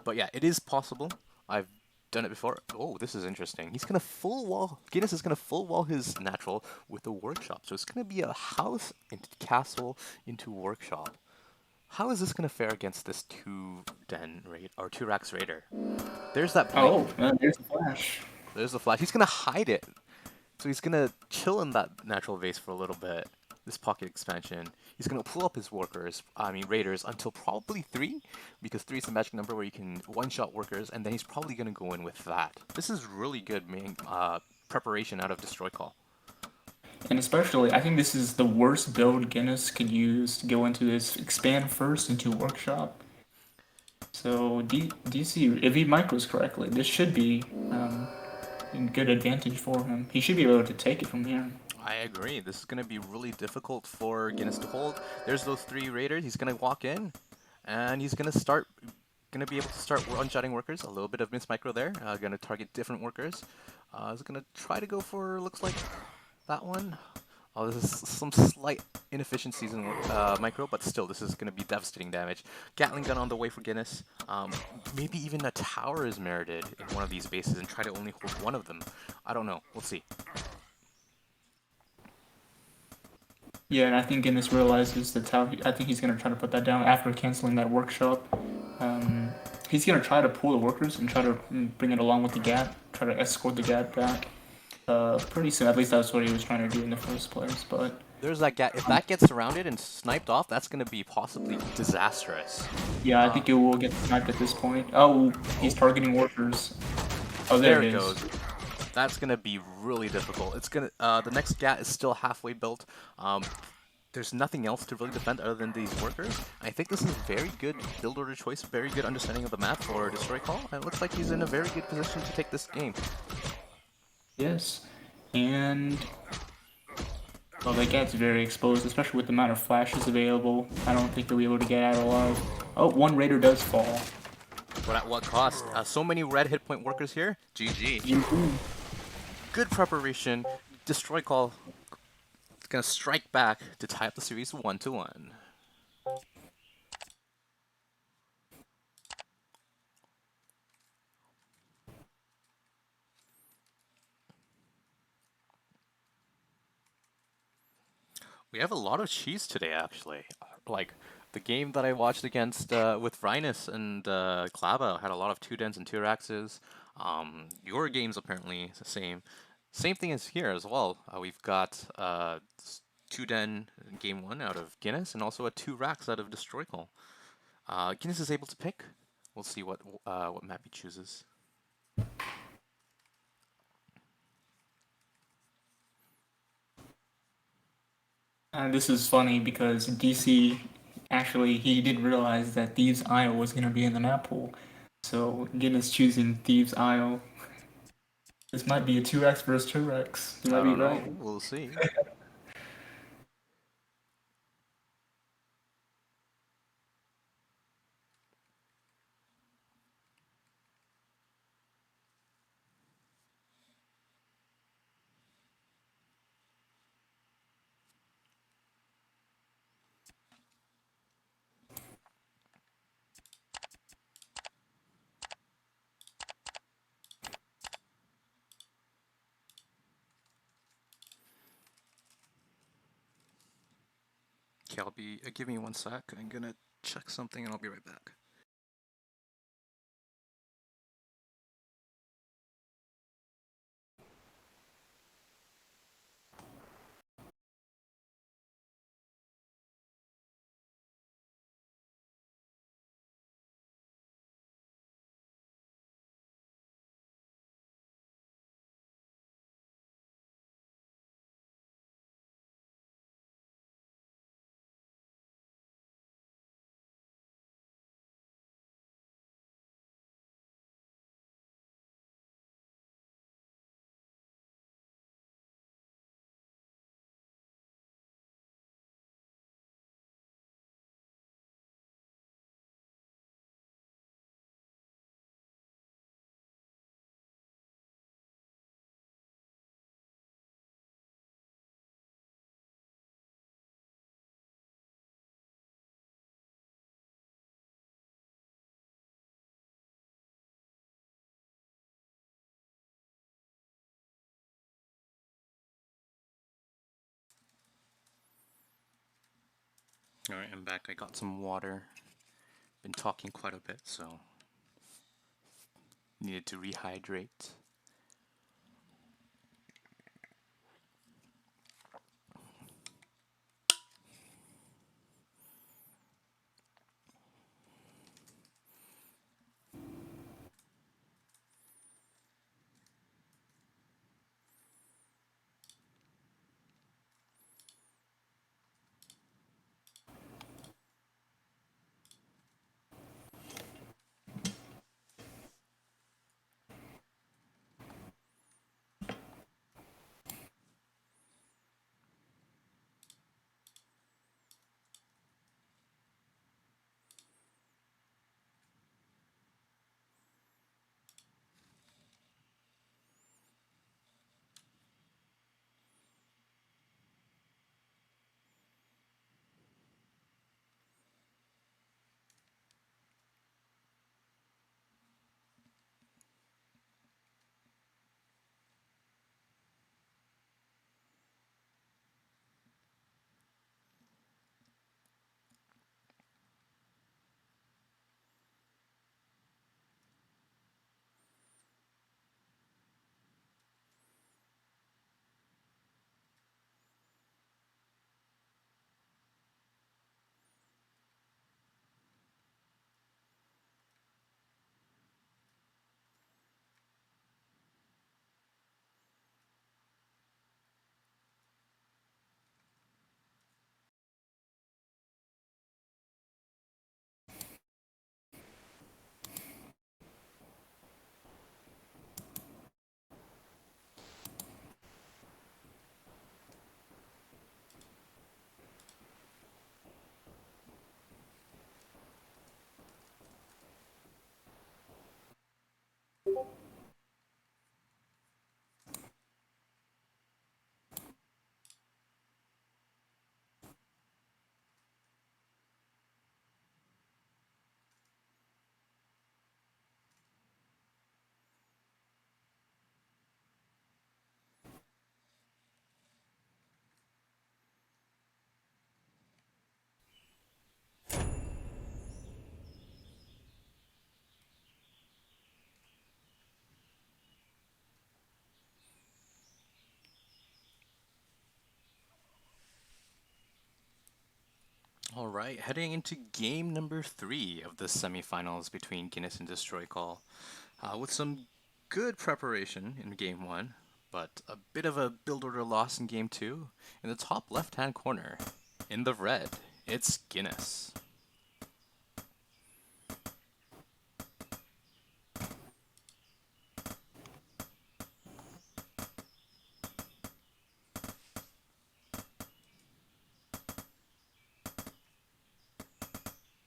But yeah, it is possible. I've done it before. Oh, this is interesting. He's gonna full wall. Guinness is gonna full wall his natural with a workshop. So it's gonna be a house into castle into workshop. How is this gonna fare against this two den raid or two racks raider? There's that blink. Oh, there's a flash. There's the flash. He's gonna hide it. So he's gonna chill in that natural base for a little bit. This pocket expansion. He's gonna pull up his workers, I mean raiders, until probably 3, because 3 is the magic number where you can one-shot workers, and then he's probably gonna go in with that. This is really good main preparation out of Destroy Call. And especially, I think this is the worst build Guinness could use to go into this expand first into workshop. So DC, if he micros correctly, this should be a good advantage for him. He should be able to take it from here. I agree. This is gonna be really difficult for Guinness to hold. There's those 3 raiders. He's gonna walk in, and he's gonna be able to start one-shotting workers. A little bit of miss micro there. Gonna target different workers. He's gonna try to go for, looks like, that one. Oh, this is some slight inefficiencies in micro, but still, this is going to be devastating damage. Gatling gun on the way for Guinness. Maybe even a tower is merited in one of these bases and try to only hold one of them. I don't know. We'll see. Yeah, and I think Guinness realizes that's how I think he's going to try to put that down after canceling that workshop. He's going to try to pull the workers and try to bring it along with the gap, try to escort the gap back. Pretty soon, at least that's what he was trying to do in the first place, but... There's that gap. If that gets surrounded and sniped off, that's going to be possibly disastrous. Yeah, I think it will get sniped at this point. Oh, he's targeting workers. Oh, there it goes. That's going to be really difficult. It's going to the next gat is still halfway built. There's nothing else to really defend other than these workers. I think this is very good build order choice, very good understanding of the map for Destroy Call, and it looks like he's in a very good position to take this game. Yes, and well, that gat's very exposed, especially with the amount of flashes available. I don't think they'll be able to get out alive. Oh, one raider does fall. But at what cost? So many red hit point workers here. GG. Good preparation. Destroy Call is gonna strike back to tie up the series 1-1. We have a lot of cheese today, actually. Like, the game that I watched against with Rhinis and Glabba had a lot of 2 dens and 2 raxes. Your game's apparently the same. Same thing as here as well. We've got 2 den game 1 out of Guinness and also a 2 rax out of Destroy Call. Guinness is able to pick. We'll see what map he chooses. This is funny because DC actually he did realize that Thieves' Isle was going to be in the map pool, so Guinness choosing Thieves' Isle. This might be a 2x versus 2x. You might be right. We'll see. Okay, give me 1 sec. I'm gonna check something and I'll be right back. Alright, I'm back. I got some water. Been talking quite a bit, so needed to rehydrate. Alright, heading into game number 3 of the semifinals between Guinness and Destroy Call. With some good preparation in game 1, but a bit of a build order loss in game 2. In the top left hand corner, in the red, it's Guinness.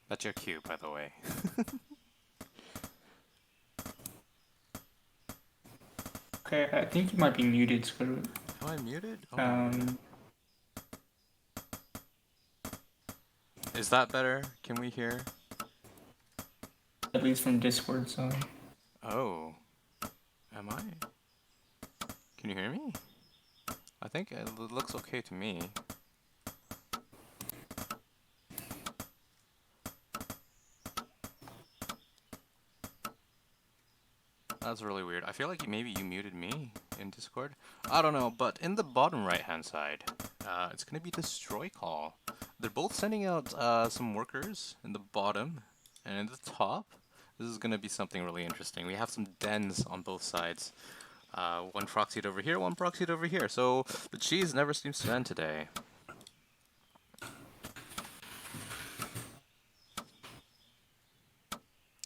That's your cue, by the way. Okay, I think you might be muted, Squidward. Am I muted? Oh. Is that better? Can we hear? At least from Discord, so. Oh. Am I? Can you hear me? I think it looks okay to me. That's really weird. I feel like maybe you muted me in Discord. I don't know, but in the bottom right-hand side, it's going to be Destroy Call. They're both sending out some workers in the bottom, and in the top, this is going to be something really interesting. We have some dens on both sides. One proxied over here, one proxied over here. So the cheese never seems to end today.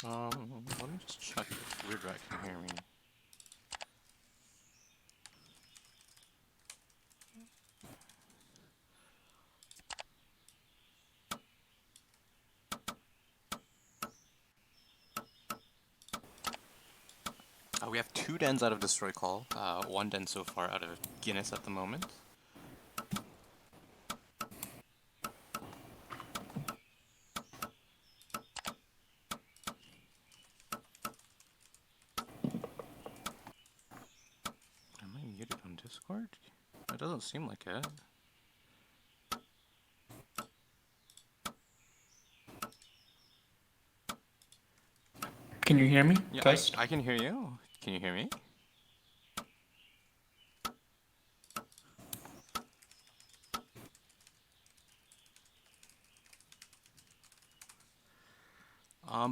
Let me just check if Weirdrat can hear me. We have 2 dens out of Destroy Call, 1 den so far out of Guinness at the moment. Am I muted on Discord? It doesn't seem like it. Can you hear me? Yeah, Test. I can hear you. Can you hear me?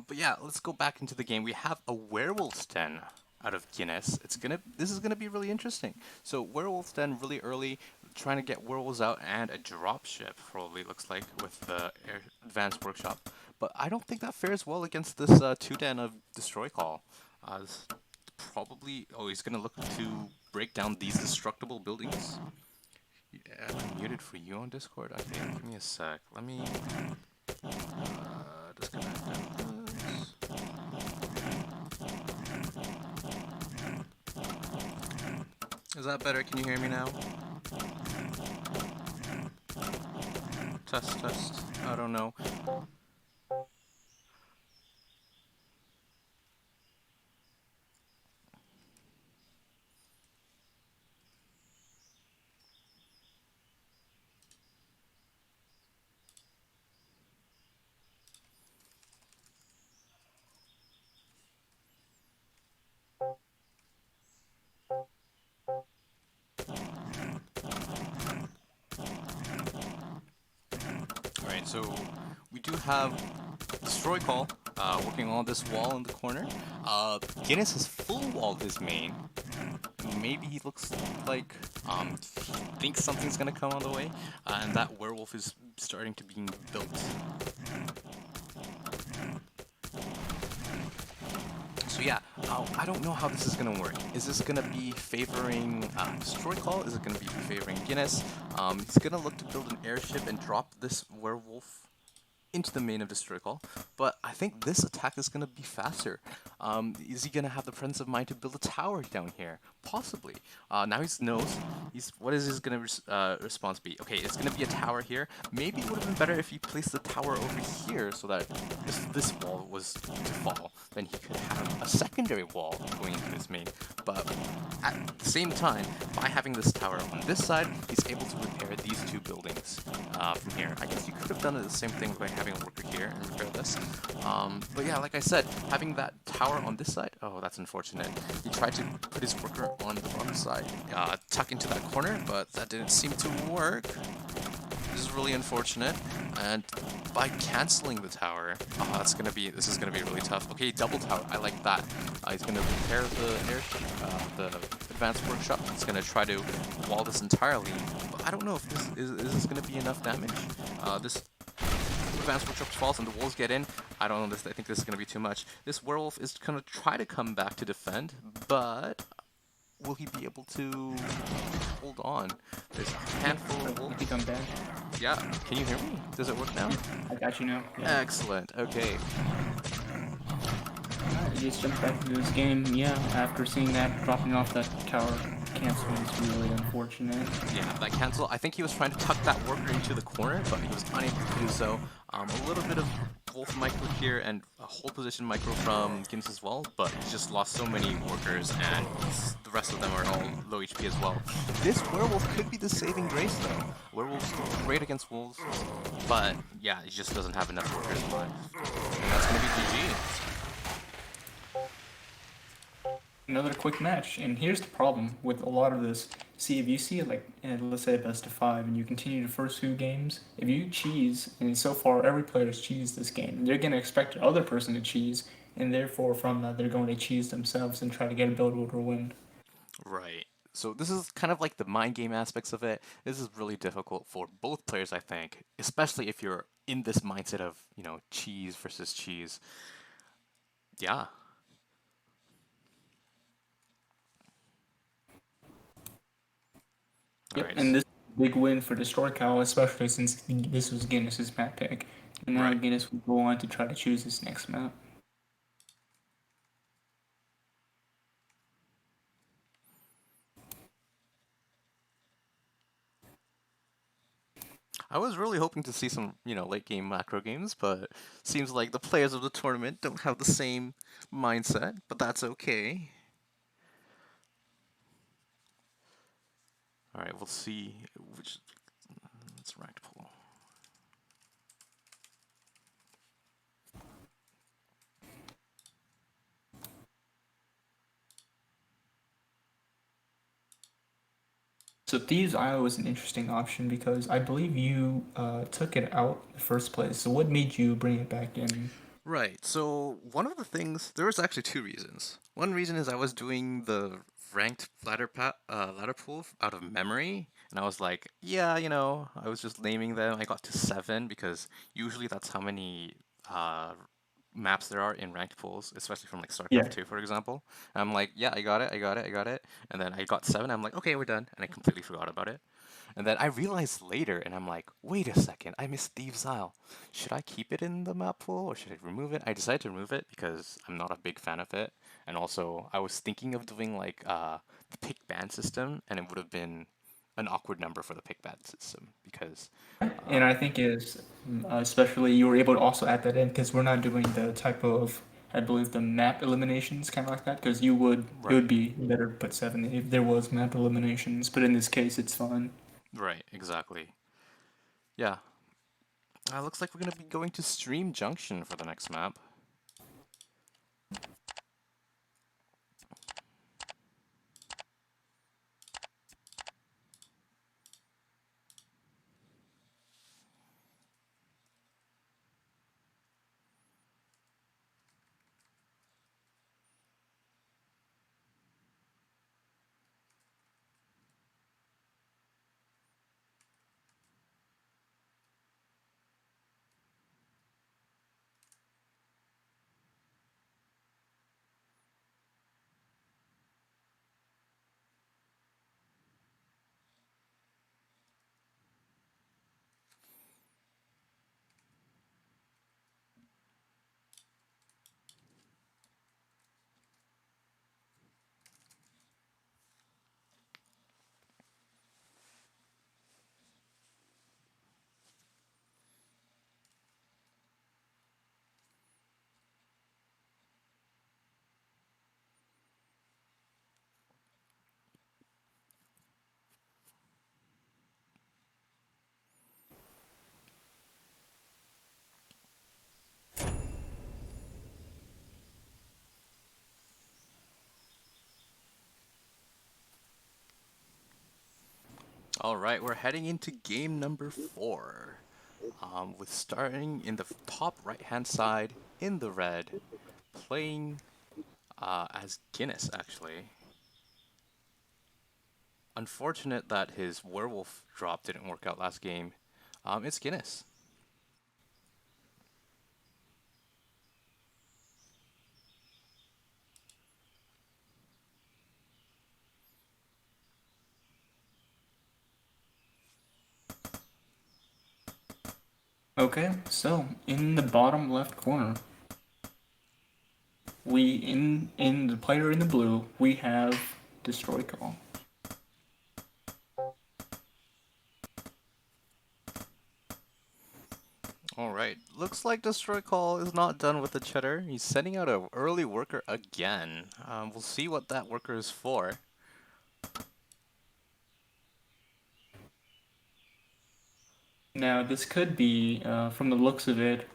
But yeah, let's go back into the game. We have a werewolf's den out of Guinness. This is gonna be really interesting. So werewolf's den really early, trying to get werewolves out and a dropship probably looks like with the advanced workshop. But I don't think that fares well against this two den of destroy call. This probably he's gonna look to break down these destructible buildings. Yeah, I'm muted for you on Discord. Okay, give me a sec. Let me disconnect this. Is that better? Can you hear me now? Test, test. I don't know. Alright, so we do have Destroy Call working on this wall in the corner. Guinness has full walled his main. Maybe he looks like he thinks something's gonna come on the way, and that werewolf is starting to being built. So yeah, I don't know how this is gonna work. Is this gonna be favoring Destroy Call? Is it gonna be favoring Guinness? He's gonna look to build an airship and drop this werewolf into the main of Destroy Call, but I think this attack is going to be faster. Is he going to have the presence of mind to build a tower down here? Possibly. Now he knows. What is his going to response be? Okay, it's going to be a tower here. Maybe it would have been better if he placed the tower over here so that if this wall was to fall, then he could have a secondary wall going into his main. But at the same time, by having this tower on this side, he's able to repair these two buildings from here. I guess you could have done the same thing by having a worker here and repair this. But yeah, like I said, having that tower on this side, oh, that's unfortunate. He tried to put his worker on the bottom side, tuck into that corner, but that didn't seem to work. This is really unfortunate. And by canceling the tower, this is gonna be really tough. Okay, double tower, I like that. He's gonna repair the airship, the advanced workshop. He's gonna try to wall this entirely, but I don't know if is this gonna be enough damage. This advanced workshop falls and the wolves get in. I don't know. I think this is gonna be too much. This werewolf is gonna try to come back to defend, but will he be able to hold on? There's a handful of wolves. I think I'm dead. Yeah, can you hear me? Does it work now? I got you now. Yeah. Excellent, okay. I just jumped back into this game, yeah, after seeing that, dropping off that tower cancel is really unfortunate. Yeah, that cancel. I think he was trying to tuck that worker into the corner, but he was unable to do so. A little bit of Wolf micro here and a whole position micro from Guinness as well, but he just lost so many workers and the rest of them are all low HP as well. This werewolf could be the saving grace though. Werewolves are great against wolves, but yeah, he just doesn't have enough workers left. And that's gonna be GG. Another quick match, and here's the problem with a lot of this. See, if you see like, let's say a best of 5, and you continue the first few games, if you cheese, and so far every player has cheesed this game, they're going to expect the other person to cheese, and therefore from that they're going to cheese themselves and try to get a build order win. Right. So this is kind of like the mind game aspects of it. This is really difficult for both players, I think, especially if you're in this mindset of, cheese versus cheese. Yeah. Yep, Alright. and this is a big win for Destroy Cow, especially since this was Guinness's map pick. And now Right. Guinness will go on to try to choose his next map. I was really hoping to see some, late game macro games, but seems like the players of the tournament don't have the same mindset, but that's okay. Alright, we'll see which. Let's ranked pool. So Thieves Isle was an interesting option because I believe you took it out in the first place. So what made you bring it back in? Right. So one of the things there was actually two reasons. One reason is I was doing the ranked ladder pool out of memory, and I was like, yeah, I was just naming them. I got to 7 because usually that's how many uh, maps there are in ranked pools, especially from like StarCraft Yeah. 2, for example. And I'm like, yeah, I got it, I got it, I got it. And then I got 7. I'm like, okay, we're done, and I completely forgot about it. And then I realized later, and I'm like, wait a second, I missed Thieves' Isle. Should I keep it in the map pool or should I remove it? I decided to remove it because I'm not a big fan of it. And also, I was thinking of doing like the pick ban system, and it would have been an awkward number for the pick ban system because, And uh, I think is especially you were able to also add that in because we're not doing the type of I believe the map eliminations kind of like that because you would it right, would be better to put 7 if there was map eliminations, but in this case it's fine. right, exactly. Yeah, looks like we're gonna be going to Stream Junction for the next map. All right, we're heading into game number 4. With starting in the top right-hand side in the red, playing as Guinness, actually. Unfortunate that his werewolf drop didn't work out last game. It's Guinness. Okay, so in the bottom left corner, we in the player in the blue, we have Destroy Call. All right, looks like Destroy Call is not done with the cheddar. He's sending out an early worker again. We'll see what that worker is for. Now this could be, from the looks of it,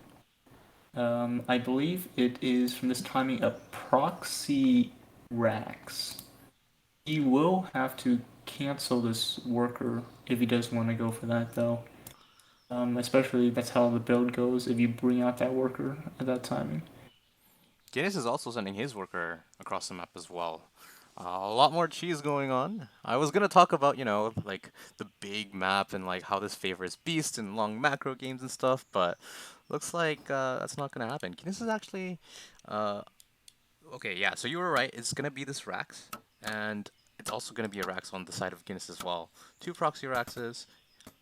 I believe it is from this timing a proxy Rax. He will have to cancel this worker if he does want to go for that though. Especially that's how the build goes if you bring out that worker at that timing. Guinness is also sending his worker across the map as well. A lot more cheese going on. I was gonna talk about, like the big map and like how this favors beast and long macro games and stuff, but looks like that's not gonna happen. Guinness is actually, uh, okay, yeah. So you were right. It's gonna be this Rax, and it's also gonna be a Rax on the side of Guinness as well. Two proxy Raxes.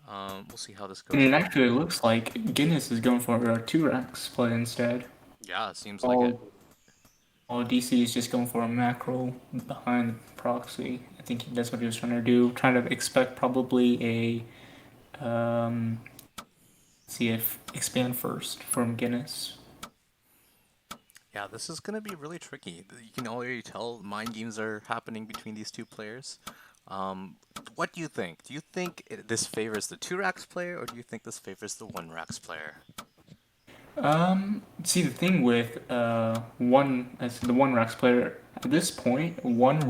We'll see how this And goes it though. actually looks like Guinness is going for a 2 Rax play instead. Yeah, it seems like it. All all DC is just going for a macro behind the proxy. I think that's what he was trying to do. Trying to expect probably a see if expand first from Guinness. Yeah, this is gonna be really tricky. You can already tell mind games are happening between these two players. Um, what do you think? Do you think this favors the 2 Rax player, or do you think this favors the 1 Rax player? See the thing with one as the 1 Rax player at this point, one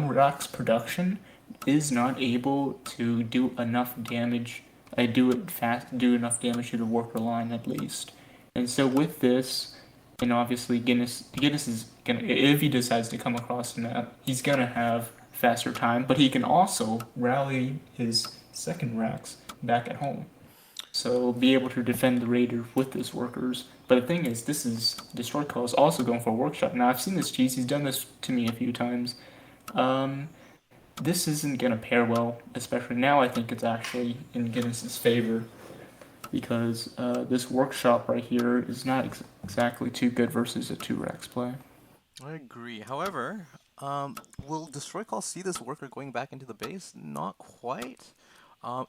Rax production is not able to do enough damage, do enough damage to the worker line at least. And so with this, and obviously Guinness is gonna, if he decides to come across the map, he's gonna have faster time, but he can also rally his second racks back at home. So be able to defend the raider with his workers. But the thing is, this is Destroy Call is also going for a workshop. Now I've seen this cheese. He's done this to me a few times. Um, this isn't gonna pair well, especially now. I think it's actually in Guinness's favor because this workshop right here is not exactly too good versus a two Rex play. I agree. However, will Destroy Call see this worker going back into the base? Not quite.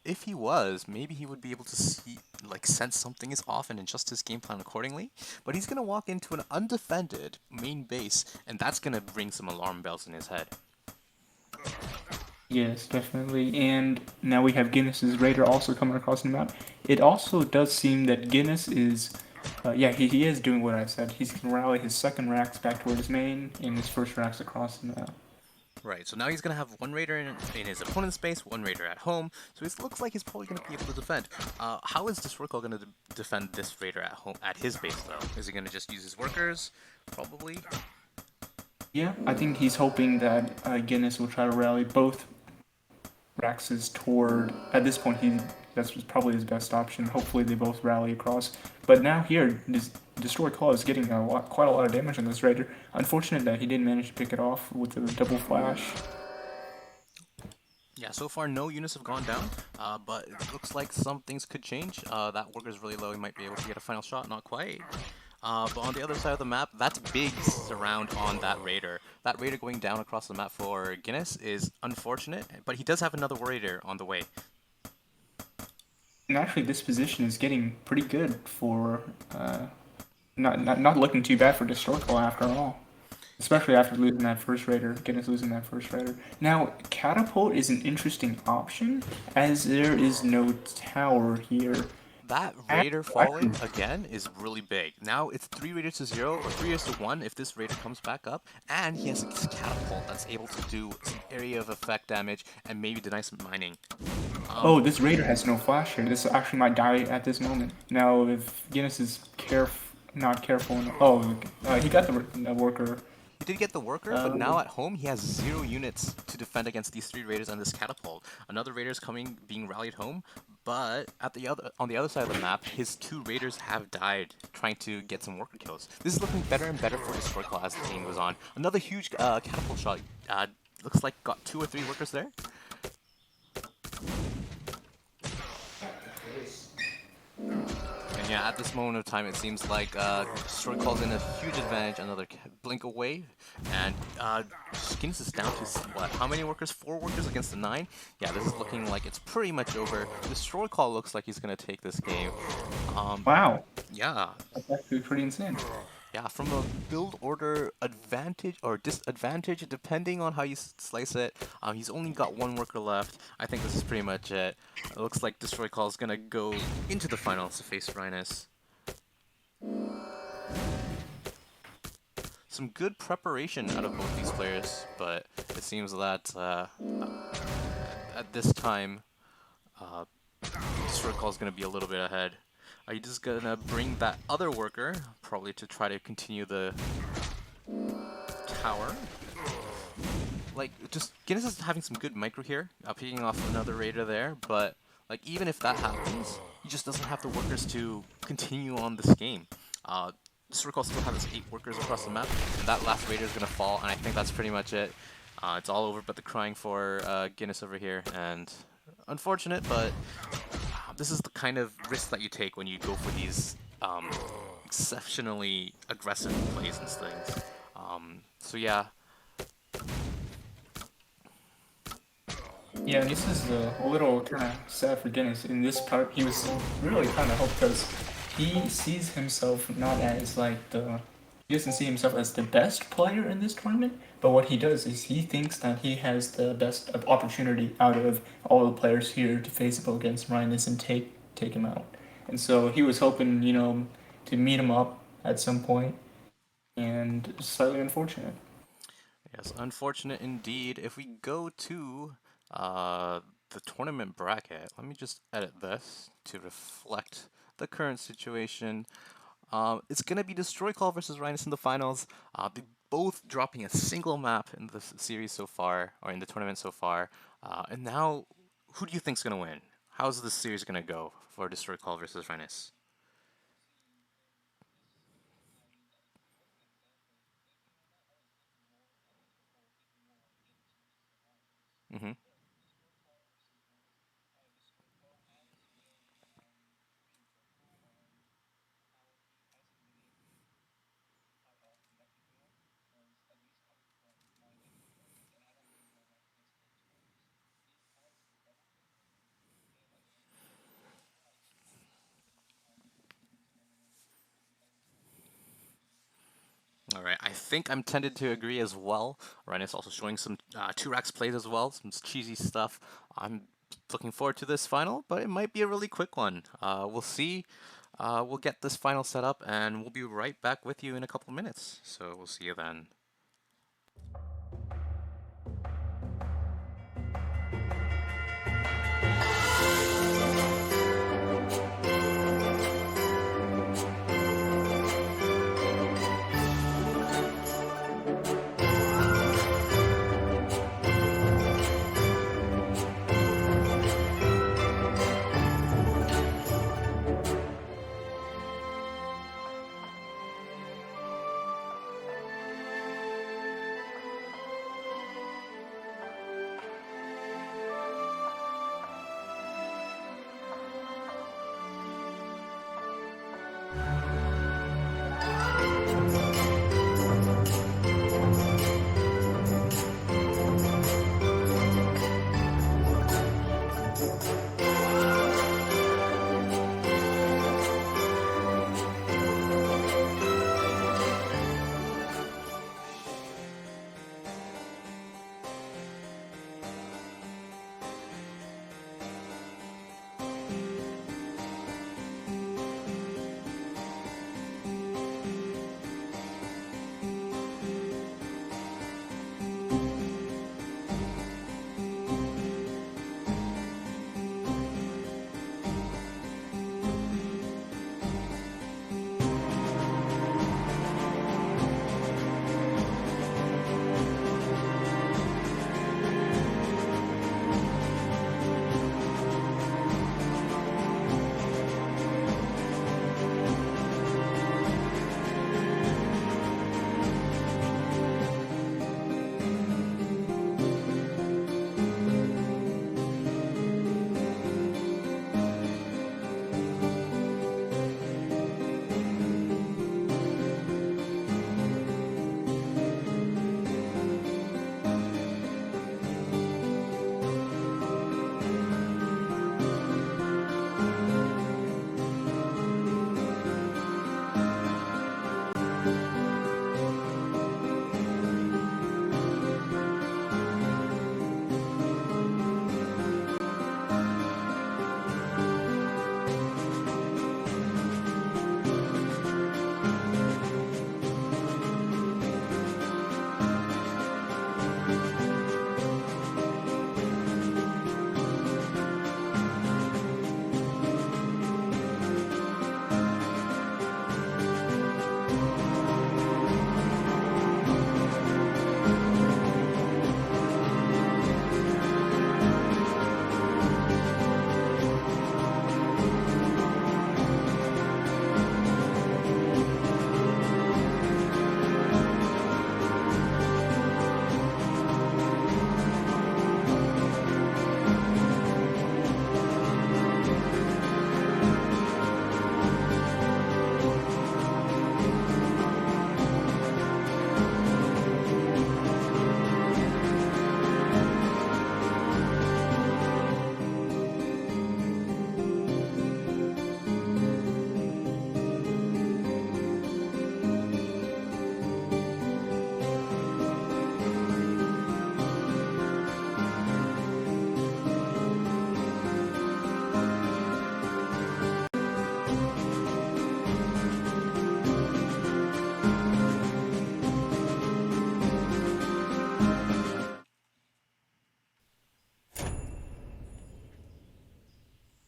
If he was, maybe he would be able to see, like, sense something is off and adjust his game plan accordingly. But he's gonna walk into an undefended main base, and that's gonna ring some alarm bells in his head. Yes, definitely. And now we have Guinness's Raider also coming across the map. It also does seem that Guinness is, yeah, he is doing what I said. He's going to rally his second racks back toward his main and his first racks across the map. Right, so now he's gonna have one raider in his opponent's base, one raider at home. So it looks like he's probably gonna be able to defend. How is Destroy Call gonna defend this raider at home at his base though? Is he gonna just use his workers? Probably. Yeah, I think he's hoping that Guinness will try to rally both Raxes toward. At this point, that's probably his best option. Hopefully, they both rally across. But now here, this Destroy Claw is getting quite a lot of damage on this Raider. Unfortunate that he didn't manage to pick it off with the double flash. Yeah, so far no units have gone down, but it looks like some things could change. That worker's really low, he might be able to get a final shot, not quite. But on the other side of the map, that's big surround on that raider. That raider going down across the map for Guinness is unfortunate, but he does have another raider on the way. And actually, this position is getting pretty good for not looking too bad for Destroy Claw after all. Especially after losing that first raider, Guinness losing that first raider. Now, Catapult is an interesting option, as there is no tower here. That raider falling again is really big. Now it's 3 raiders to 0 or 3 raiders to 1 if this raider comes back up, and he has a catapult that's able to do some area of effect damage and maybe deny some mining. Oh, this raider has no flash here. This actually might die at this moment. Now, if Guinness is not careful, oh, he got the worker. He did get the worker, but now at home he has 0 units to defend against these 3 raiders and this catapult. Another raider is being rallied home, but on the other side of the map, his 2 raiders have died trying to get some worker kills. This is looking better and better for Destroy Claw as the game goes on. Another huge catapult shot. Looks like got 2 or 3 workers there. Yeah, at this moment of time, it seems like Destroy Call's in a huge advantage, another blink away, and Guinness is down to, what, how many workers? 4 workers against the 9? Yeah, this is looking like it's pretty much over. Destroy Call looks like he's going to take this game. Wow. Yeah. That's actually pretty insane. Yeah, from a build order advantage or disadvantage, depending on how you slice it, he's only got 1 worker left. I think this is pretty much it. It looks like Destroy Call is gonna go into the finals to face Rhinis. Some good preparation out of both these players, but it seems that at this time, Destroy Call is gonna be a little bit ahead. Are you just gonna bring that other worker, probably to try to continue the tower? Like, just Guinness is having some good micro here, picking off another raider there, but like even if that happens, he just doesn't have the workers to continue on this game. Circle still has 8 workers across the map, and that last raider is gonna fall, and I think that's pretty much it. It's all over but the crying for Guinness over here, and unfortunate, but this is the kind of risk that you take when you go for these exceptionally aggressive plays and things. So yeah. Yeah, this is a little kind of sad for Guinness. In this part, he was really kind of hoped because he sees himself not as he doesn't see himself as the best player in this tournament, but what he does is he thinks that he has the best opportunity out of all the players here to face up against Rhinis and take him out. And so he was hoping, to meet him up at some point, and it's slightly unfortunate. Yes, unfortunate indeed. If we go to uh, the tournament bracket. Let me just edit this to reflect the current situation. It's gonna be Destroy Call versus Rhinis in the finals. They both dropping a single map in the series so far, or in the tournament so far. And now, who do you think's gonna win? How's this series gonna go for Destroy Call versus Rhinis? Mm-hmm. All right, I think I'm tended to agree as well. Ryan also showing some two racks plays as well, some cheesy stuff. I'm looking forward to this final, but it might be a really quick one. We'll see. We'll get this final set up, and we'll be right back with you in a couple minutes. So we'll see you then.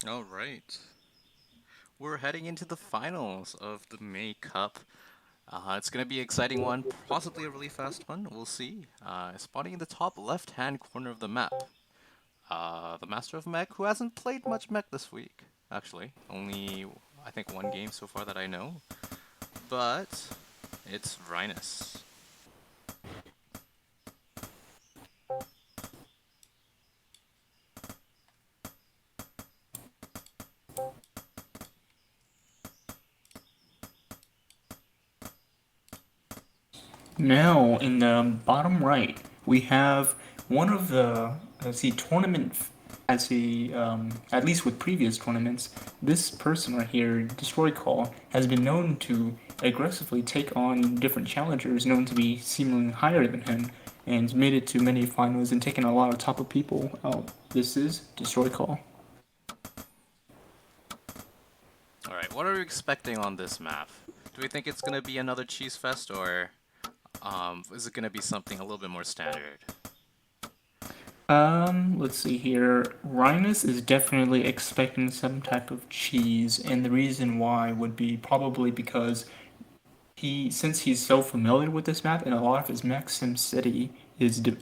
All right. We're heading into the finals of the May Cup. It's going to be an exciting one, possibly a really fast one. We'll see. Spawning in the top left-hand corner of the map. The Master of Mech, who hasn't played much Mech this week, actually. Only, I think, one game so far that I know. But it's Rhinis. Now, in the bottom right, we have one of the, let's see, as the, at least with previous tournaments, this person right here, Destroy Call, has been known to aggressively take on different challengers known to be seemingly higher than him, and made it to many finals and taken a lot of top of people out. This is Destroy Call. All right, what are we expecting on this map? Do we think it's going to be another cheese fest, or is it going to be something a little bit more standard? Let's see here. Rhinus is definitely expecting some type of cheese, and the reason why would be probably because since he's so familiar with this map, and a lot of his Maxim City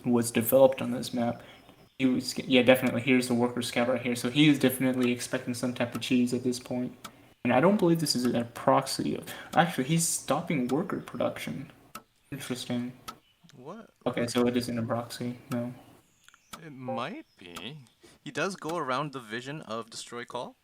was developed on this map. Yeah, definitely. Here's the worker scout right here. So he is definitely expecting some type of cheese at this point. And I don't believe this is a proxy of. Actually, he's stopping worker production. Interesting. What Okay, so worker? it isn't a proxy. No. It might be. He does go around the vision of Destroy Call,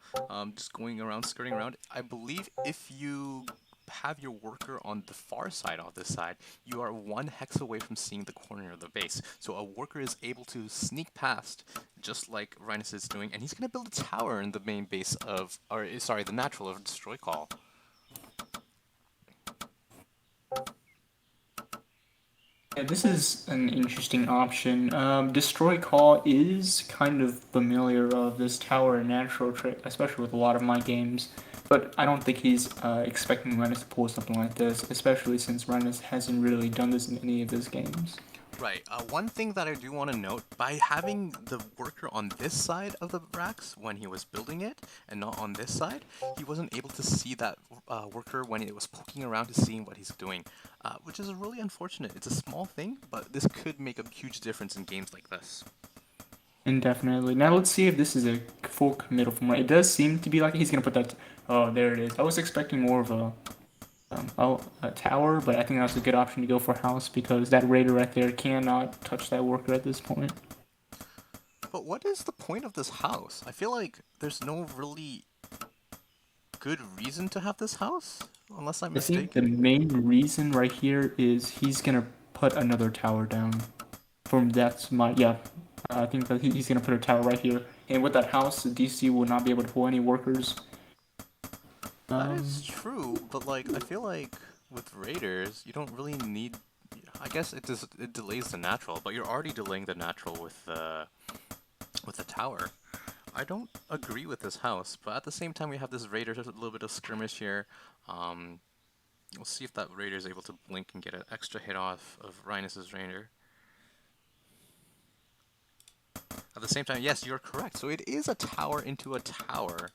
just going around, skirting around. I believe if you have your worker on the far side of this side, you are one hex away from seeing the corner of the base. So a worker is able to sneak past, just like Rhinus is doing, and he's going to build a tower in the main base of, or sorry, the natural of Destroy Call. Yeah, this is an interesting option. Destroy Call is kind of familiar of this tower and natural trick, especially with a lot of my games. But I don't think he's expecting Renus to pull something like this, especially since Renus hasn't really done this in any of his games. Right. One thing that I do want to note, by having the worker on this side of the racks when he was building it, and not on this side, he wasn't able to see that worker when it was poking around to seeing what he's doing, which is really unfortunate. It's a small thing, but this could make a huge difference in games like this. Indefinitely. Now let's see if this is a full committal from right. It does seem to be like he's gonna put that. Oh, there it is. I was expecting more of a tower, but I think that's a good option to go for house because that raider right there cannot touch that worker at this point. But what is the point of this house? I feel like there's no really good reason to have this house, unless I'm I think the mistaken. main reason right here is he's gonna put another tower down. From that's my yeah. I think that he's gonna put a tower right here, and with that house, the DC will not be able to pull any workers. That is Um, true, but like I feel like with raiders, you don't really need. I guess it delays the natural, but you're already delaying the natural with the tower. I don't agree with this house, but at the same time we have this raider, there's a little bit of skirmish here. Um, we'll see if that raider is able to blink and get an extra hit off of Rhinus's raider. At the same time, yes, you're correct. So it is a tower into a tower.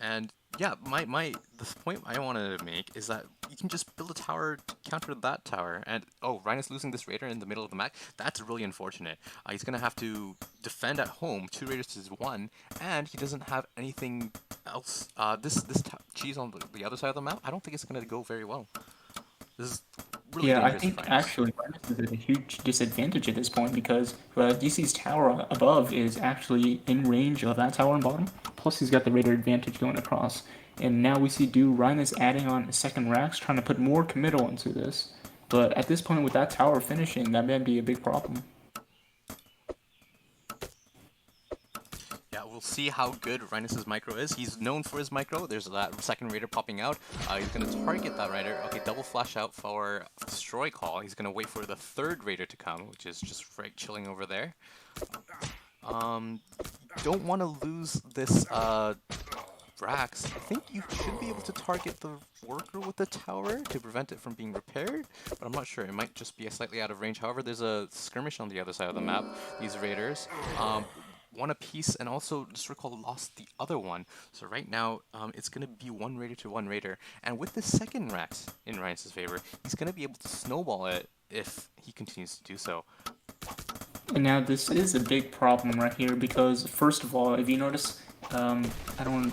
And yeah, the point I wanted to make is that you can just build a tower to counter that tower. And oh, Rhinus losing this raider in the middle of the map, that's really unfortunate. He's gonna have to defend at home, 2 raiders to 1, and he doesn't have anything else. This cheese on the other side of the map, I don't think it's gonna go very well. This is really Yeah, I dangerous think for Rhinus. actually Linus is at a huge disadvantage at this point because DC's tower above is actually in range of that tower on bottom. Plus, he's got the raider advantage going across. And now we see Do Rhinus adding on a second racks, trying to put more committal into this. But at this point, with that tower finishing, that may be a big problem. Yeah, we'll see how good Rhinus's micro is. He's known for his micro. There's that second raider popping out. He's going to target that raider. Okay, double flash out for Destroy Call. He's going to wait for the third raider to come, which is just right chilling over there. Don't want to lose this Brax. I think you should be able to target the worker with the tower to prevent it from being repaired, but I'm not sure. It might just be slightly out of range. However, there's a skirmish on the other side of the map. These raiders. one apiece, and also Destroy Call lost the other one. So right now, it's going to be one Raider to one Raider. And with the second Rex in Rhinis' favor, he's going to be able to snowball it if he continues to do so. And now this is a big problem right here because first of all, if you notice, I don't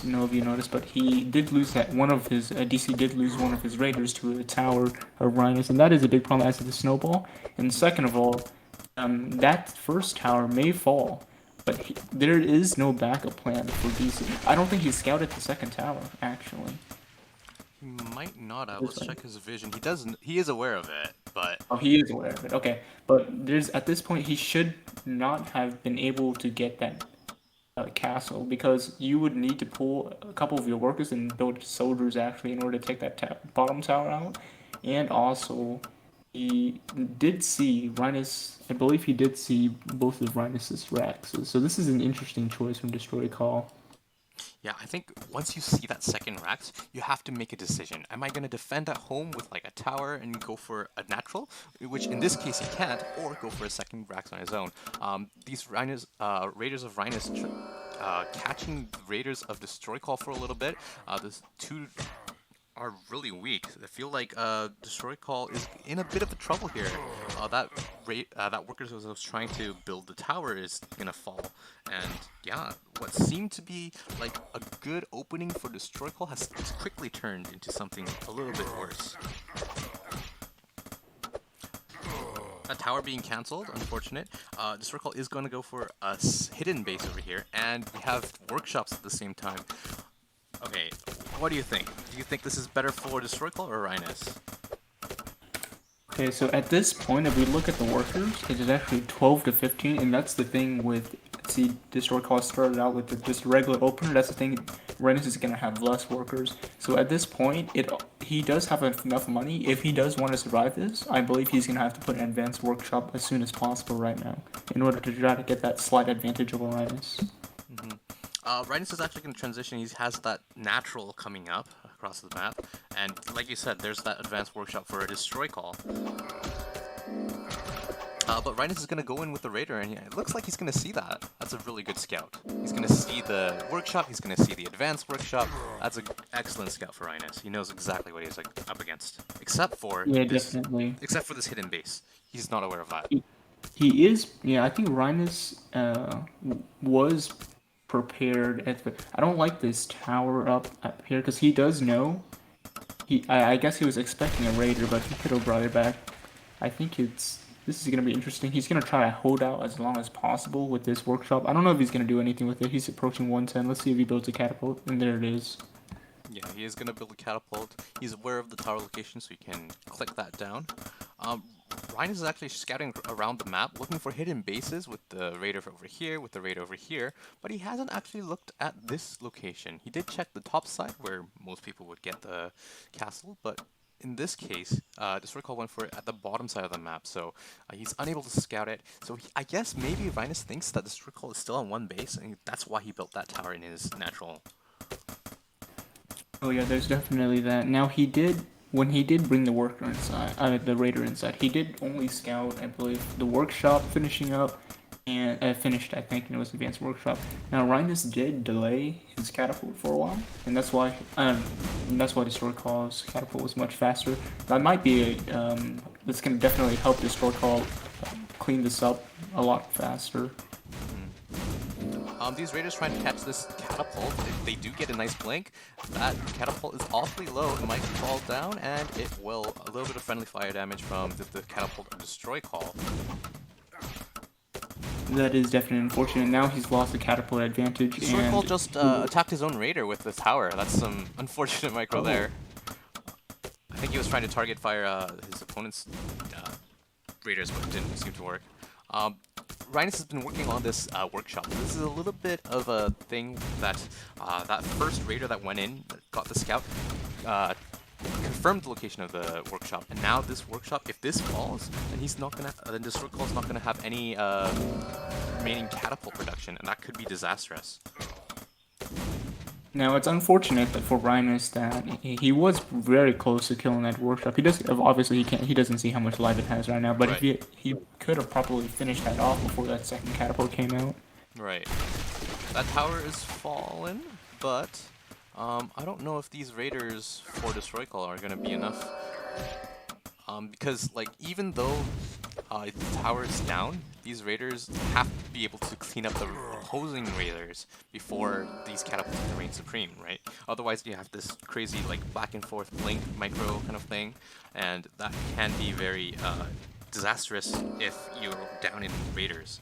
know if you noticed, but he did lose that one of his DC did lose one of his raiders to a tower of Rhinos, and that is a big problem as to the snowball. And second of all, that first tower may fall, but there is no backup plan for DC. I don't think he scouted the second tower actually. He might not have. Let's check his vision. He doesn't. He is aware of it, but Oh, he is aware of it. Okay, but there's at this point he should not have been able to get that castle because you would need to pull a couple of your workers and build soldiers actually in order to take that bottom tower out. And also, he did see Rhinus. I believe he did see both of Rhinus's Rexes. So this is an interesting choice from Destroy Call. yeah, I think once you see that second Rex, you have to make a decision. Am I going to defend at home with like a tower and go for a natural, which in this case he can't, or go for a second Rex on his own? These Rhinos, Raiders of Rhinos catching Raiders of Destroy Call for a little bit. This two are really weak. I feel like Destroy Call is in a bit of a trouble here. That workers was trying to build the tower is gonna fall, and yeah, what seemed to be like a good opening for Destroy Call has quickly turned into something a little bit worse. That tower being cancelled, unfortunate. Destroy Call is going to go for a hidden base over here, and we have workshops at the same time. Okay, what do you think? Do you think this is better for Destroy Call or Rhinis? Okay, so at this point, if we look at the workers, it is actually 12 to 15, and that's the thing with, see, Destroy Call started out with just regular opener, that's the thing, Rhinis is going to have less workers. So at this point, he does have enough money. If he does want to survive this, I believe he's going to have to put an advanced workshop as soon as possible right now, in order to try to get that slight advantage over Rhinis. Mm-hmm. Rhinis is actually going to transition. He has that natural coming up across the map, and like you said, there's that advanced workshop for a Destroy Call. But Rhinis is going to go in with the Raider, and it looks like he's going to see that. That's a really good scout. He's going to see the workshop, he's going to see the advanced workshop. That's an excellent scout for Rhinis. He knows exactly what he's up against. Except for Definitely. Except for this hidden base. He's not aware of that. He is, yeah, I think Rhinus was prepared. I don't like this tower up here because he does know. I guess he was expecting a raider, but he could have brought it back. I think this is gonna be interesting. He's gonna try to hold out as long as possible with this workshop. I don't know if he's gonna do anything with it. He's approaching 110. Let's see if he builds a catapult, and there it is. Yeah, he is gonna build a catapult. He's aware of the tower location, so he can click that down. Rhinis is actually scouting around the map, looking for hidden bases with the Raider over here, with the Raider over here, but he hasn't actually looked at this location. He did check the top side, where most people would get the castle, but in this case, Destroy Call went for it at the bottom side of the map, so he's unable to scout it. So I guess maybe Rhinis thinks that Destroy Call is still on one base, and that's why he built that tower in his natural. Oh yeah, there's definitely that. Now when he did bring the worker inside, the raider inside, he did only scout, I believe, the workshop finishing up, and finished, I think, and it was advanced workshop. Now Rhinus did delay his catapult for a while, and that's why Destroy Call's catapult was much faster. That might be this can definitely help Destroy Call clean this up a lot faster. These Raiders trying to catch this catapult. If they do get a nice blink, that catapult is awfully low. It might fall down, and it will. A little bit of friendly fire damage from the catapult or Destroy Call. That is definitely unfortunate. Now he's lost the catapult advantage. Destroy Call just attacked his own Raider with the tower. That's some unfortunate micro there. I think he was trying to target fire his opponent's Raiders, but it didn't seem to work. Rhinis has been working on this workshop. This is a little bit of a thing that that first Raider that went in, got the scout, confirmed the location of the workshop, and now this workshop, if this falls, then Destroy Call's not gonna have any remaining catapult production, and that could be disastrous. Now it's unfortunate that for Rhinis that he was very close to killing that workshop. He does obviously he doesn't see how much life it has right now, but if Right, he could have probably finished that off before that second catapult came out. right. That tower is fallen, but I don't know if these raiders for Destroy Call are gonna be enough. Because like even though the tower is down, these raiders have to be able to clean up the opposing raiders before these catapults can reign supreme, right? Otherwise, you have this crazy like back and forth blink micro kind of thing, and that can be very disastrous if you're down in raiders.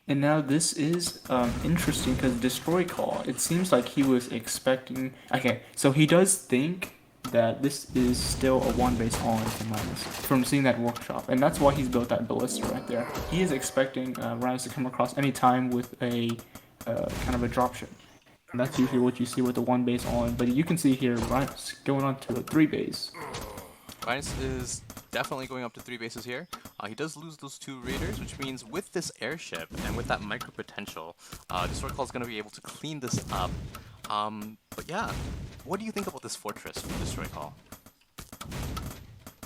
And now this is interesting because Destroy Call, it seems like he was expecting. Okay, so he does think that this is still a one base all-in from Rhinos from seeing that workshop, and that's why he's built that ballista right there. He is expecting Rhinos to come across any time with a kind of a dropship. And that's usually what you see with the one base all-in. But you can see here Rhinos going on to a three base. Rhinis is definitely going up to 3 bases here. He does lose those 2 raiders, which means with this airship and with that micro potential, Destroy Call is going to be able to clean this up. But yeah, what do you think about this fortress from Destroy Call?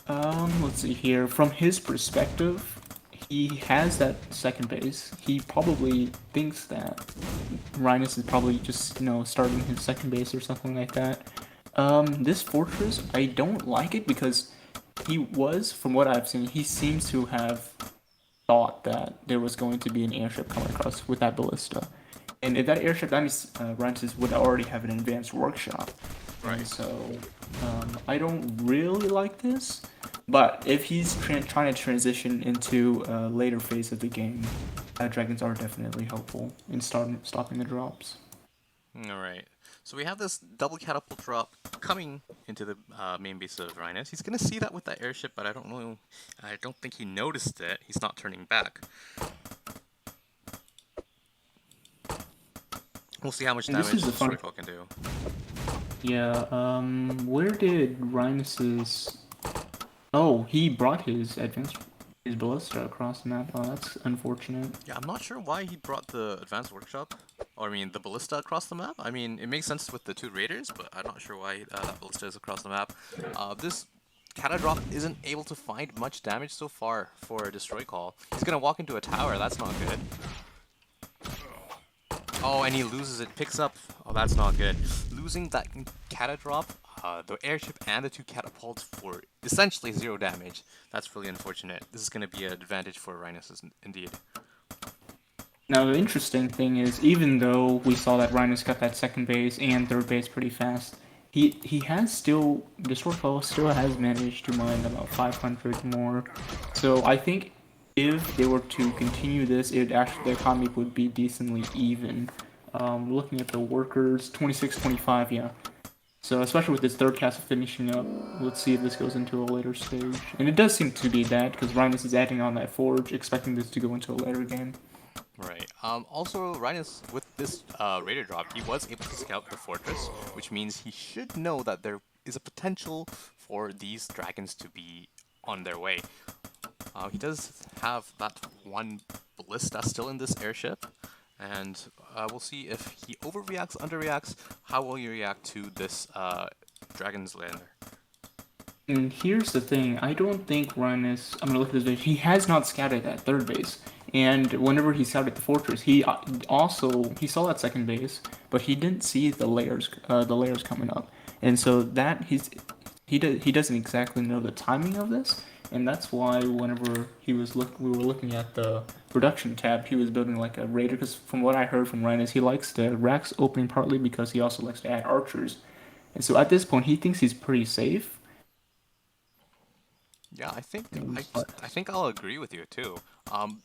Let's see here. From his perspective, he has that second base. He probably thinks that Rhinus is probably just, starting his second base or something like that. This fortress, I don't like it because from what I've seen, he seems to have thought that there was going to be an airship coming across with that ballista. And if that airship, that means Rhinus would already have an advanced workshop. And Right. so I don't really like this. But if he's trying to transition into a later phase of the game, dragons are definitely helpful in stopping the drops. Alright. So we have this double catapult drop coming into the main base of Rhinos. He's going to see that with that airship, but I don't know. I don't think he noticed it. He's not turning back. We'll see how much And this damage is the Destroy fun. Call can do. Yeah. Where did Rhinus's? Oh, he brought his ballista across the map. Oh, that's unfortunate. Yeah, I'm not sure why he brought the advanced workshop, or I mean the ballista across the map. I mean, it makes sense with the 2 raiders, but I'm not sure why that ballista is across the map. This Kata drop isn't able to find much damage so far for a Destroy Call. He's gonna walk into a tower, that's not good. Oh, and he loses it, picks up. Oh, that's not good. Losing that Kata drop, the airship and the 2 catapults for essentially 0 damage. That's really unfortunate. This is gonna be an advantage for Rhinos indeed. Now the interesting thing is, even though we saw that Rhinos got that second base and third base pretty fast, he has still Distorfo still has managed to mine about 500 more. So I think if they were to continue this, the economy would be decently even. Looking at the workers, 26-25, yeah. So especially with this third castle finishing up, let's see if this goes into a later stage. And it does seem to be that because Rhinus is adding on that forge, expecting this to go into a later game. Right. Also, Rhinus, with this raider drop, he was able to scout the fortress, which means he should know that there is a potential for these dragons to be on their way. He does have that one ballista still in this airship, and we'll see if he overreacts, underreacts, how will he react to this dragon's lander. And here's the thing, I don't think Rhinus, I'm gonna look at this video, he has not scouted that third base. And whenever he scouted the fortress, he saw that second base, but he didn't see the layers coming up. And so he doesn't exactly know the timing of this, and that's why whenever we were looking at the production tab, he was building like a raider. Because from what I heard from Rhinus, he likes the racks opening partly because he also likes to add archers. And so at this point, he thinks he's pretty safe. Yeah, I think And, I, I think I'll agree with you too.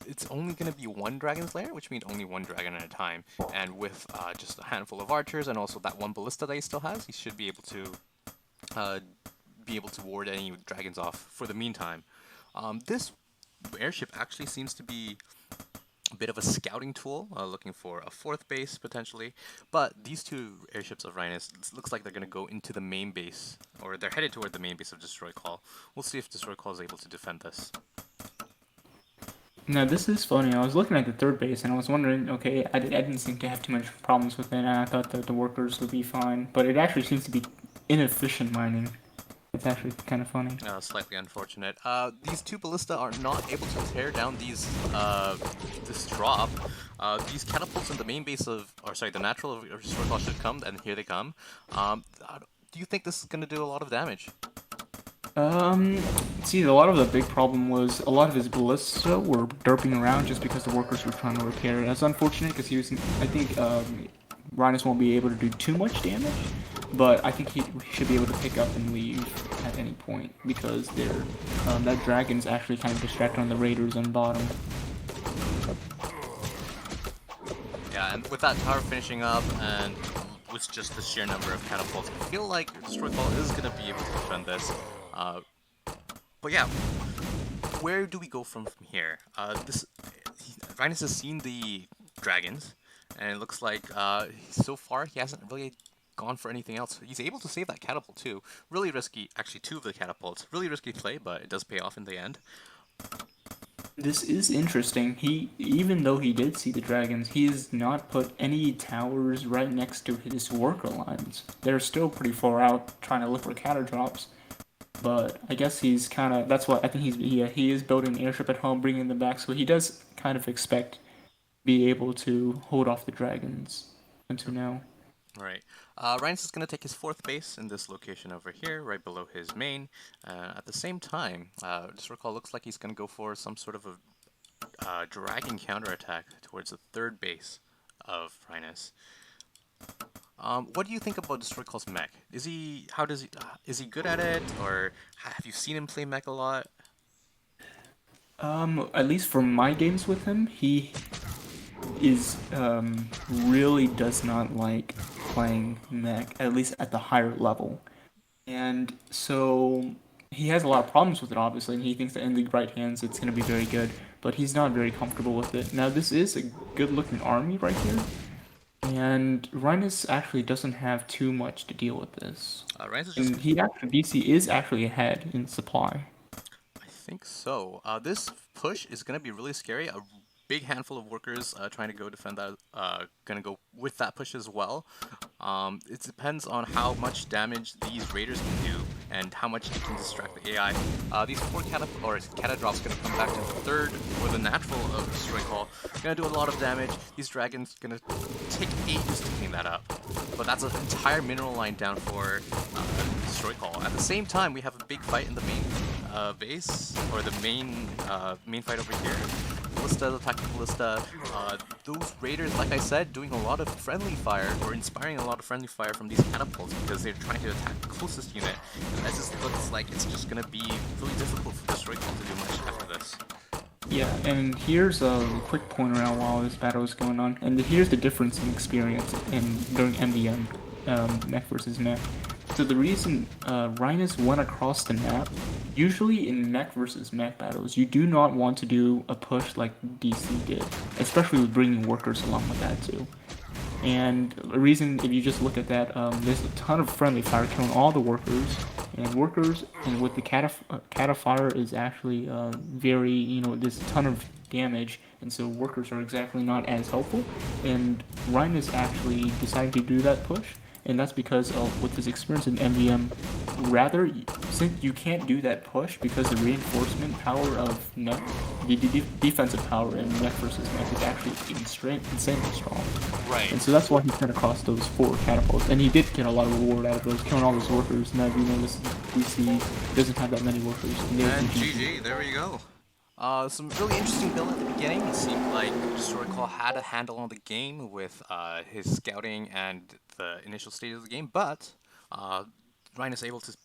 It's only going to be one dragon's lair, which means only one dragon at a time. And with just a handful of archers and also that one ballista that he still has, he should uh, be able to ward any dragons off for the meantime. This airship actually seems to be a bit of a scouting tool, looking for a 4th base potentially. But these 2 airships of Rhinis, it looks like they're going to go into the main base, or they're headed toward the main base of Destroy Call. We'll see if Destroy Call is able to defend this. Now this is funny. I was looking at the third base and I was wondering, okay, I didn't seem to have too much problems with it, and I thought that the workers would be fine, but it actually seems to be inefficient mining. It's actually kind of funny. Slightly unfortunate. These two ballista are not able to tear down this drop. These catapults in the main base or sorry, the natural of Storycall should come, and here they come. Do you think this is going to do a lot of damage? Um, See, a lot of the big problem was a lot of his ballista were derping around just because the workers were trying to repair it. That's unfortunate because he was, I think, Rhinis won't be able to do too much damage, but I think he should be able to pick up and leave at any point because that dragon's actually kind of distracted on the raiders on bottom. Yeah, and with that tower finishing up, and with just the sheer number of catapults, I feel like Storycall is going to be able to defend this. But yeah, where do we go from here? Rhinis has seen the dragons, and it looks like so far he hasn't really gone for anything else. He's able to save that catapult too. Really risky, actually two of the catapults. Really risky play, but it does pay off in the end. This is interesting. Even though he did see the dragons, he has not put any towers right next to his worker lines. They're still pretty far out, trying to look for counter drops. But I guess he's kind of, that's what I think he is building an airship at home, bringing them back, so he does kind of expect be able to hold off the dragons until now. Right. Rhinis is going to take his fourth base in this location over here, right below his main. At the same time, just recall, looks like he's going to go for some sort of a dragon counterattack towards the third base of Rhinis. What do you think about Destroy Call's mech? Is he good at it, or have you seen him play mech a lot? At least for my games with him, he is really does not like playing mech, at least at the higher level. And so he has a lot of problems with it, obviously, and he thinks that in the right hands it's going to be very good, but he's not very comfortable with it. Now, this is a good-looking army right here, and Rhinis actually doesn't have too much to deal with this. Rhinis is And just... BC is actually ahead in supply. I think so. This push is going to be really scary. A big handful of workers trying to go defend that, going to go with that push as well. It depends on how much damage these raiders can do and how much it can distract the AI. These four cata drops going to come back to the third or the natural of Destroy Call. Going to do a lot of damage. These dragons going to take ages to clean that up. But that's an entire mineral line down for Destroy Call. At the same time, we have a big fight in the main base, or the main fight over here. Ballista, attacking Ballista. Those raiders, like I said, doing a lot of friendly fire, or inspiring a lot of friendly fire from these catapults because they're trying to attack the closest unit. And that just looks like it's just going to be really difficult for Destroy Call to do much after this. Yeah, and here's a quick point around while this battle is going on, and here's the difference in experience during MDM, mech versus mech. So the reason Rhinis went across the map, usually in mech versus mech battles, you do not want to do a push like DC did, especially with bringing workers along with that too. And the reason, if you just look at that, there's a ton of friendly fire killing all the workers, and with the cata fire is actually very, there's a ton of damage, and so workers are exactly not as helpful. And Rhinis actually decided to do that push, and that's because with his experience in MVM, since you can't do that push because the reinforcement power of mech, the defensive power in mech versus mech is actually insanely strong. Right. And so that's why he sent across those 4 catapults, and he did get a lot of reward out of those, killing all those workers. Now, if you notice, DC doesn't have that many workers. And GG, there we go. Some really interesting build at the beginning. It seemed like Destroy Call had a handle on the game with his scouting and the initial stages of the game, but Ryan is able to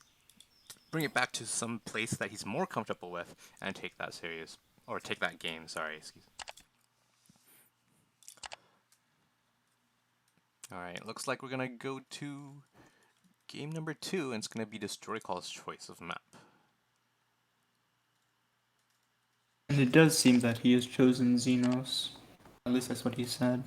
bring it back to some place that he's more comfortable with and take that series, or take that game, sorry, excuse me. Alright, looks like we're gonna go to game number 2, and it's gonna be Destroy Call's choice of map. And it does seem that he has chosen Xenos. At least that's what he said.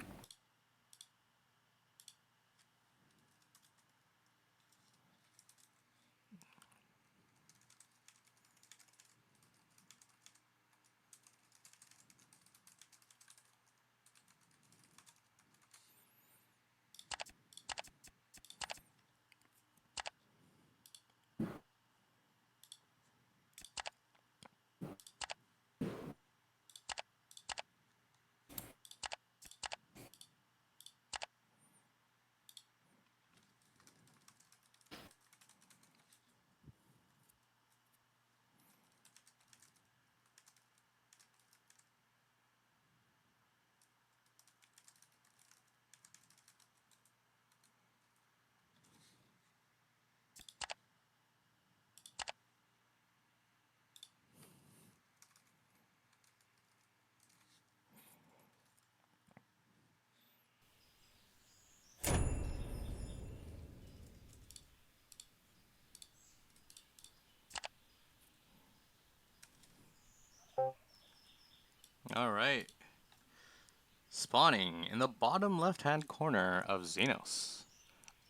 All right. Spawning in the bottom left-hand corner of Xenos.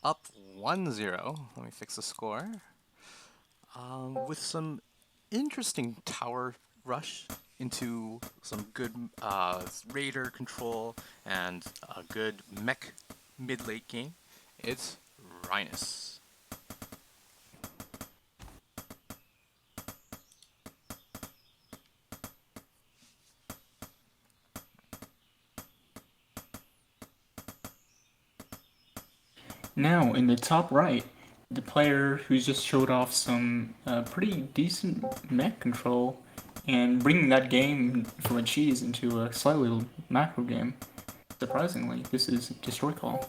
Up 1-0. Let me fix the score. With some interesting tower rush into some good raider control and a good mech mid-late game. It's Rhinis. Now, in the top right, the player who's just showed off some pretty decent mech control and bringing that game from a cheese into a slightly macro game. Surprisingly, this is Destroy Call.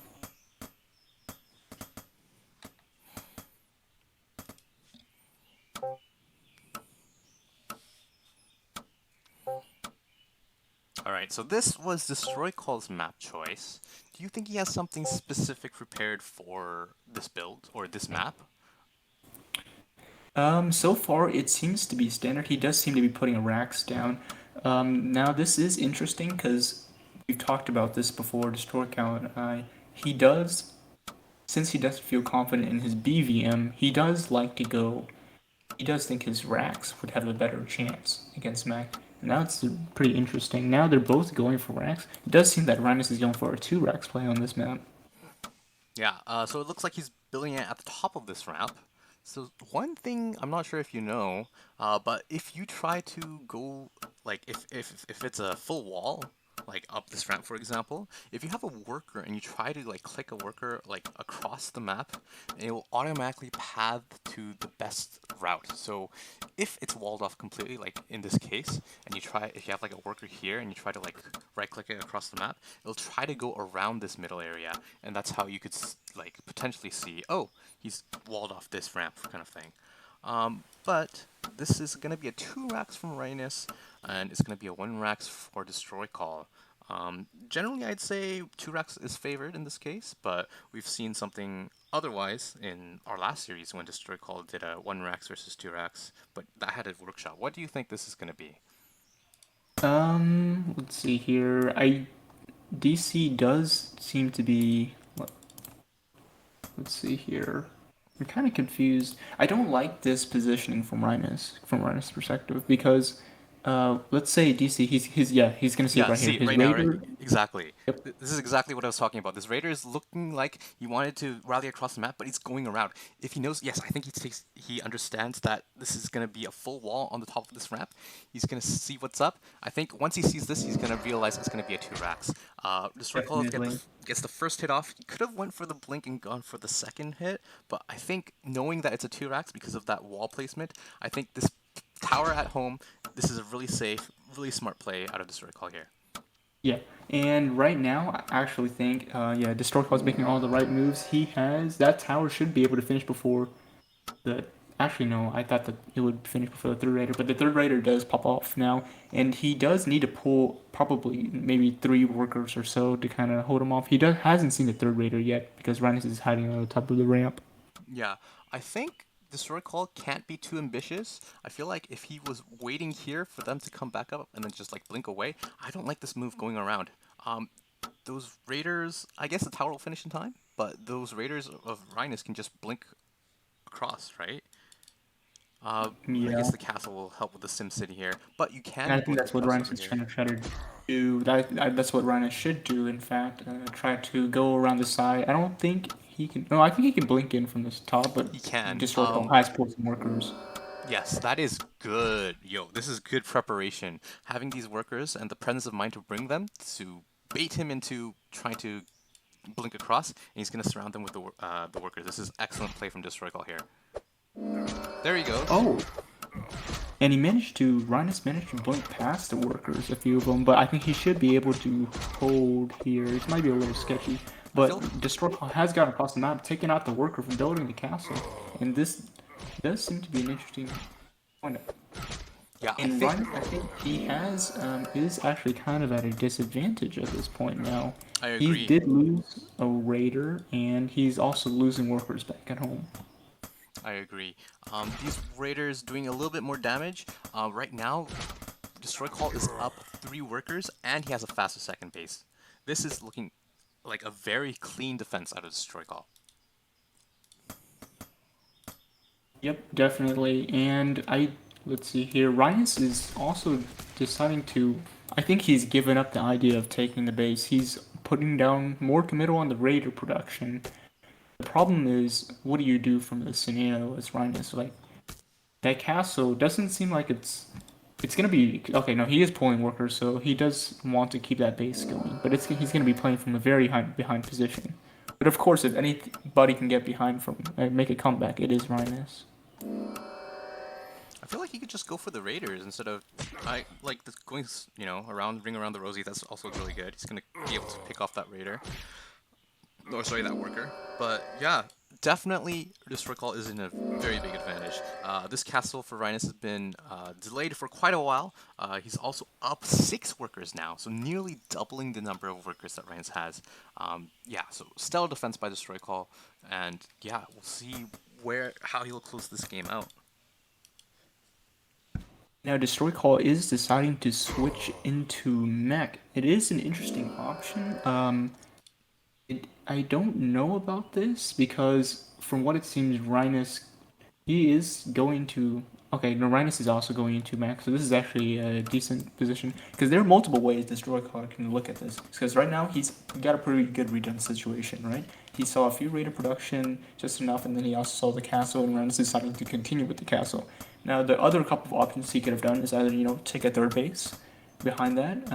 Alright, so this was Destroy Call's map choice. Do you think he has something specific prepared for this build or this map? So far it seems to be standard. He does seem to be putting a racks down. Now this is interesting because we've talked about this before. Destroy Cal and I. He does, since he does feel confident in his BVM, he does like to go. He does think his racks would have a better chance against Mac. And that's pretty interesting. Now they're both going for racks. It does seem that Rhinis is going for a 2 racks play on this map. Yeah, so it looks like he's building it at the top of this ramp. So one thing I'm not sure if you know, but if you try to go like if it's a full wall, like up this ramp for example, if you have a worker and you try to like click a worker like across the map, it will automatically path to the best route. So if it's walled off completely, like in this case, and you try if you have like a worker here and you try to like right click it across the map, it'll try to go around this middle area, and that's how you could like potentially see, oh, he's walled off this ramp kind of thing. But this is going to be a 2 racks from Rhinis, and it's going to be a 1 racks for Destroy Call. Generally, I'd say 2 racks is favored in this case, but we've seen something otherwise in our last series when Destroy Call did a 1 racks versus 2 racks, but that had a workshop. What do you think this is going to be? Let's see here. DC does seem to be. Let's see here. I'm kind of confused. I don't like this positioning from Rhinos' perspective, because let's say DC, he's gonna see it Yeah, right here. see, His right now, right? Raider. Exactly. Yep. This is exactly what I was talking about. This Raider is looking like he wanted to rally across the map, but he's going around. If he knows, yes, I think he understands that this is going to be a full wall on the top of this ramp. He's going to see what's up. I think once he sees this, he's going to realize it's going to be a 2 racks. Destroy Call Definitely. gets the first hit off. He could have went for the blink and gone for the second hit, but I think knowing that it's a 2 racks because of that wall placement, I think this tower at home, this is a really safe, really smart play out of Destroy Call here. Yeah, and right now, I actually think, yeah, Distorcall is making all the right moves. He has that tower should be able to finish before the. Actually, no, I thought that it would finish before the third raider, but the third raider does pop off now, and he does need to pull probably maybe 3 workers or so to kind of hold him off. He hasn't seen the third raider yet because Rhinos is hiding on the top of the ramp. Yeah, I think Destroy Call can't be too ambitious. I feel like if he was waiting here for them to come back up and then just like blink away, I don't like this move going around. Those raiders, I guess the tower will finish in time, but those raiders of Rhinos can just blink across, right? I guess Yeah. the castle will help with the Sim City here, but you And can I think blink that's what across Rhinos over is here. trying to do. That's what Rhinos should do, in fact. Try to go around the side. I don't think he can. No, I think he can blink in from this top, but He can. Distorcall has pulled some workers. Yes, that is good. Yo, this is good preparation. Having these workers and the presence of mind to bring them to bait him into trying to blink across, and he's going to surround them with the workers. This is excellent play from Destroy Call here. There he goes. Oh, and Rhinos managed to blink past the workers, a few of them, but I think he should be able to hold here. It might be a little sketchy, I but feel Distorcall has gotten across the map, taking out the worker from building the castle, and this does seem to be an interesting point. yeah, I And think Ryan, I think he is actually kind of at a disadvantage at this point now. I He agree. did lose a raider, and he's also losing workers back at home. I agree. These raiders doing a little bit more damage. Right now, Destroy Call is up 3 workers, and he has a faster second base. This is looking like a very clean defense out of Destroy Call. Yep, definitely. And let's see here. Rhinis is also deciding to. I think he's given up the idea of taking the base. He's putting down more committal on the raider production. The problem is, what do you do from this scenario as Rhinis? Like, that castle doesn't seem like it's gonna be okay. No, he is pulling workers, so he does want to keep that base going. But he's gonna be playing from a very high behind position. But of course, if anybody can get behind from make a comeback, it is Rhinis. I feel like he could just go for the Raiders instead of going, around ring around the rosy. That's also really good. He's gonna be able to pick off that Raider. Or sorry, that worker. But yeah, definitely Destroy Call is in a very big advantage. This castle for Rhinis has been delayed for quite a while. He's also up 6 workers now, so nearly doubling the number of workers that Rhinis has. Yeah, so stellar defense by Destroy Call, and yeah, we'll see how he'll close this game out. Now, Destroy Call is deciding to switch into mech. It is an interesting option. I don't know about this because from what it seems, Rhinus, he is going to. Okay, no, Rhinus is also going into mech, so this is actually a decent position because there are multiple ways Destroy Call can look at this. Because right now he's got a pretty good read on the situation, right? He saw a few raider production, just enough, and then he also saw the castle, and Rhinus is deciding to continue with the castle. Now, the other couple of options he could have done is either, take a third base behind that,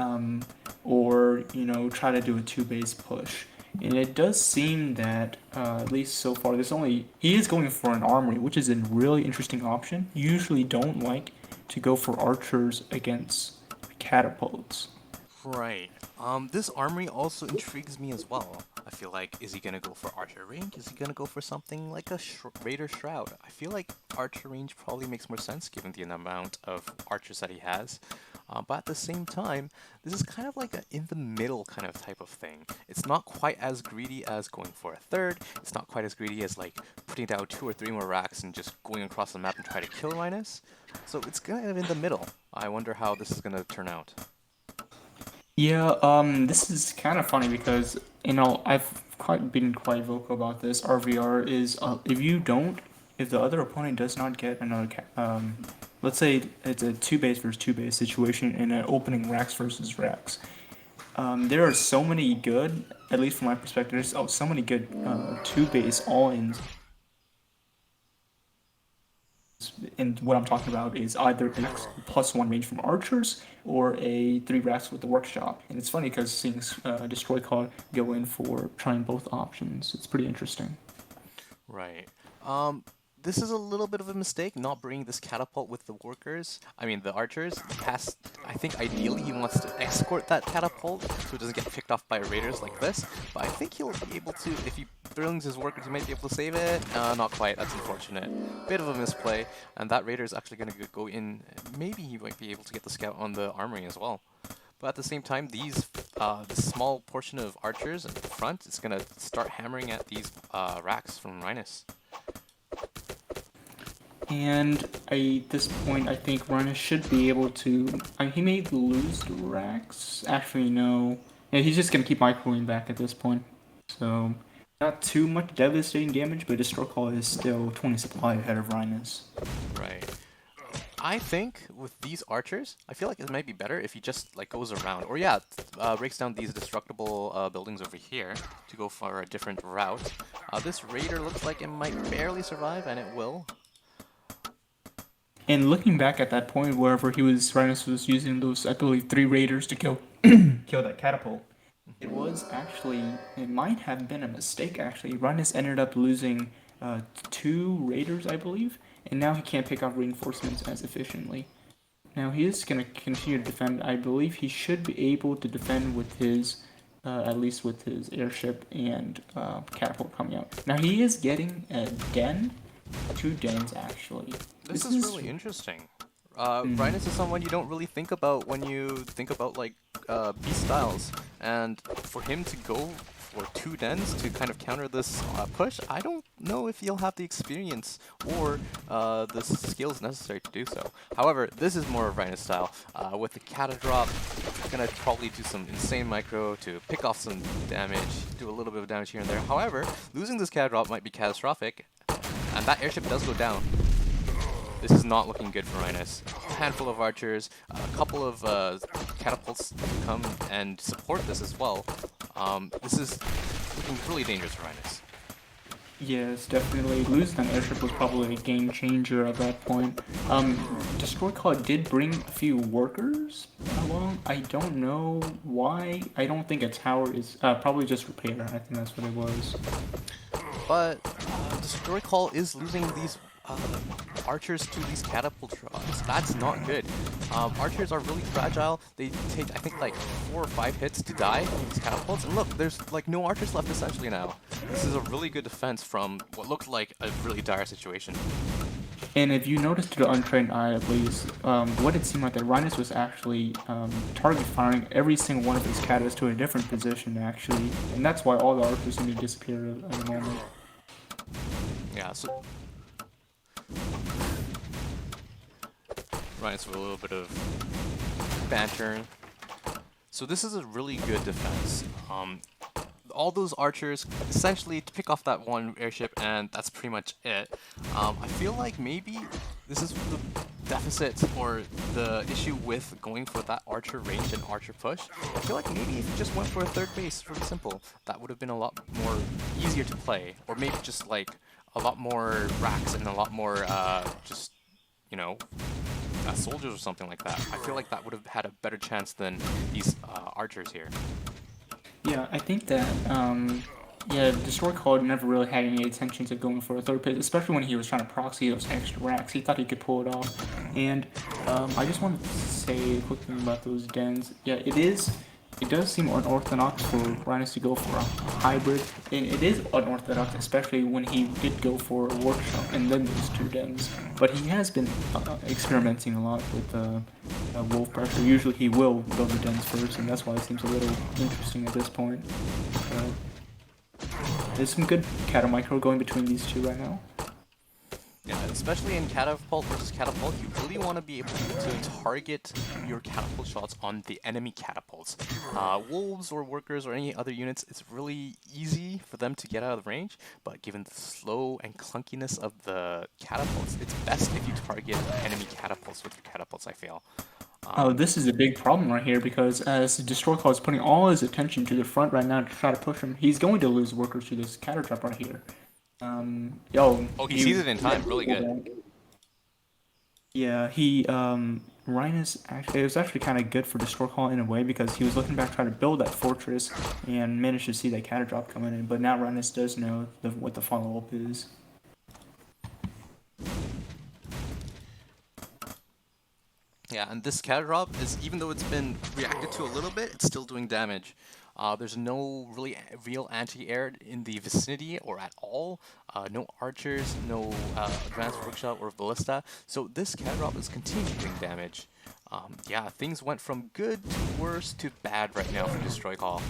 or, try to do a 2-base push. And it does seem that, at least so far, he is going for an armory, which is a really interesting option. You usually don't like to go for archers against catapults. Right. This armory also intrigues me as well. I feel like, is he gonna go for Archer range? Is he gonna go for something like a Raider Shroud? I feel like Archer range probably makes more sense given the amount of archers that he has. But at the same time, this is kind of like an in-the-middle kind of type of thing. It's not quite as greedy as going for a third. It's not quite as greedy as like putting down 2 or 3 more racks and just going across the map and try to kill Rhinis. So it's kind of in the middle. I wonder how this is gonna turn out. Yeah, this is kind of funny because, I've been quite vocal about this. RVR is, if the other opponent does not get another, let's say it's a 2-base versus 2-base situation in an opening racks versus racks. There are so many good, at least from my perspective, there's so many good 2-base all-ins. And what I'm talking about is either a +1 range from archers or a 3 racks with the workshop. And it's funny because seeing Destroy Call go in for trying both options, it's pretty interesting. Right. This is a little bit of a mistake, not bringing this catapult with the workers. I mean, the archers. I think ideally he wants to escort that catapult so it doesn't get picked off by raiders like this. But I think he'll be able to, if he brings his workers, he might be able to save it. Not quite. That's unfortunate. Bit of a misplay. And that raider is actually going to go in. Maybe he might be able to get the scout on the armory as well. But at the same time, this small portion of archers at the front is going to start hammering at these racks from Rhinis. And at this point, I think Rhinis should be able to. He may lose the racks. Actually, no. Yeah, he's just gonna keep microwaving back at this point. So not too much devastating damage, but Destroy Call is still 20 supply ahead of Rhinis. Right. I think with these archers, I feel like it might be better if he just like goes around, or yeah, breaks down these destructible buildings over here to go for a different route. This raider looks like it might barely survive, and it will. And looking back at that point, wherever Rhinis was using those, I believe, 3 raiders to kill that catapult. It might have been a mistake actually. Rhinis ended up losing 2 raiders, I believe, and now he can't pick up reinforcements as efficiently. Now he is going to continue to defend. I believe he should be able to defend with his, at least with his airship and catapult coming out. Now he is getting a den. 2 dens actually. This is really interesting. Rhinis is someone you don't really think about when you think about like beast styles, and for him to go for 2 dens to kind of counter this push, I don't know if you'll have the experience or the skills necessary to do so. However, this is more of Rhinis style. With the Cata drop, gonna probably do some insane micro to pick off some damage, do a little bit of damage here and there. However, losing this Cata drop might be catastrophic, and that airship does go down. This is not looking good for Rhinis. A handful of archers, a couple of catapults to come and support this as well. This is looking really dangerous for Rhinis. Yes, definitely. Losing that airship was probably a game changer at that point. Destroy Call did bring a few workers along. I don't know why. I don't think a tower is probably just repair. I think that's what it was. But Destroy Call is losing these archers to these catapult drops. That's not good. Archers are really fragile. They take, I think, like 4 or 5 hits to die from these catapults. And look, there's like no archers left essentially now. This is a really good defense from what looked like a really dire situation. And if you noticed to the untrained eye at least, what it seemed like that Rhinis was actually target firing every single one of his catas to a different position actually. And that's why all the archers seem to disappear at the moment. Yeah, so Rhinis with a little bit of banter. So this is a really good defense. All those archers essentially to pick off that one airship, and that's pretty much it. I feel like maybe this is the deficit or the issue with going for that archer range and archer push. I feel like maybe if you just went for a third base, really simple, that would have been a lot more easier to play, or maybe just like a lot more racks and a lot more just, you know, soldiers or something like that. I feel like that would have had a better chance than these archers here. Yeah, I think that, yeah, Destroy Call never really had any attention to going for a third pit, especially when he was trying to proxy those extra racks. He thought he could pull it off. And I just wanted to say a quick thing about those dens. Yeah, it does seem unorthodox for Rhinis to go for a hybrid, and it is unorthodox, especially when he did go for a workshop and then those 2 dens. But he has been experimenting a lot with wolf pressure. Usually he will build the dens first, and that's why it seems a little interesting at this point. There's some good Cata micro going between these 2 right now. Yeah, especially in catapult versus catapult, you really want to be able to target your catapult shots on the enemy catapults. Wolves or workers or any other units, it's really easy for them to get out of range, but given the slow and clunkiness of the catapults, it's best if you target enemy catapults with your catapults, I feel. Oh, this is a big problem right here because as Destroy Call is putting all his attention to the front right now to try to push him, he's going to lose workers to this Cata drop right here. Oh, he sees it in time. Really good. Yeah, Rhinis actually, it was actually kind of good for Destroy Call in a way because he was looking back trying to build that fortress and managed to see that Cata drop coming in. But now Rhinis does know what the follow up is. Yeah, and this Cata drop is, even though it's been reacted to a little bit, it's still doing damage. There's no real anti-air in the vicinity or at all. No archers, no advanced workshop or ballista. So this Cata drop is continuing damage. Yeah, things went from good to worse to bad right now for Destroy Call.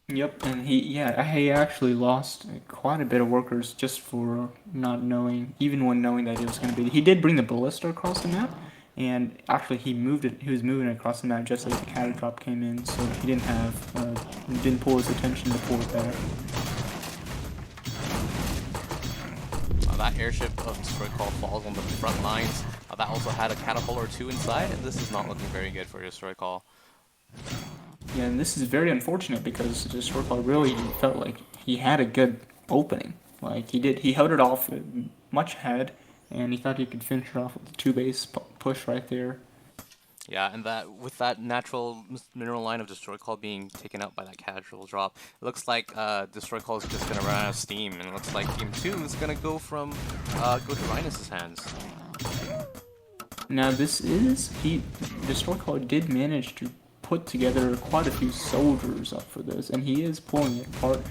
Yep, and he actually lost quite a bit of workers just for not knowing, even when knowing that it was going to be. He did bring the ballista across the map, and actually he was moving it across the map just as the Cata drop came in, so he didn't pull his attention to pull it back. That airship of Destroy Call falls on the front lines. That also had a catapult or 2 inside, and this is not looking very good for Destroy Call. Yeah, and this is very unfortunate because Destroy Call really felt like he had a good opening. Like he held it off much ahead, and he thought he could finish it off with the 2-base push right there. Yeah, and that with that natural mineral line of Destroy Call being taken out by that casual drop, it looks like Destroy Call is just gonna run out of steam, and it looks like Game 2 is gonna go to Rhinis' hands. Now Destroy Call did manage to put together quite a few soldiers up for this, and he is pulling it apart.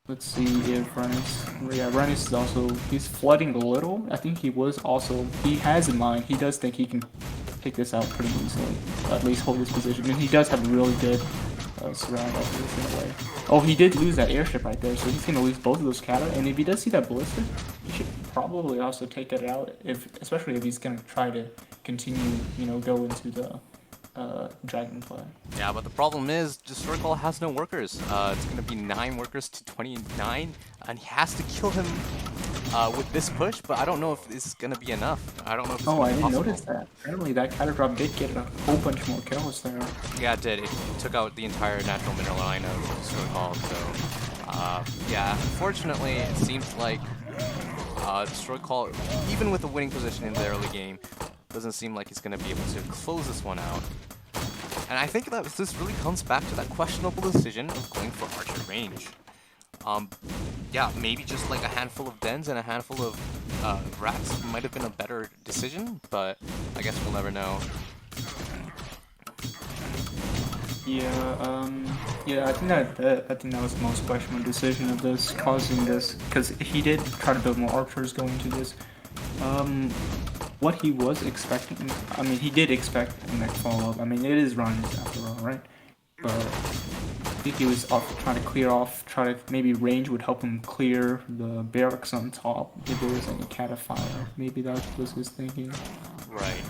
Let's see if Rhinis is also, he's flooding a little. I think he has in mind, he does think he can take this out pretty easily, at least hold his position, and he does have a really good surround after this in a way. Oh, he did lose that airship right there, so he's gonna lose both of those kata. And if he does see that ballista, he should probably also take that out. Especially if he's gonna try to continue, go into the dragonfly. Yeah, but the problem is, Destroy Call has no workers. It's going to be 9 workers to 29, and he has to kill him with this push, but I don't know if this is going to be enough. I don't know if it's Oh, going I to be didn't possible. notice that. Apparently that kata drop did get a whole bunch more kills there. Yeah, it did. It took out the entire natural mineral line of Destroy Call, so yeah, unfortunately, it seems like Destroy Call, even with a winning position in the early game, doesn't seem like he's going to be able to close this one out. And I think that this really comes back to that questionable decision of going for archer range. Yeah, maybe just like a handful of dens and a handful of rats might have been a better decision, but I guess we'll never know. Yeah, I think that was the most questionable decision of this, causing this, because he did try to build more archers going into this. What he was expecting, I mean, he did expect a mech follow-up. I mean, it is Rhinis after all, right? But I think he was trying to clear off, try to maybe range would help him clear the barracks on top if there was any cat fire. Maybe that was his thinking. Right.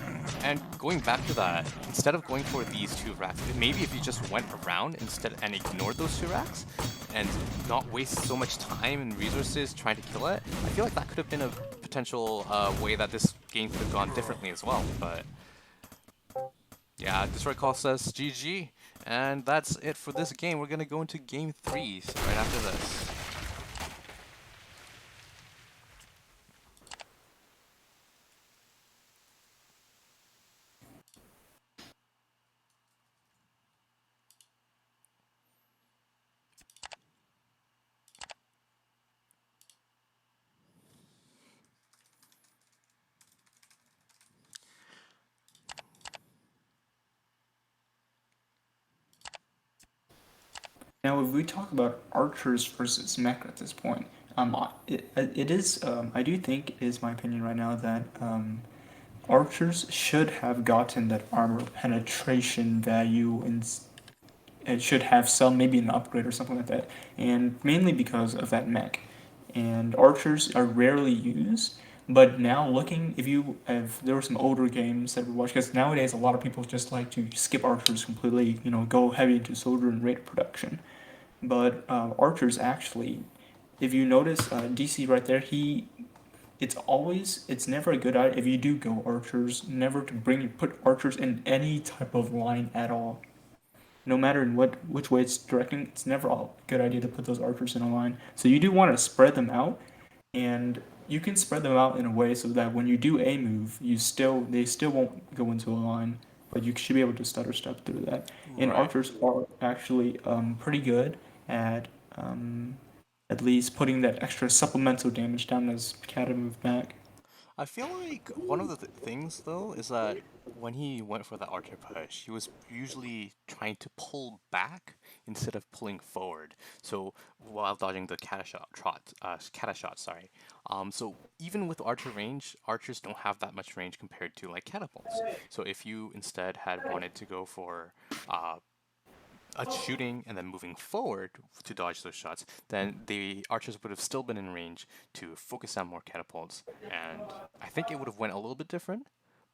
And going back to that, instead of going for these 2 racks, maybe if you just went around instead and ignored those 2 racks and not waste so much time and resources trying to kill it, I feel like that could have been a potential way that this game could have gone differently as well. But yeah, Destroy Call says GG, and that's it for this game. We're gonna go into game 3 right after this. Now, if we talk about archers versus mech at this point, it is, I do think it is my opinion right now that archers should have gotten that armor penetration value, and it should have some, maybe an upgrade or something like that, and mainly because of that mech. And archers are rarely used, but now looking, if there were some older games that we watched, because nowadays a lot of people just like to skip archers completely, go heavy into soldier and raider production. But archers actually, if you notice, DC right there, it's never a good idea if you do go archers, never to put archers in any type of line at all. No matter in which way it's directing, it's never a good idea to put those archers in a line. So you do want to spread them out, and you can spread them out in a way so that when you do a move, they still won't go into a line, but you should be able to stutter step through that. And Right. archers are actually pretty good at at least putting that extra supplemental damage down as Kata move back. I feel like one of the things though is that when he went for the archer push, he was usually trying to pull back instead of pulling forward. So while dodging the cata shot, sorry. So even with archer range, archers don't have that much range compared to like catapults. So if you instead had wanted to go for uh, shooting and then moving forward to dodge those shots, then the archers would have still been in range to focus on more catapults, and I think it would have went a little bit different.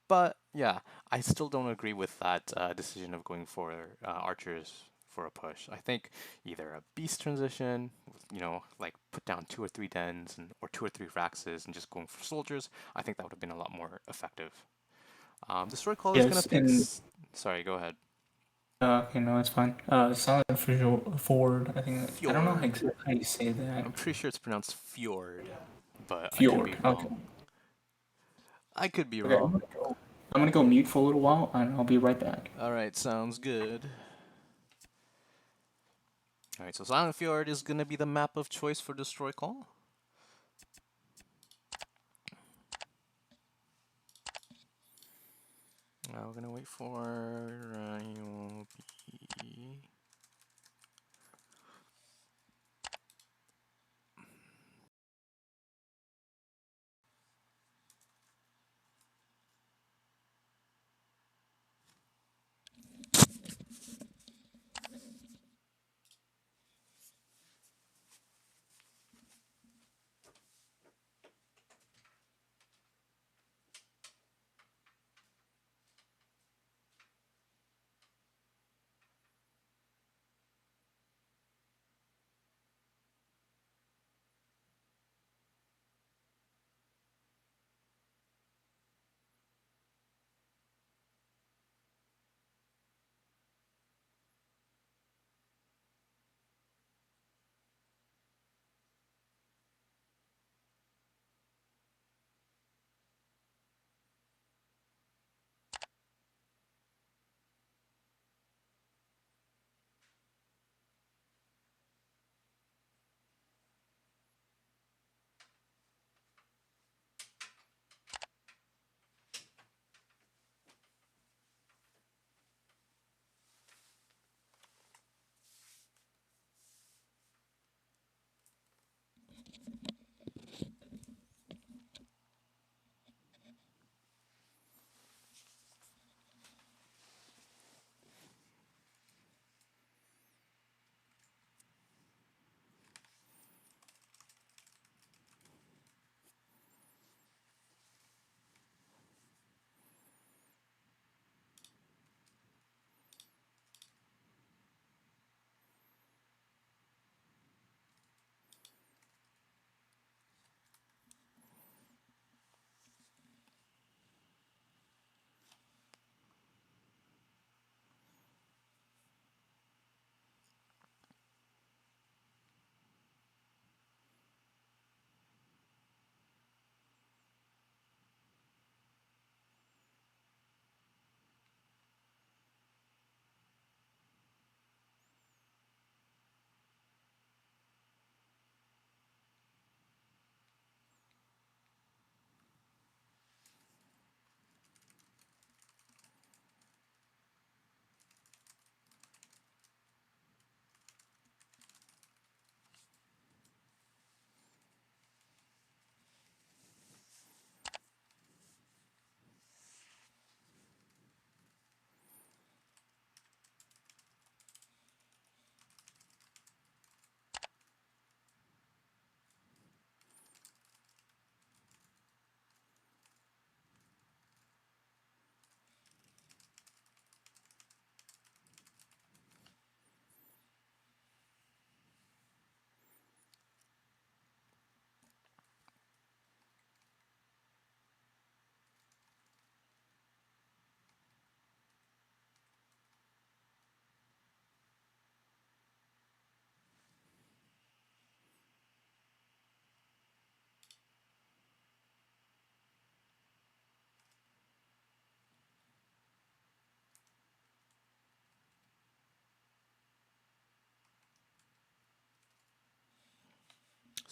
But yeah, I still don't agree with that decision of going for archers for a push. I think either a beast transition, like put down 2 or 3 dens or 2 or 3 raxes and just going for soldiers. I think that would have been a lot more effective. Destroy Call is gonna Yes, pick. and Sorry, go ahead. no, it's fine. Silent Ford. I think I don't know Fjord. exactly how you say that. I'm pretty sure it's pronounced fjord, but I could be Fjord. Okay. wrong. I could be Okay. wrong. I'm gonna go mute for a little while, and I'll be right back. Alright, sounds good. Alright, so Silent Fjord is gonna be the map of choice for Destroy Call. Now we're gonna wait for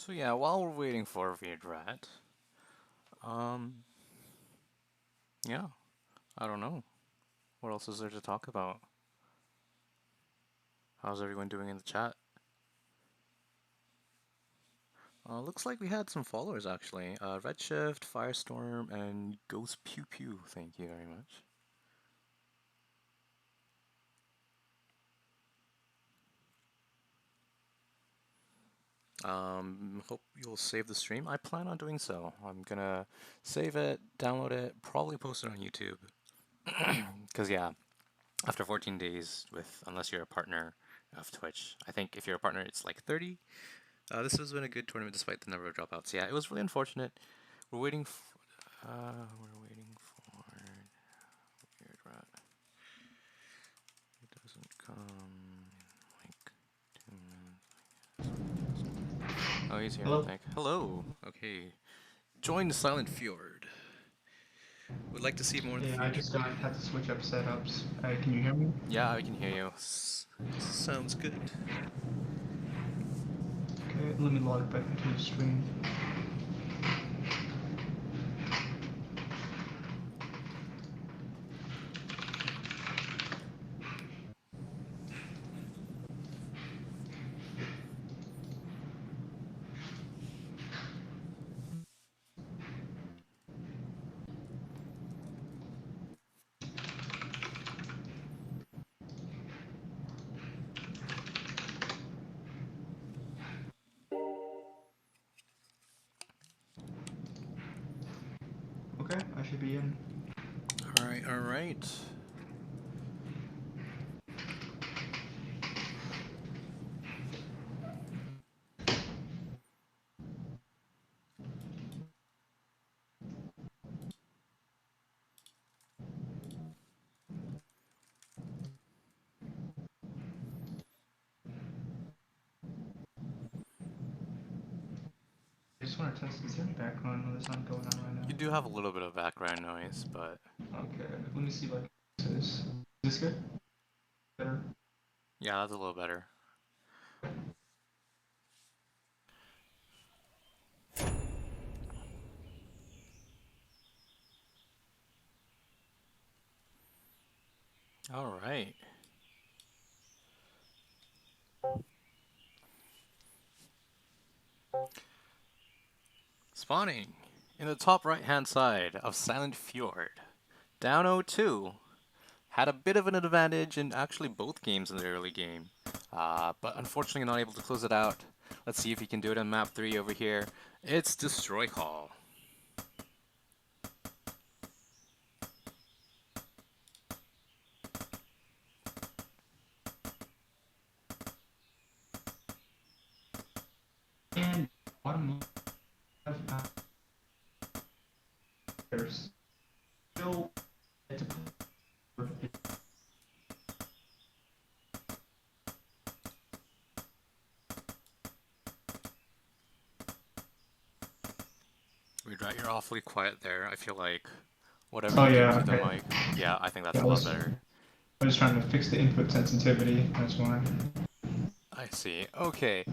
So yeah, while we're waiting for Viedrat, um, yeah, I don't know. What else is there to talk about? How's everyone doing in the chat? Looks like we had some followers actually. Redshift, Firestorm, and Ghost Pew Pew. Thank you very much. Hope you'll save the stream. I plan on doing so. I'm gonna save it, download it, probably post it on YouTube. Because yeah, after 14 days with, unless you're a partner of Twitch, I think if you're a partner, it's like 30. This has been a good tournament despite the number of dropouts. Yeah, it was really unfortunate. We're waiting for. We're waiting for Weird Rat. It doesn't come in like 2 minutes. Oh, he's here, Hello? I think. Hello. Okay. Join the Silent Fjord. Would like to see more in the Yeah, I future. just had to switch up setups. Can you hear me? Yeah, I can hear you. Sounds good. Okay, let me log back into the stream. Okay, I should be in. Alright, alright. I just want to test, is there any background noise on going on right You now? do have a little bit of background noise, but Okay, let me see if I can fix this. Is this good? Better? yeah, that's a little better. Alright. Spawning in the top right hand side of Silent Fjord. Down 0-2. Had a bit of an advantage in actually both games in the early game. But unfortunately not able to close it out. Let's see if he can do it on map 3 over here. It's Destroy Hall. And bottom left, there's still to Weird, you're awfully quiet there. I feel like whatever Oh you do yeah, to the okay. mic. Yeah, I think that's Yeah, a lot better. I was trying to fix the input sensitivity, that's why. I see. Okay.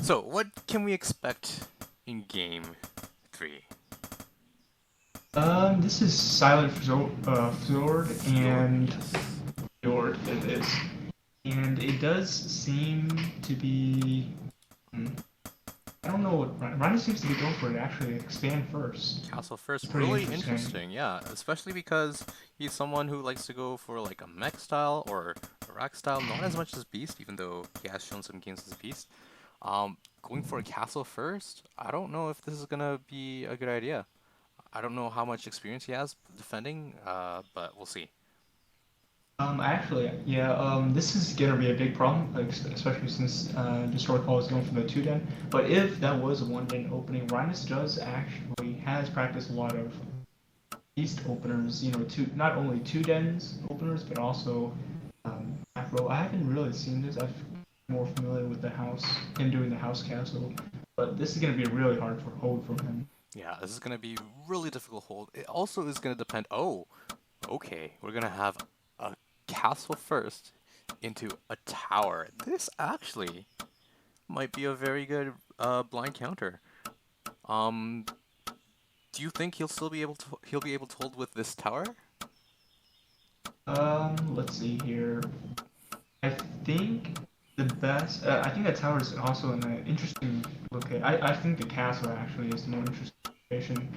So, what can we expect in game 3? This is Silent Fjord, Fjord, and yes. Fjord it is. And it does seem to be. I don't know what Rhinis seems to be going for it actually expand first. Castle It's first, pretty really interesting. interesting, yeah. Especially because he's someone who likes to go for like a mech style or a rack style, not as much as Beast, even though he has shown some games as Beast. Going for a castle first, I don't know if this is gonna be a good idea. I don't know how much experience he has defending, but we'll see. Actually, yeah, this is gonna be a big problem, like, especially since Destroy Call is going for the 2-den. But if that was a 1-den opening, Rhinus does actually has practiced a lot of East openers, not only 2-dens openers, but also back row. I haven't really seen this. I'm more familiar with the house, him doing the house castle. But this is gonna be a really hard for hold from him. Yeah, this is gonna be really difficult hold. It also is gonna depend. Oh, okay, we're gonna have a castle first into a tower. This actually might be a very good blind counter. Um, do you think he'll be able to hold with this tower? Let's see here. I think the best. I think that tower is also in an interesting location. I think the castle actually is the more interesting location.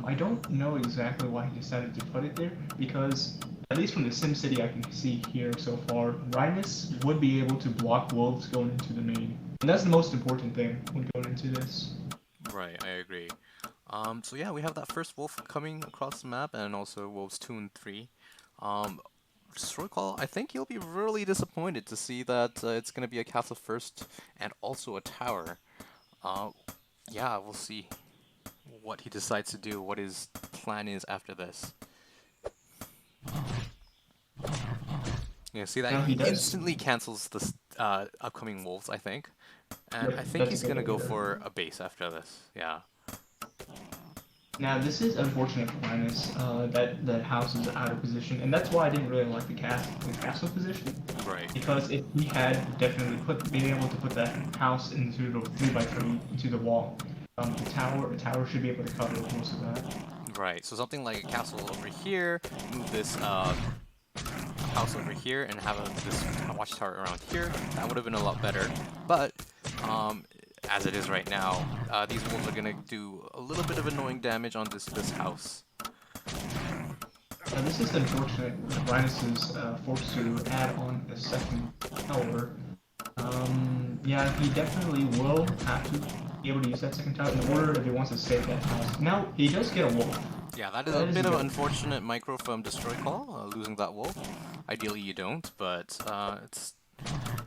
I don't know exactly why he decided to put it there because, at least from the SimCity I can see here so far, Rhinis would be able to block wolves going into the main, and that's the most important thing when going into this. Right, I agree. So yeah, we have that first wolf coming across the map, and also wolves 2 and 3. Um, Call, I think you'll be really disappointed to see that it's going to be a castle first and also a tower. Uh, yeah, we'll see what he decides to do, what his plan is after this. Yeah, see that Now he he does. instantly cancels the upcoming wolves, I think, and I Yep, think that's a he's good gonna go order. for a base after this. Yeah, Now this is unfortunate for Linus, that the house is out of position, and that's why I didn't really like the castle position. right, Because if he had definitely been able to put that house into the 3x3 into the wall, the tower should be able to cover most of that. right. So something like a castle over here, move this house over here, and have this watchtower around here. That would have been a lot better. But um, as it is right now, these wolves are gonna do a little bit of annoying damage on this house. Now this is unfortunate. Linus is forced to add on a second tower. Yeah, he definitely will have to be able to use that second tower in order if he wants to save that house. Now he does get a wolf. Yeah, that is a That is bit of an good. unfortunate micro from Destroy Call, losing that wolf. Ideally you don't, but it's...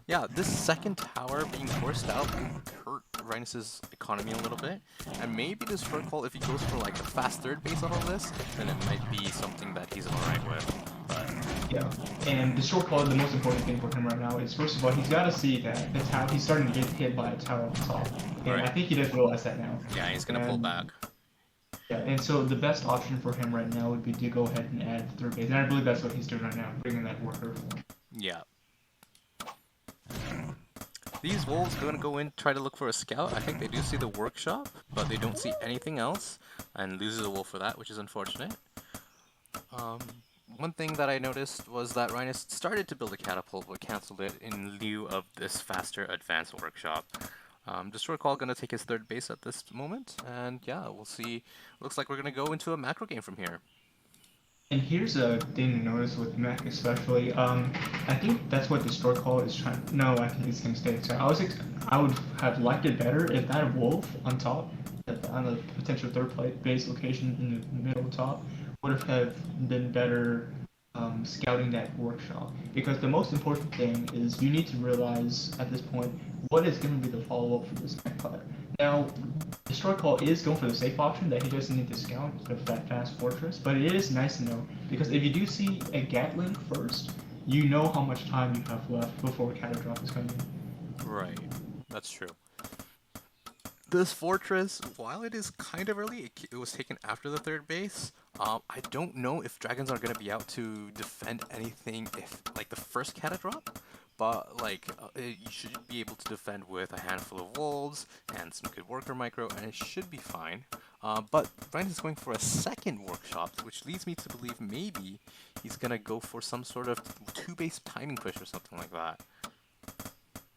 Yeah, this second tower being forced out will hurt Rhinis's economy a little bit, and maybe Destroy Call, if he goes for like a fast third base on all this, then it might be something that he's alright with, but... Yeah, and the short call, the most important thing for him right now is first of all he's got to see that the tower he's starting to get hit by a tower on top, and I Right. think he does realize that now. Yeah, he's gonna pull And back. yeah, and so the best option for him right now would be to go ahead and add the third base, and I believe that's what he's doing right now, bringing that worker. Yeah. These wolves gonna go in, try to look for a scout. I think they do see the workshop, but they don't see anything else, and loses a wolf for that, which is unfortunate. Um, One thing that I noticed was that Rhinus started to build a catapult, but cancelled it in lieu of this faster advanced workshop. Destroy Call gonna take his third base at this moment, and yeah, we'll see. Looks like we're gonna go into a macro game from here. And here's a thing to notice with mech especially. I think that's what Destroy Call is trying. No, I think it's gonna stay. So I would have liked it better if that wolf on top, on the potential base location in the middle top, would have been better scouting that workshop. Because the most important thing is you need to realize at this point what is going to be the follow up for this mech player. Now, Destroy Call is going for the safe option that he doesn't need to scout with that fast fortress, but it is nice to know because if you do see a Gatling first, you know how much time you have left before a cattle drop is coming. Right, that's true. This fortress, while it is kind of early, it was taken after the third base. I don't know if dragons are gonna be out to defend anything if like the first cata drop, but like you should be able to defend with a handful of wolves and some good worker micro, and it should be fine. But Brian is going for a second workshop, which leads me to believe maybe he's gonna go for some sort of two-base timing push or something like that.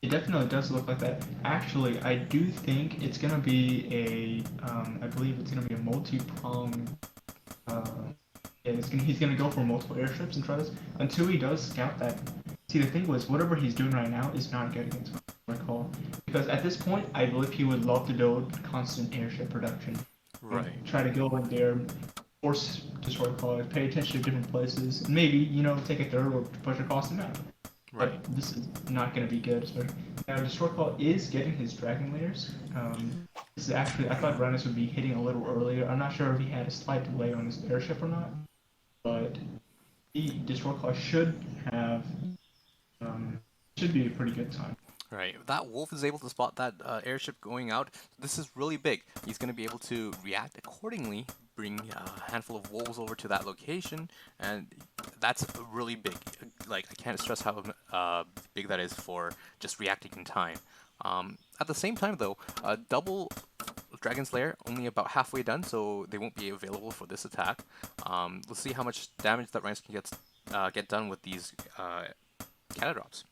It definitely does look like that. Actually, I do think it's gonna be I believe it's gonna be a multi-pronged. Uh, yeah, he's gonna go for multiple airships and try this until he does scout that. See, the thing was, whatever he's doing right now is not good against my call because at this point, I believe he would love to do constant airship production. Right. Try to go in there, force destroy callers, pay attention to different places, and maybe take a third or push across the map. But Right. this is not going to be good. So now Destroy Call is getting his Dragon Layers. This is actually, I thought Rhinos would be hitting a little earlier. I'm not sure if he had a slight delay on his airship or not, but the Destroy Call have should be a pretty good time. Right. If that wolf is able to spot that airship going out, this is really big. He's going to be able to react accordingly, bring a handful of wolves over to that location, and that's really big. Like, I can't stress how big that is for just reacting in time. At the same time, though, double Dragon's Lair only about halfway done, so they won't be available for this attack. Let's see how much damage that Rhinis can get done with these Catadrops.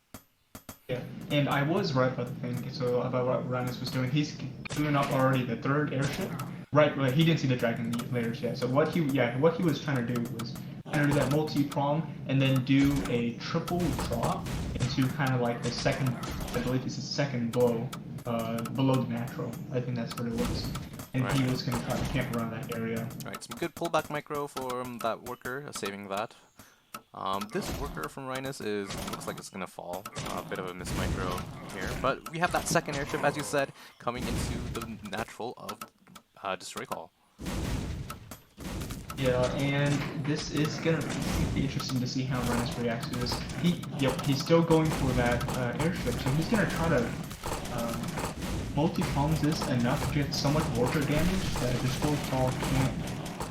Yeah, and I was right about the thing. So about what Rhinis was doing, he's doing up already the third airship. Right. He didn't see the dragon layers yet. So what he was trying to do was kind of do that multi-prong and then do a triple drop into kind of like the second, I believe it's the second blow, below the natural. I think that's what it was. And Right. he was going to try to camp around that area. Right, some good pullback micro from that worker, saving that. This worker from Rhinis looks like it's gonna fall. A bit of a miss micro here, but we have that second airship, as you said, coming into the natural of Destroy Call. Yeah, and this is gonna be interesting to see how Rhinis reacts to this. He's still going for that airship, so he's gonna try to multi-prong this enough to get so much worker damage that Destroy Call can't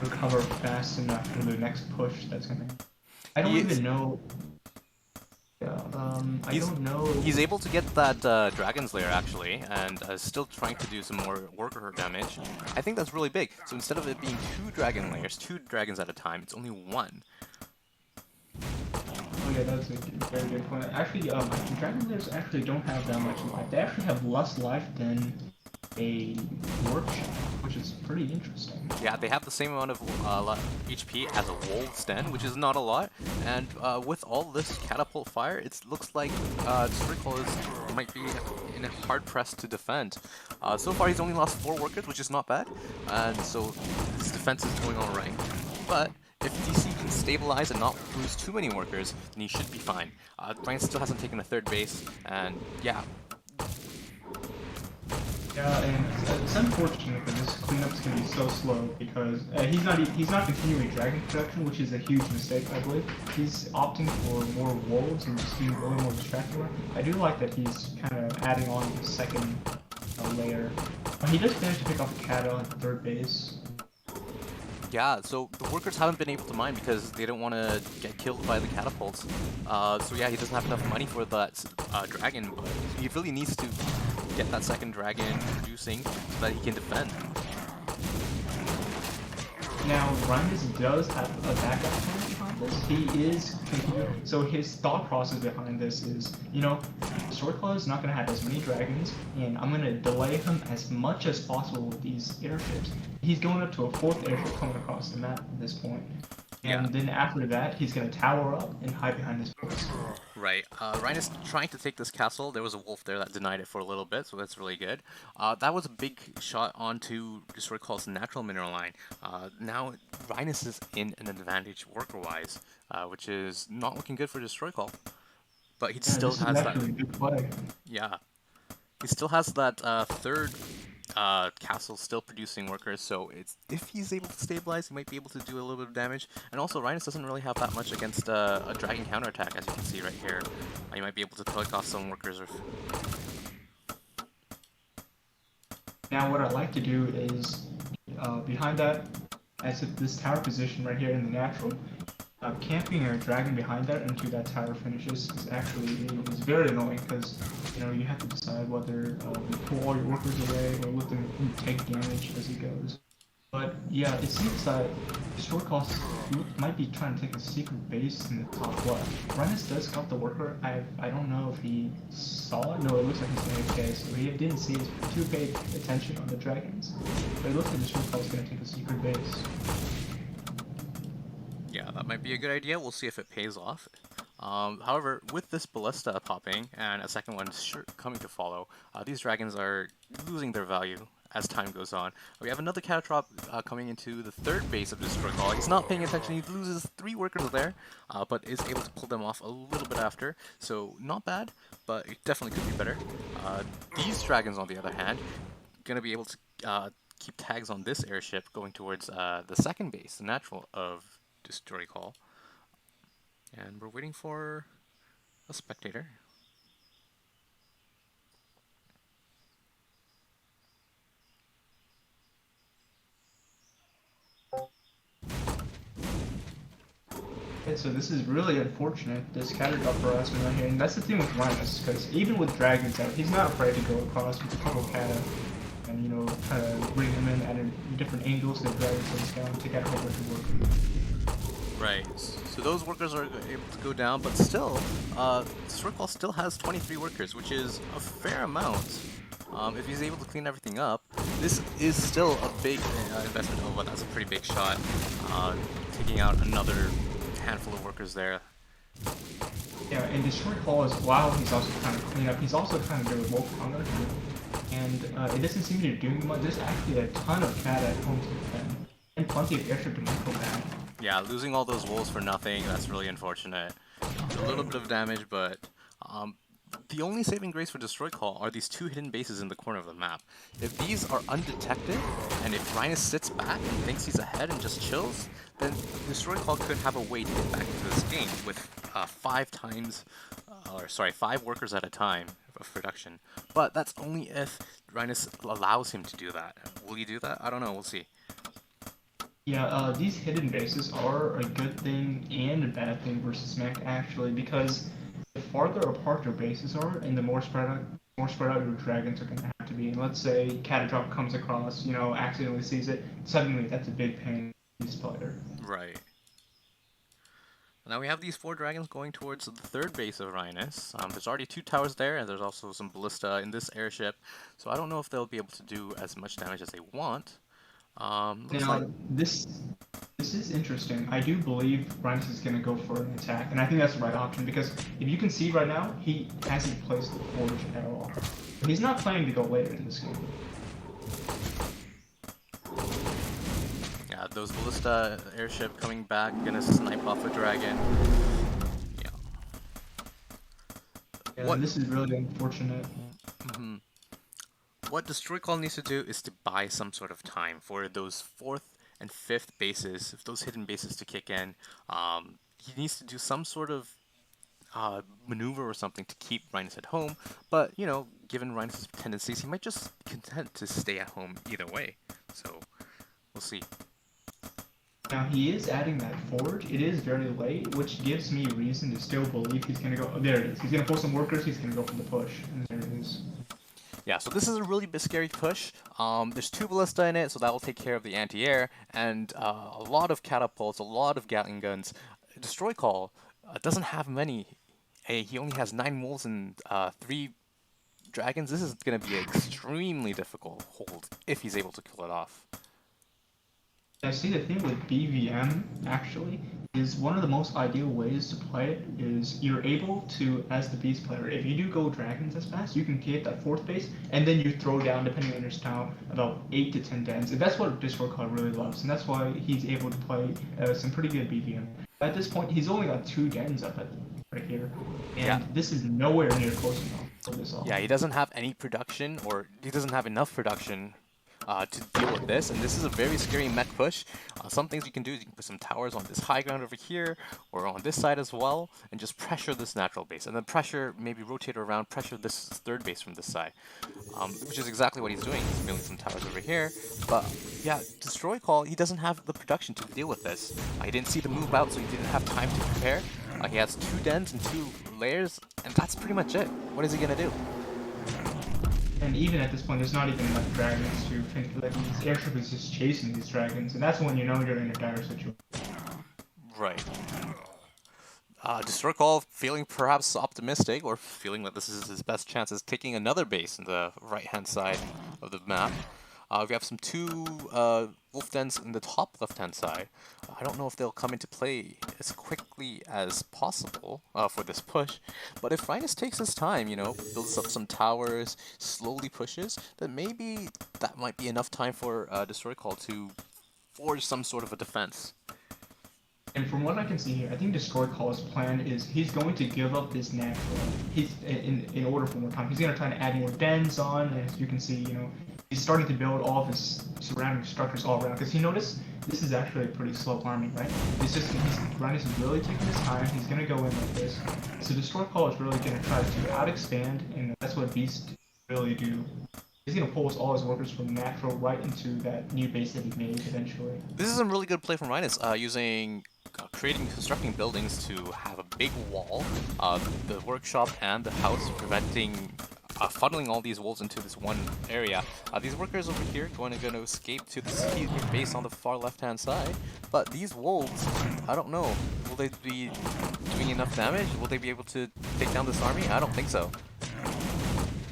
recover fast enough for the next push that's gonna. I don't even know. Yeah, I don't know. He's able to get that Dragon's Lair, actually, and still trying to do some more worker damage. I think that's really big. So instead of it being 2 Dragon Lairs, 2 dragons at a time, it's only 1. Oh yeah, that's a very good point. Actually, Dragon Lairs actually don't have that much life. They actually have less life than a workshop, which is pretty interesting. Yeah, they have the same amount of HP as a Wolf's Den, which is not a lot. And with all this catapult fire, it looks like Destroy might be in a hard press to defend. So far, he's only lost 4 workers, which is not bad. And so his defense is going all right. But if DC can stabilize and not lose too many workers, then he should be fine. Rhinis still hasn't taken a 3rd base, and yeah. Yeah, and it's unfortunate that this cleanup's gonna be so slow because he's not continuing dragon production, which is a huge mistake, I believe. He's opting for more wolves and just being a little more distracted. I do like that he's kind of adding on the second layer. He does manage to pick off a Cata at the 3rd base. Yeah, so the workers haven't been able to mine because they don't want to get killed by the catapults. So yeah, he doesn't have enough money for that dragon, but he really needs to get that second dragon producing so that he can defend. Now, Rhinis does have a backup plan behind this. He is continuing. So his thought process behind this is, Sword Claw is not going to have as many dragons, and I'm going to delay him as much as possible with these airships. He's going up to a 4th airship coming across the map at this point. And then after that, he's going to tower up and hide behind his post. Right. Rhinis trying to take this castle. There was a wolf there that denied it for a little bit, so that's really good. That was a big shot onto Destroy Call's natural mineral line. Now, Rhinis is in an advantage worker-wise, which is not looking good for Destroy Call. But he still has that. Good play. Yeah. He still has that 3rd castle still producing workers, so if he's able to stabilize, he might be able to do a little bit of damage. And also, Rhinis doesn't really have that much against a dragon counterattack, as you can see right here. You might be able to pick off some workers. Now, what I like to do is, behind that, as if this tower position right here in the natural, camping a dragon behind that until that tower finishes is very annoying because you have to decide whether you pull all your workers away or let them take damage as it goes. But yeah, it seems that Destroy Call might be trying to take a secret base in the top left. Rhinis does scout the worker. I don't know if he saw it. No, it looks like he's doing okay, so he didn't see it too pay attention on the dragons. But it looks like Destroy Call is going to take a secret base. Yeah, that might be a good idea. We'll see if it pays off. However, with this ballista popping and a second one coming to follow, these dragons are losing their value as time goes on. We have another Catatrop coming into the 3rd base of Destroy Call. He's not paying attention. He loses 3 workers there, but is able to pull them off a little bit after. So not bad, but it definitely could be better. These dragons, on the other hand, going to be able to keep tags on this airship going towards the 2nd base, the natural of Destroy Call. And we're waiting for a spectator. So this is really unfortunate, this counter drop harassment right here. And that's the thing with Rhinis, because even with Dragons out, he's not afraid to go across with the Purple Kata and, you know, kind of bring him in at different angles so the Dragons goes down, take out a whole bunch of work. Right. So those workers are able to go down, but still, Circle still has 23 workers, which is a fair amount. If he's able to clean everything up, this is still a big investment. Oh, but that's a pretty big shot. Taking out another handful of workers there. Yeah, and Destroy Call is, while he's also trying to clean up, he's also trying to do a wolf counter. And it doesn't seem to be doing much. There's actually a ton of cat at home to defend, and plenty of airship to micro back. Yeah, losing all those wolves for nothing, that's really unfortunate. A little bit of damage, but the only saving grace for Destroy Call are these two hidden bases in the corner of the map. If these are undetected, and if Rhinis sits back and thinks he's ahead and just chills, then Destroy Call could have a way to get back into this game with 5 workers at a time of production. But that's only if Rhinis allows him to do that. Will he do that? I don't know, we'll see. Yeah, these hidden bases are a good thing and a bad thing versus mech actually, because the farther apart your bases are, and the more spread out your dragons are going to have to be. And let's say Catadrop comes across, you know, accidentally sees it, suddenly that's a big pain for this player. Right. Now we have these 4 dragons going towards the third base of Rhinis. There's already 2 towers there, and there's also some ballista in this airship, so I don't know if they'll be able to do as much damage as they want. This is interesting. I do believe Rhinis is going to go for an attack, and I think that's the right option, because if you can see right now, he hasn't placed the forge at all. He's not planning to go later in this game. Yeah, those ballista airship coming back, gonna snipe off a dragon. Yeah, what? This is really unfortunate. What Destroy Call needs to do is to buy some sort of time for those 4th and 5th bases, those hidden bases to kick in. He needs to do some sort of maneuver or something to keep Rhinis at home, but, you know, given Rhinis' tendencies, he might just be content to stay at home either way. So, we'll see. Now, he is adding that forge. It is very late, which gives me reason to still believe he's going to go... Oh, there it is. He's going to pull some workers, he's going to go for the push. And there it is. Yeah, so this is a really scary push. There's 2 ballista in it, so that will take care of the anti-air, and a lot of catapults, a lot of Gatling guns. Destroy Call doesn't have many. He only has 9 wolves and 3 dragons. This is going to be an extremely difficult hold if he's able to kill it off. I see the thing with BVM, actually, is one of the most ideal ways to play it is you're able to, as the beast player, if you do go dragons as fast, you can get that 4th base, and then you throw down, depending on your style, about 8 to 10 dens. And that's what Destroy Call really loves, and that's why he's able to play some pretty good BVM. At this point, he's only got 2 dens up right here, and this is nowhere near close enough for this all. Yeah, he doesn't have any production, or he doesn't have enough production to deal with this, and this is a very scary mech push. Some things you can do is you can put some towers on this high ground over here, or on this side as well, and just pressure this natural base, and then pressure, maybe rotate around, pressure this 3rd base from this side, which is exactly what he's doing. He's building some towers over here, but yeah, Destroy Call, he doesn't have the production to deal with this. He didn't see the move out, so he didn't have time to prepare. He has 2 dens and 2 layers, and that's pretty much it. What is he gonna do? And even at this point, there's not even enough dragons to think, like, his airship is just chasing these dragons, and that's when you know you're in a dire situation. Right. Destroy Call feeling perhaps optimistic, or feeling that this is his best chance, is taking another base in the right-hand side of the map. We have some 2 wolf dens in the top left-hand side. I don't know if they'll come into play as quickly as possible for this push, but if Rhinis takes his time, you know, builds up some towers, slowly pushes, then maybe that might be enough time for Destroy Call to forge some sort of a defense. And from what I can see here, I think Destroy Call's plan is he's going to give up this natural. He's in order for more time. He's going to try to add more dens on, and as you can see, you know, he's starting to build all of his surrounding structures all around. Because you notice this is actually a pretty slow army, right? It's just Rhinis is really taking his time. He's going to go in like this. So Destroy Call is really going to try to out-expand, and that's what Beast really do. He's going to pull all his workers from natural right into that new base that he made eventually. This is a really good play from Rhinis, using constructing buildings to have a big wall, the workshop and the house, preventing funneling all these wolves into this one area. These workers over here going to escape to this huge base on the far left-hand side, but these wolves, I don't know, will they be doing enough damage? Will they be able to take down this army? I don't think so.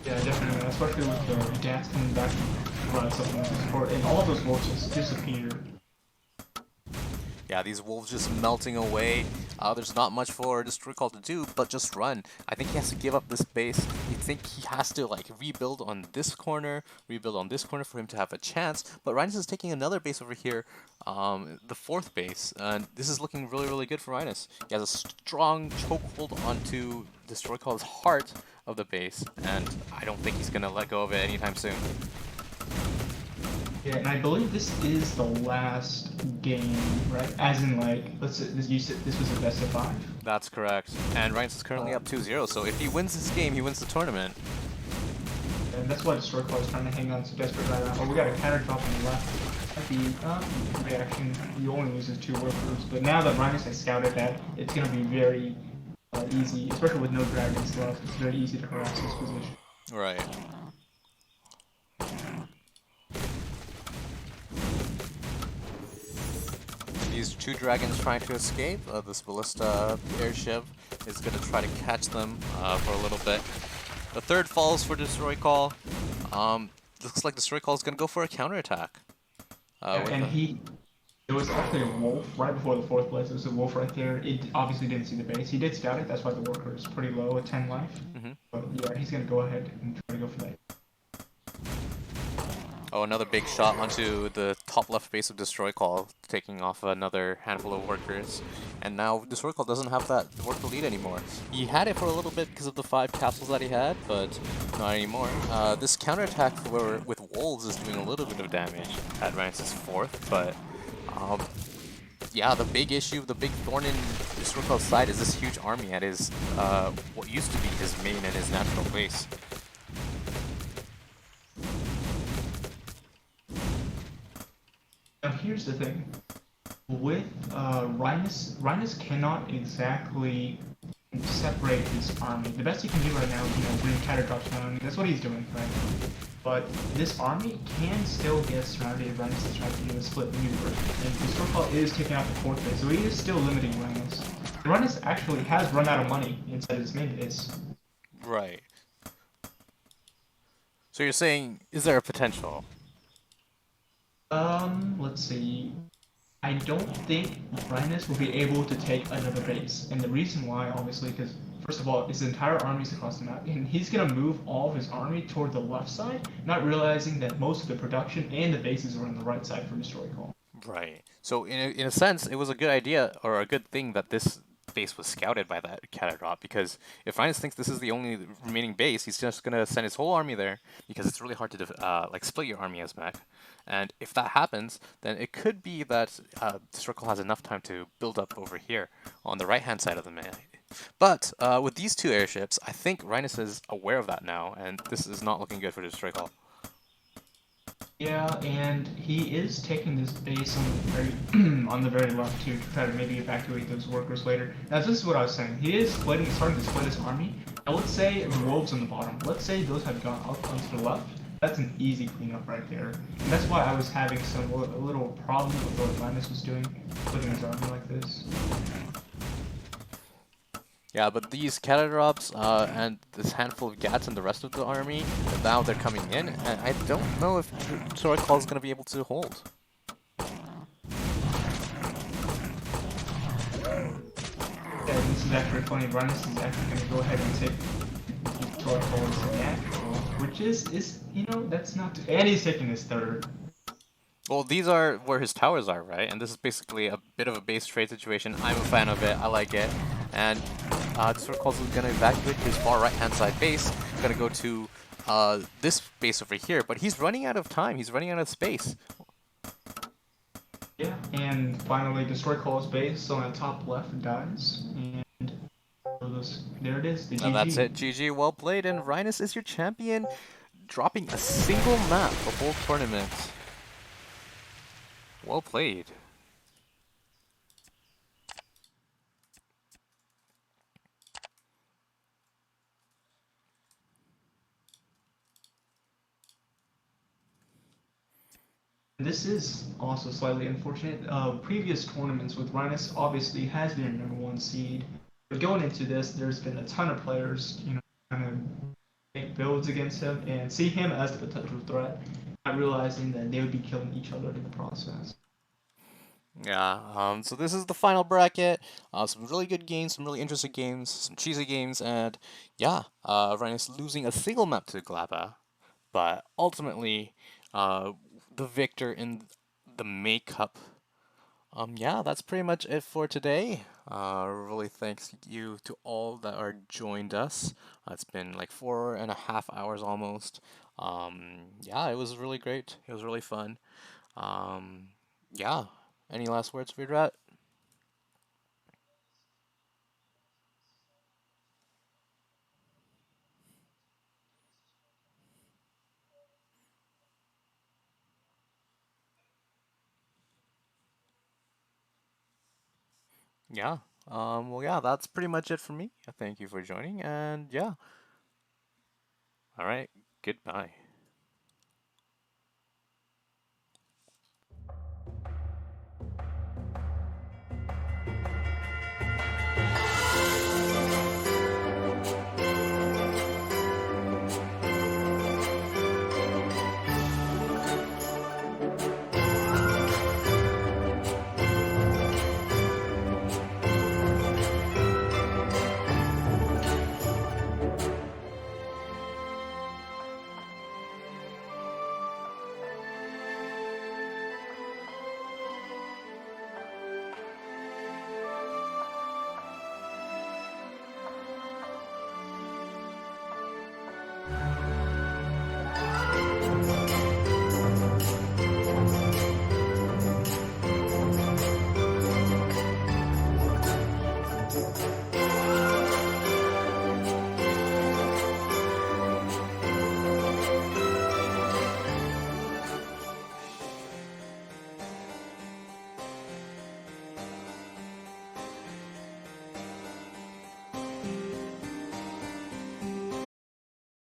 Yeah, definitely, especially with the gas coming back to provide something to support, and all of those wolves just disappear. Yeah, these wolves just melting away. There's not much for Destroy Call to do, but just run. I think he has to give up this base. You think he has to like rebuild on this corner, rebuild on this corner for him to have a chance. But Rhinis is taking another base over here, the 4th base, and this is looking really, really good for Rhinis. He has a strong chokehold onto Destroy Call's heart of the base, and I don't think he's gonna let go of it anytime soon. Yeah, and I believe this is the last game, right? As in, like, let's say you said this was a best of 5. That's correct. And Rhinis is currently up 2-0, so if he wins this game, he wins the tournament. And that's why Destroy Call is trying to hang on so desperate right now. Oh, we got a counter drop on the left. At the reaction, he only loses 2 workers. But now that Rhinis has scouted that, it's going to be very easy, especially with no dragons left. It's very easy to harass this position. Right. These 2 dragons trying to escape. This ballista airship is going to try to catch them for a little bit. The 3rd falls for Destroy Call. Looks like Destroy Call is going to go for a counterattack. There was actually a wolf right before the 4th place. There was a wolf right there. It obviously didn't see the base. He did scout it. That's why the worker is pretty low at 10 life. But yeah, he's going to go ahead and try to go for that. Oh, another big shot onto the top left base of Destroy Call, taking off another handful of workers. And now Destroy Call doesn't have that worker lead anymore. He had it for a little bit because of the 5 capsules that he had, but not anymore. This counterattack with wolves is doing a little bit of damage at Rhinis' 4th, but yeah, the big issue, the big thorn in Destroy Call's side is this huge army at his, what used to be his main and his natural base. Now here's the thing, with Rhinis cannot exactly separate his army. The best he can do right now is, bring counter drops down. That's what he's doing right now. But this army can still get surrounded if Rhinis is trying to do a split maneuver. And Destroy Call is taking out the 4th base, so he is still limiting Rhinis. Rhinis actually has run out of money inside his main base. Right. So you're saying, is there a potential? Let's see. I don't think Rhinis will be able to take another base. And the reason why, obviously, because first of all, his entire army is across the map, and he's going to move all of his army toward the left side, not realizing that most of the production and the bases are on the right side for Destroy Call. Right. So in a sense, it was a good idea, or a good thing that this base was scouted by that counter drop, because if Rhinis thinks this is the only remaining base, he's just going to send his whole army there, because it's really hard to like split your army as mech. And if that happens, then it could be that Destroy Call has enough time to build up over here on the right-hand side of the map. But with these 2 airships, I think Rhinis is aware of that now, and this is not looking good for Destroy Call. Yeah, and he is taking this base on the very left too, to try to maybe evacuate those workers later. Now this is what I was saying. He is starting to split his army. Now let's say the wolves on the bottom. Let's say those had gone up onto the left. That's an easy cleanup right there. And that's why I was having a little problem with what Rhinis was doing, splitting his army like this. Yeah, but these counter drops and this handful of gats and the rest of the army, now they're coming in, and I don't know if Destroy Call is going to be able to hold. Yeah, this is actually funny. Rhinis is actually going to go ahead and take Destroy Call's natural, which is that's not too, and he's taking his 3rd. Well, these are where his towers are, right? And this is basically a bit of a base trade situation. I'm a fan of it. I like it. And Destroy Call is going to evacuate his far right-hand side base. Going to go to this base over here. But he's running out of time. He's running out of space. Yeah, and finally Destroy Call's base on the top left dies. And there it is, the GG. That's it. GG, well played. And Rhinis is your champion, dropping a single map the whole tournament. Well played. This is also slightly unfortunate. Previous tournaments with Rhinis obviously has been a number one seed. But going into this, there's been a ton of players, kind of make builds against him and see him as the potential threat, not realizing that they would be killing each other in the process. Yeah, so this is the final bracket. Some really good games, some really interesting games, some cheesy games, and yeah, Rhinos losing a single map to Glabba, but ultimately, uh, the victor in the May Cup. Yeah, that's pretty much it for today. Really thanks you to all that are joined us. It's been like 4.5 hours almost. Yeah, it was really great. It was really fun. Um, yeah. Any last words, Vidrat? Yeah. Well, yeah, that's pretty much it for me. Thank you for joining, and yeah. All right. Goodbye.